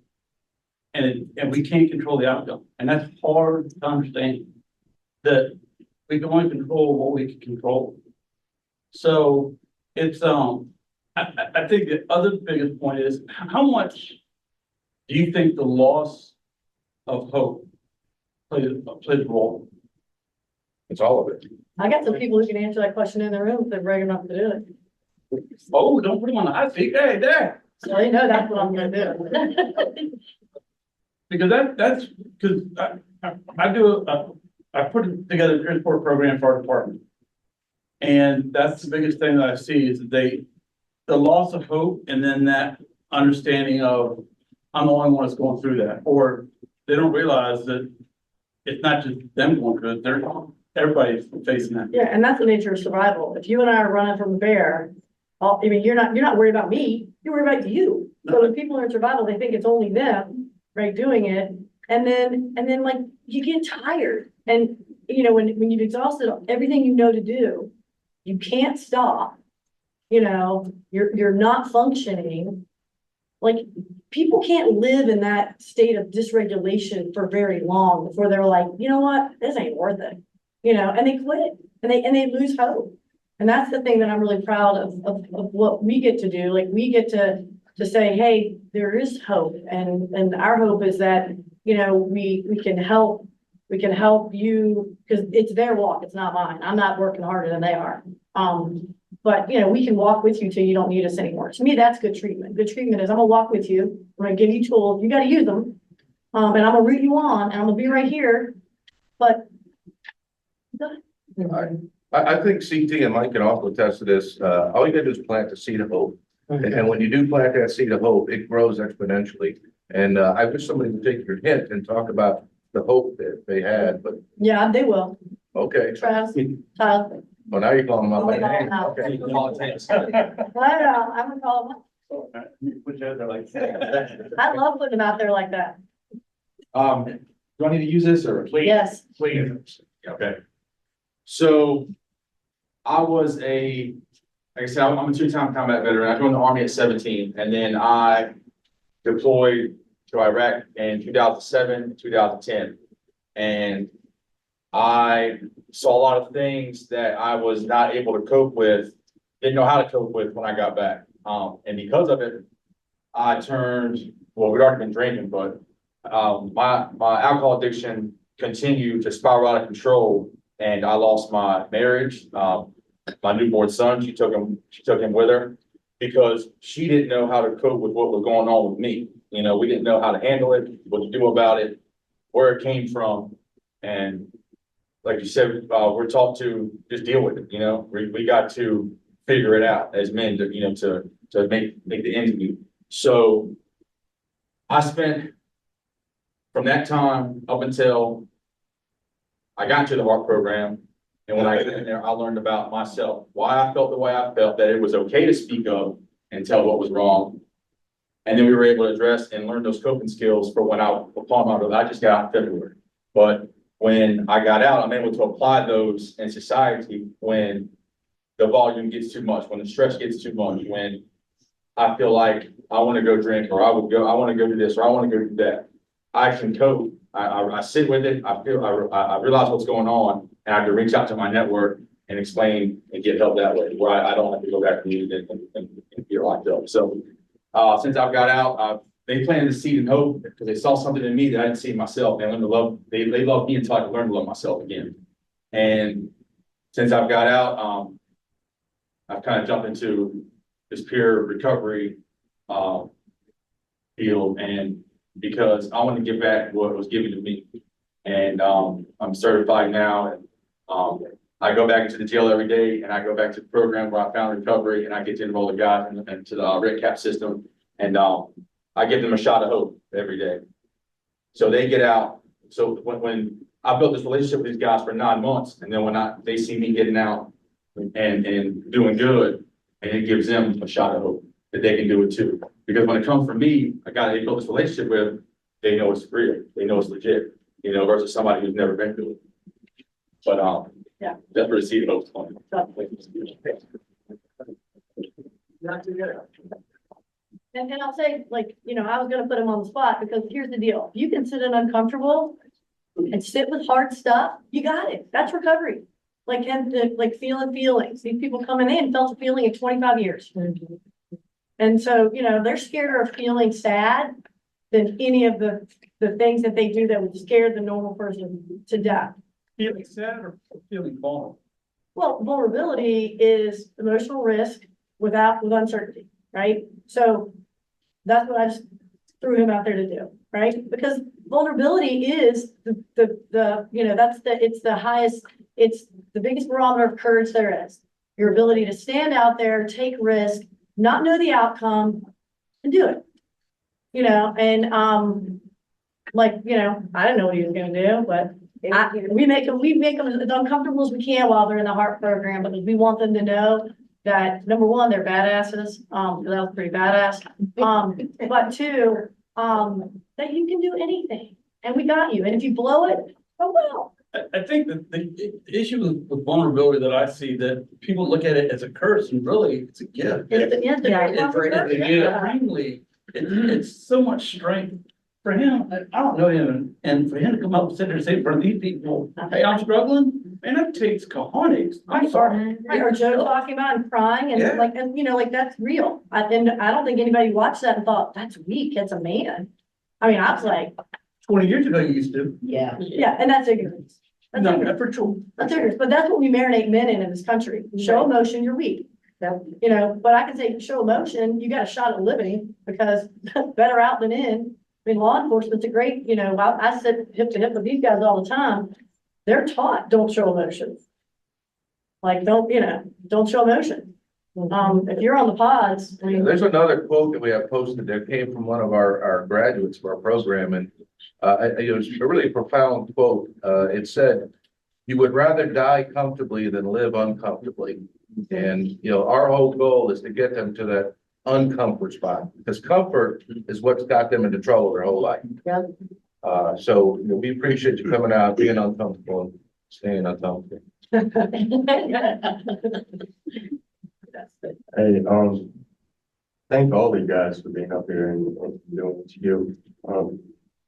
and we can't control the outcome, and that's hard to understand, that we can only control what we can control. So it's, I think the other biggest point is, how much do you think the loss of hope plays a role? It's all of it. I got some people who can answer that question in the room if they're brave enough to do it. Oh, don't put them on the hot seat. Hey, there. So they know that's what I'm gonna do. Because that's, because I put together a transport program for our department. And that's the biggest thing that I see is that the loss of hope, and then that understanding of, I'm the only one that's going through that, or they don't realize that it's not just them going through it, everybody's facing that. Yeah, and that's the nature of survival. If you and I are running from a bear, I mean, you're not worried about me, you're worried about you. So when people are in survival, they think it's only them, right, doing it. And then like, you get tired. And, you know, when you've exhausted everything you know to do, you can't stop. You know, you're not functioning. Like, people can't live in that state of dysregulation for very long before they're like, you know what, this ain't worth it. You know, and they quit and they lose hope. And that's the thing that I'm really proud of what we get to do. Like, we get to say, hey, there is hope. And our hope is that, you know, we can help you, because it's their walk, it's not mine. I'm not working harder than they are. But, you know, we can walk with you till you don't need us anymore. To me, that's good treatment. Good treatment is, I'm gonna walk with you. I'm gonna give you tools. You gotta use them. And I'm gonna root you on, and I'm gonna be right here. But I think CT and Mike can also attest to this. All you gotta do is plant the seed of hope. And when you do plant that seed of hope, it grows exponentially. And I wish somebody would take your hint and talk about the hope that they had, but yeah, they will. okay. Trust, Tyler. Well, now you're calling them out by I'll name. call them Okay. I'm gonna call them. I love putting them out there like that. Do I need to use this or? Yes. Please. Okay. So I was like I said, I'm a two-time combat veteran. I joined the Army at 17, and then I deployed to Iraq in 2007, 2010. And I saw a lot of things that I was not able to cope with, didn't know how to cope with when I got back. And because of it, I turned, well, we'd already been drinking, but my alcohol addiction continued to spiral out of control, and I lost my marriage. My newborn son, she took him with her because she didn't know how to cope with what was going on with me. You know, we didn't know how to handle it, what to do about it, where it came from. And like you said, we're taught to just deal with it. You know, we got to figure it out as men to, you know, to make the ends meet. So I spent from that time up until I got into the heart program. And when I got in there, I learned about myself, why I felt the way I felt, that it was okay to speak up and tell what was wrong. And then we were able to address and learn those coping skills for when I just got out in February. But when I got out, I'm able to apply those in society when the volume gets too much, when the stress gets too much, when I feel like I want to go drink, or I want to go do this, or I want to go do that. I can cope. I sit with it. I realize what's going on, and I can reach out to my network and explain and get help that way, where I don't have to go back to music and get locked up. So since I've got out, I've they planted the seed in hope because they saw something in me that I didn't see in myself. They learned to love, they loved me until I could learn to love myself again. And since I've got out, I've kind of jumped into this peer recovery, field, and because I want to give back what was given to me. And, I'm certified now, and, I go back into the jail every day, and I go back to the program where I found recovery, and I get to enroll the guys into the red cap system. And, I give them a shot of hope every day. So they get out. So when I built this relationship with these guys for 9 months, and then they see me getting out and doing good, and it gives them a shot of hope that they can do it too. Because when it comes from me, a guy they built this relationship with, they know it's real, they know it's legit, you know, versus somebody who's never been through it. But, Yeah. that's where the seed of hope's going. And I'll say, like, you know, I was gonna put him on the spot because here's the deal. You can sit in uncomfortable and sit with hard stuff, you got it. That's recovery. Like, like feeling feelings. These people coming in felt a feeling in 25 years. And so, you know, they're scared of feeling sad than any of the things that they do that would scare the normal person to death. Feeling sad or feeling vulnerable? Well, vulnerability is emotional risk with uncertainty, right? So that's what I just threw him out there to do, right? Because vulnerability is the you know, it's the highest, it's the biggest barometer of courage there is. Your ability to stand out there, take risk, not know the outcome, and do it. You know, and like, you know, I didn't know what he was gonna do, but we make them as uncomfortable as we can while they're in the HEART program, because we want them to know that, number one, they're badasses. That was pretty badass. But two, that you can do anything, and we got you. And if you blow it, oh well. I think that the issue with vulnerability that I see, that people look at it as a curse, and really it's a gift. It's so much strength for him. I don't know him, and for him to come up and sit there and say in front of these people, hey, I'm struggling, man, that takes cojones. I'm sorry. Right, or Joe talking about and crying and like, and you know, like that's real. And I don't think anybody watched that and thought, that's weak, it's a man. I mean, I was like, 20 years ago, you used to. yeah, and that's ignorance. That's No, ignorance. for sure. That's ignorance, but that's what we marinate men in this country. Show emotion, you're weak. You know, but I can say show emotion, you got a shot at living, because better out than in. I mean, law enforcement's a great, you know, I sit hip to hip with these guys all the time. They're taught, don't show emotions. Like, don't show emotion. If you're on the pods, I mean. There's another quote that we have posted that came from one of our graduates for our program, and it was a really profound quote. It said, "You would rather die comfortably than live uncomfortably." And, you know, our whole goal is to get them to that uncomfort spot, because comfort is what's got them into trouble their whole life. Yeah. So, you know, we appreciate you coming out, being uncomfortable, and staying uncomfortable. Hey, thank all you guys for being up here and doing what you do.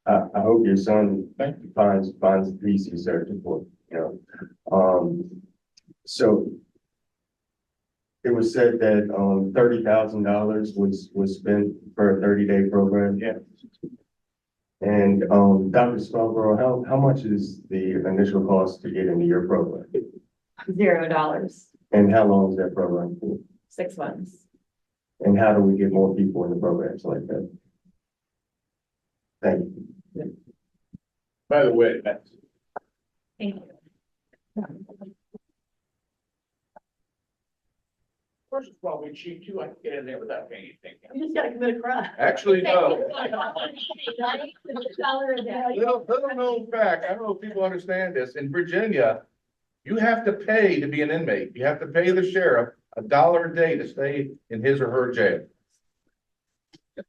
I hope your son finds the peace he's searching for, you know. So it was said that $30,000 was spent for a 30-day program. Yeah. And Dr. Scarbrough, how much is the initial cost to get into your program? $0. And how long is that program for? 6 months. And how do we get more people in the programs like that? Thank you. By the way, Thank you. First of all, we cheat too. I can get in there without paying anything. You just gotta commit a crime. Actually, no. $1 Little known fact, I don't know if people understand this, in Virginia, you have to pay to be an inmate. You have to pay the sheriff $1 a day to stay in his or her jail.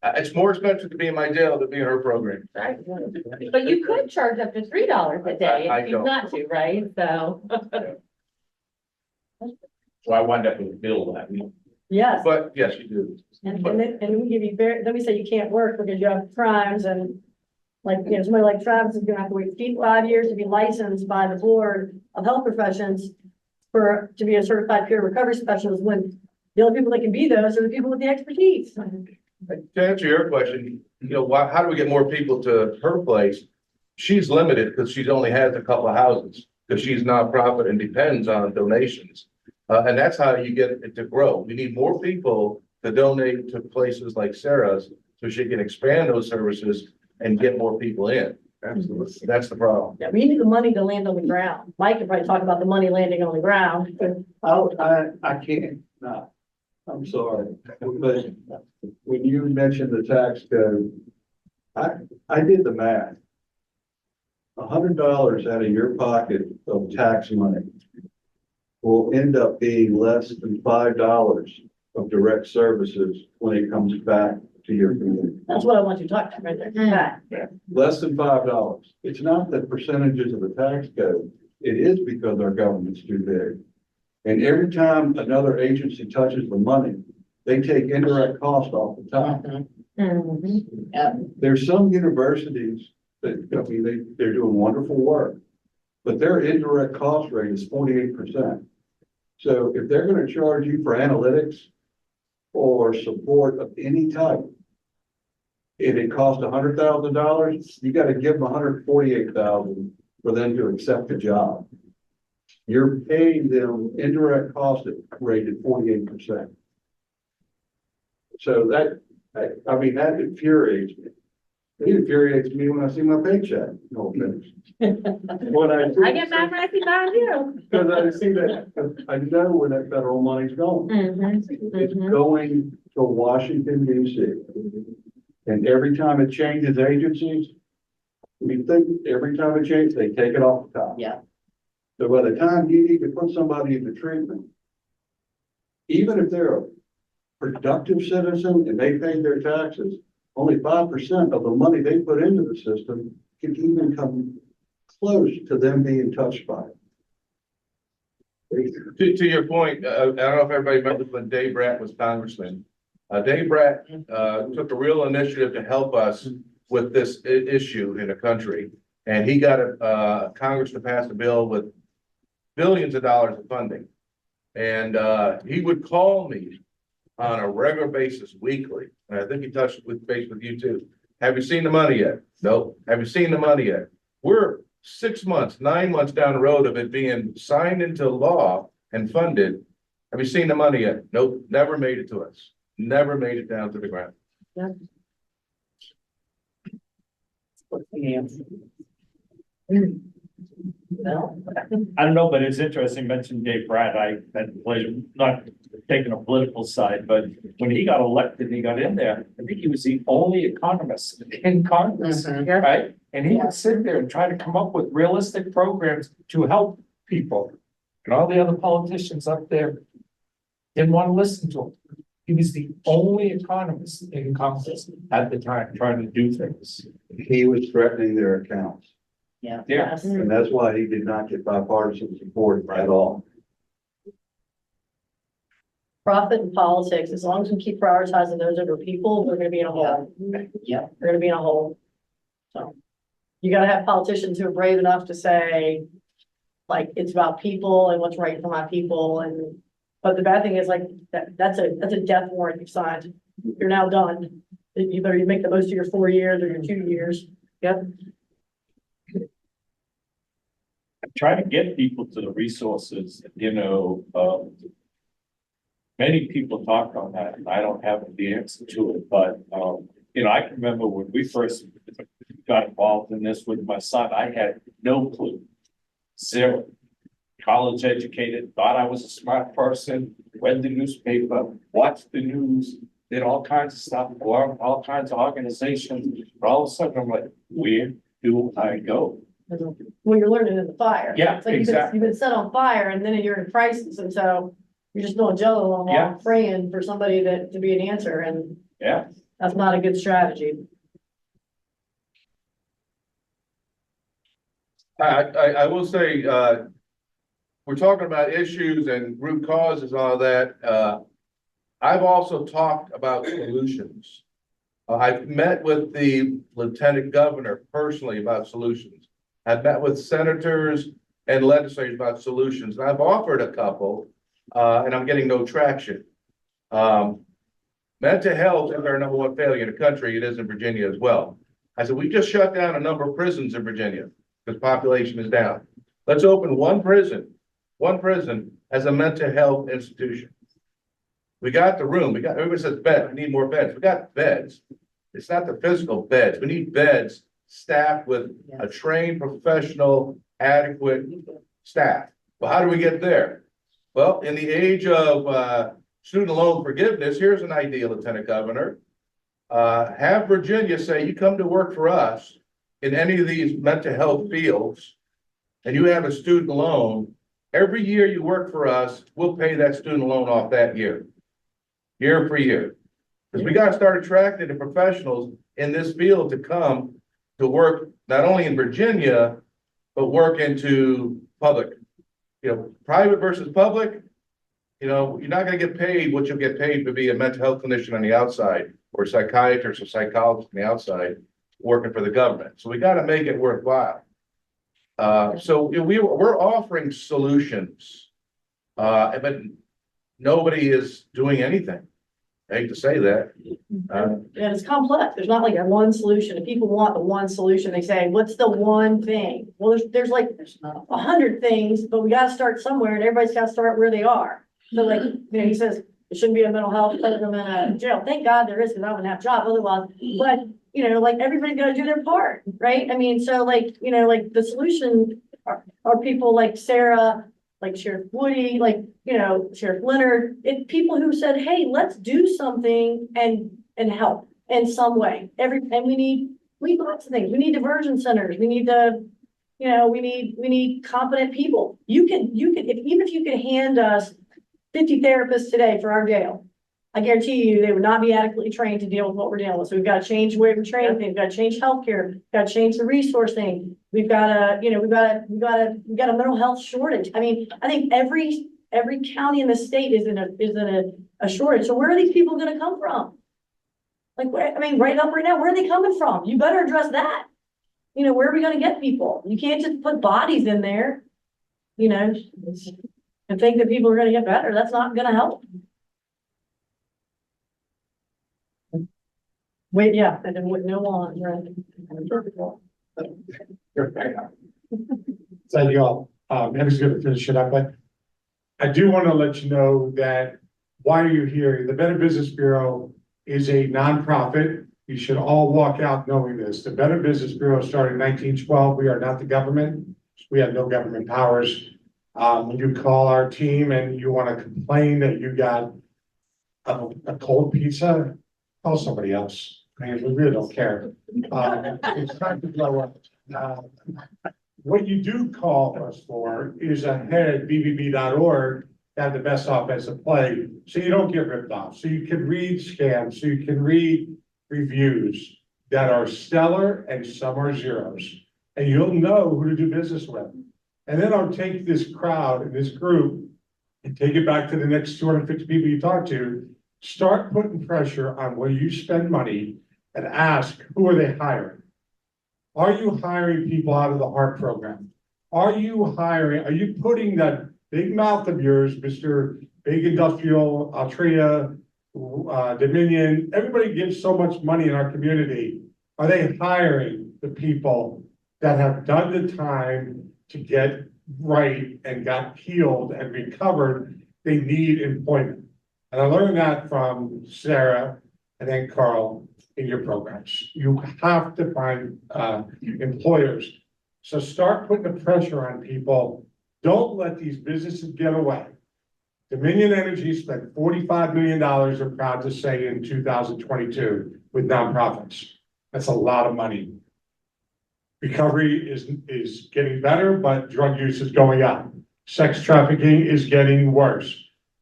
It's more expensive to be in my jail than be in her program. Right. But you could charge up to $3 a day I if you don't. not to, right? So. so I wind up with a bill that. Yes. But yes, you do. And then we give you then we say you can't work because you have crimes, and like, you know, somebody like Travis is gonna have to wait 5 years to be licensed by the Board of Health Professions to be a certified peer recovery specialist, when the only people that can be those are the people with the expertise. To answer your question, you know, how do we get more people to her place? She's limited because she only has a couple of houses, because she's nonprofit and depends on donations. And that's how you get it to grow. We need more people to donate to places like Sarah's so she can expand those services and get more people in. Absolutely. That's the problem. Yeah, we need the money to land on the ground. Mike could probably talk about the money landing on the ground. Oh, I can't, no, I'm sorry, but when you mentioned the tax code, I did the math. $100 out of your pocket of tax money will end up being less than $5 of direct services when it comes back to your community. That's what I want you to talk about right there. Yeah. Less than $5. It's not the percentages of the tax code. It is because our government's too big. And every time another agency touches the money, they take indirect cost off the top. There's some universities that, I mean, they're doing wonderful work, but their indirect cost rate is 48%. So if they're going to charge you for analytics or support of any type, if it costs $100,000, you got to give them $148,000 for them to accept the job. You're paying them indirect cost rate at 48%. So that infuriates me. It infuriates me when I see my paycheck. No offense. When I get mad when I see mine too. Because I see that, I know where that federal money's going. It's going to Washington DC. And every time it changes agencies, every time it changes, they take it off the top. Yeah. So by the time you need to put somebody into treatment, even if they're a productive citizen and they pay their taxes, only 5% of the money they put into the system can even come close to them being touched by it. To your point, I don't know if everybody remembers when Dave Bratt was congressman. Dave Bratt took a real initiative to help us with this issue in the country. And he got Congress to pass a bill with billions of dollars of funding. And he would call me on a regular basis, weekly. And I think he touched base with you too. Have you seen the money yet? No. Have you seen the money yet? We're 6 months, 9 months down the road of it being signed into law and funded. Have you seen the money yet? Nope, never made it to us. Never made it down to the ground. Yeah. What's the answer? No. I don't know, but it's interesting, you mentioned Dave Bratt. I had the pleasure, not taking a political side, but when he got elected, he got in there, I think he was the only economist in Congress, right? And he would sit there and try to come up with realistic programs to help people. And all the other politicians up there didn't want to listen to him. He was the only economist in Congress at the time trying to do things. He was threatening their accounts. Yeah. Yeah. And that's why he did not get bipartisan support at all. Profit and politics, as long as we keep prioritizing those over people, we're gonna be in a hole. Yeah. We're gonna be in a hole. So you gotta have politicians who are brave enough to say, like, it's about people and what's right for my people. And, but the bad thing is, like, that's a death warrant you've signed. You're now done. You better make the most of your 4 years or your 2 years. Yep. Try to get people to the resources, many people talk on that, and I don't have the answer to it, but, I can remember when we first got involved in this with my son, I had no clue. Zero. College educated, thought I was a smart person, read the newspaper, watched the news, did all kinds of stuff, all kinds of organizations, but all of a sudden I'm like, where do I go? Well, you're learning in the fire. Yeah, It's like exactly. you've been set on fire and then you're in crisis, and so you're just doing jello on Yeah. wall, praying for somebody to be an answer, and Yeah. that's not a good strategy. I will say, we're talking about issues and root causes and all that. I've also talked about solutions. I've met with the lieutenant governor personally about solutions. I've met with senators and legislators about solutions, and I've offered a couple, and I'm getting no traction. Mental health is our number one failure in the country. It is in Virginia as well. I said, we just shut down a number of prisons in Virginia because population is down. Let's open one prison as a mental health institution. We got the room. Everybody says bed. We need more beds. We got beds. It's not the physical beds. We need beds staffed with a trained, professional, adequate staff. Well, how do we get there? Well, in the age of student loan forgiveness, here's an idea, Lieutenant Governor. Have Virginia say, you come to work for us in any of these mental health fields, and you have a student loan. Every year you work for us, we'll pay that student loan off that year for year. Because we got to start attracting the professionals in this field to come to work not only in Virginia, but work into public. Private versus public, you're not going to get paid what you'll get paid to be a mental health clinician on the outside, or a psychiatrist or psychologist on the outside working for the government. So we got to make it worthwhile. So we're offering solutions, but nobody is doing anything. I hate to say that. And it's complex. There's not like a one solution. If people want the one solution, they say, what's the one thing? Well, there's 100 things, but we got to start somewhere, and everybody's got to start where they are. So like, he says, there shouldn't be a mental health program in a jail. Thank God there is, because I wouldn't have a job otherwise. But, like everybody's got to do their part, right? I mean, so like, like the solution are people like Sara, like Sheriff Woody, like, Sheriff Leonard, people who said, hey, let's do something and help in some way. And we need lots of things. We need diversion centers. We need we need competent people. Even if you could hand us 50 therapists today for our jail, I guarantee you they would not be adequately trained to deal with what we're dealing with. So we've got to change the way we train things. We've got to change healthcare. We've got to change the resource thing. We've got to, we've got a mental health shortage. I mean, I think every county in the state is in a shortage. So where are these people going to come from? Like, right now, where are they coming from? You better address that. Where are we going to get people? You can't just put bodies in there, and think that people are going to get better. That's not going to help. Wait, yeah, and then with no one, right? Thank you all. Debbie's going to finish it up, but I do want to let you know that why are you here? The Better Business Bureau is a nonprofit. You should all walk out knowing this. The Better Business Bureau started in 1912. We are not the government. We have no government powers. When you call our team and you want to complain that you got a cold pizza, call somebody else. We really don't care. It's time to blow up. What you do call us for is a head at bbb.org to have the best offensive play, so you don't get ripped off. So you can read scams, so you can read reviews that are stellar and some are zeros, and you'll know who to do business with. And then I'll take this crowd and this group and take it back to the next 250 people you talk to. Start putting pressure on where you spend money and ask, who are they hiring? Are you hiring people out of the HEART program? Are you putting that big mouth of yours, Mr. Big Industrial, Altria, Dominion, everybody gives so much money in our community. Are they hiring the people that have done the time to get right and got healed and recovered? They need employment. And I learned that from Sara and then Karl in your programs. You have to find employers. So start putting the pressure on people. Don't let these businesses get away. Dominion Energy spent $45 million, we're proud to say, in 2022 with nonprofits. That's a lot of money. Recovery is getting better, but drug use is going up. Sex trafficking is getting worse.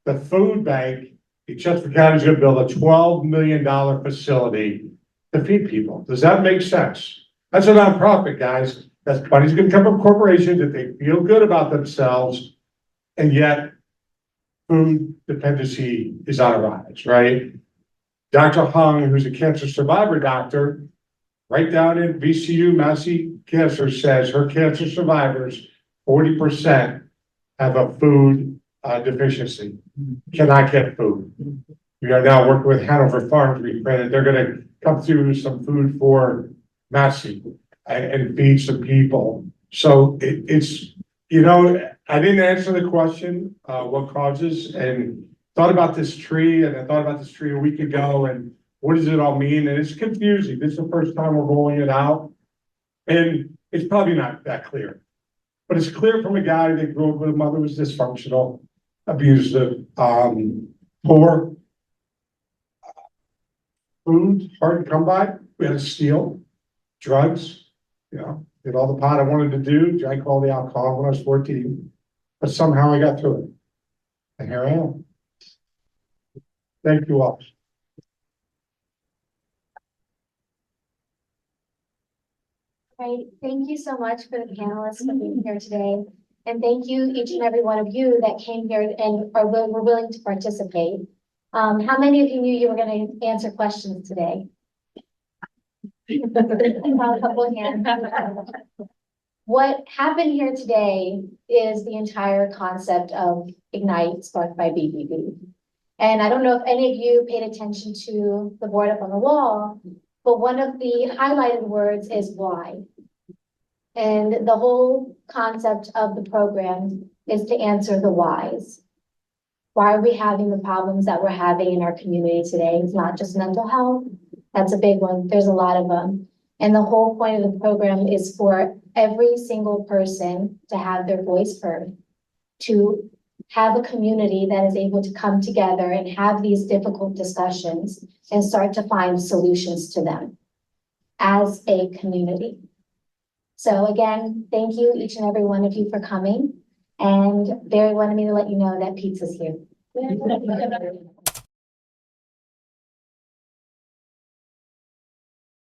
The food bank in Chester County is going to build a $12 million facility to feed people. Does that make sense? That's a nonprofit, guys. That's money's going to come from corporations that they feel good about themselves, and yet food dependency is on a rise, right? Dr. Hung, who's a cancer survivor doctor, right down in VCU, Massey Cancer, says her cancer survivors, 40% have a food deficiency, cannot get food. We are now working with Hanover Farms. We pray that they're gonna come through some food for Massey and feed some people. So it's, you know, I didn't answer the question, what causes, and thought about this tree, and I thought about this tree a week ago, and what does it all mean? And it's confusing. This is the first time we're rolling it out. And it's probably not that clear. But it's clear from a guy that grew up with a mother who was dysfunctional, abusive, poor. Food, hard to come by. We had to steal, drugs, you know, did all the pot I wanted to do, drank all the alcohol when I was 14. But somehow I got through it. And here I am. Thank you all. Right, thank you so much for the panelists for being here today. And thank you, each and every one of you that came here and were willing to participate. How many of you knew you were gonna answer questions today? I saw a couple of hands. What happened here today is the entire concept of Ignite sparked by BBB. And I don't know if any of you paid attention to the board up on the wall, but one of the highlighted words is why. And the whole concept of the program is to answer the whys. Why are we having the problems that we're having in our community today? It's not just mental health. That's a big one. There's a lot of them. And the whole point of the program is for every single person to have their voice heard, to have a community that is able to come together and have these difficult discussions and start to find solutions to them as a community. So again, thank you, each and every one of you, for coming. And Barry wanted me to let you know that pizza's here.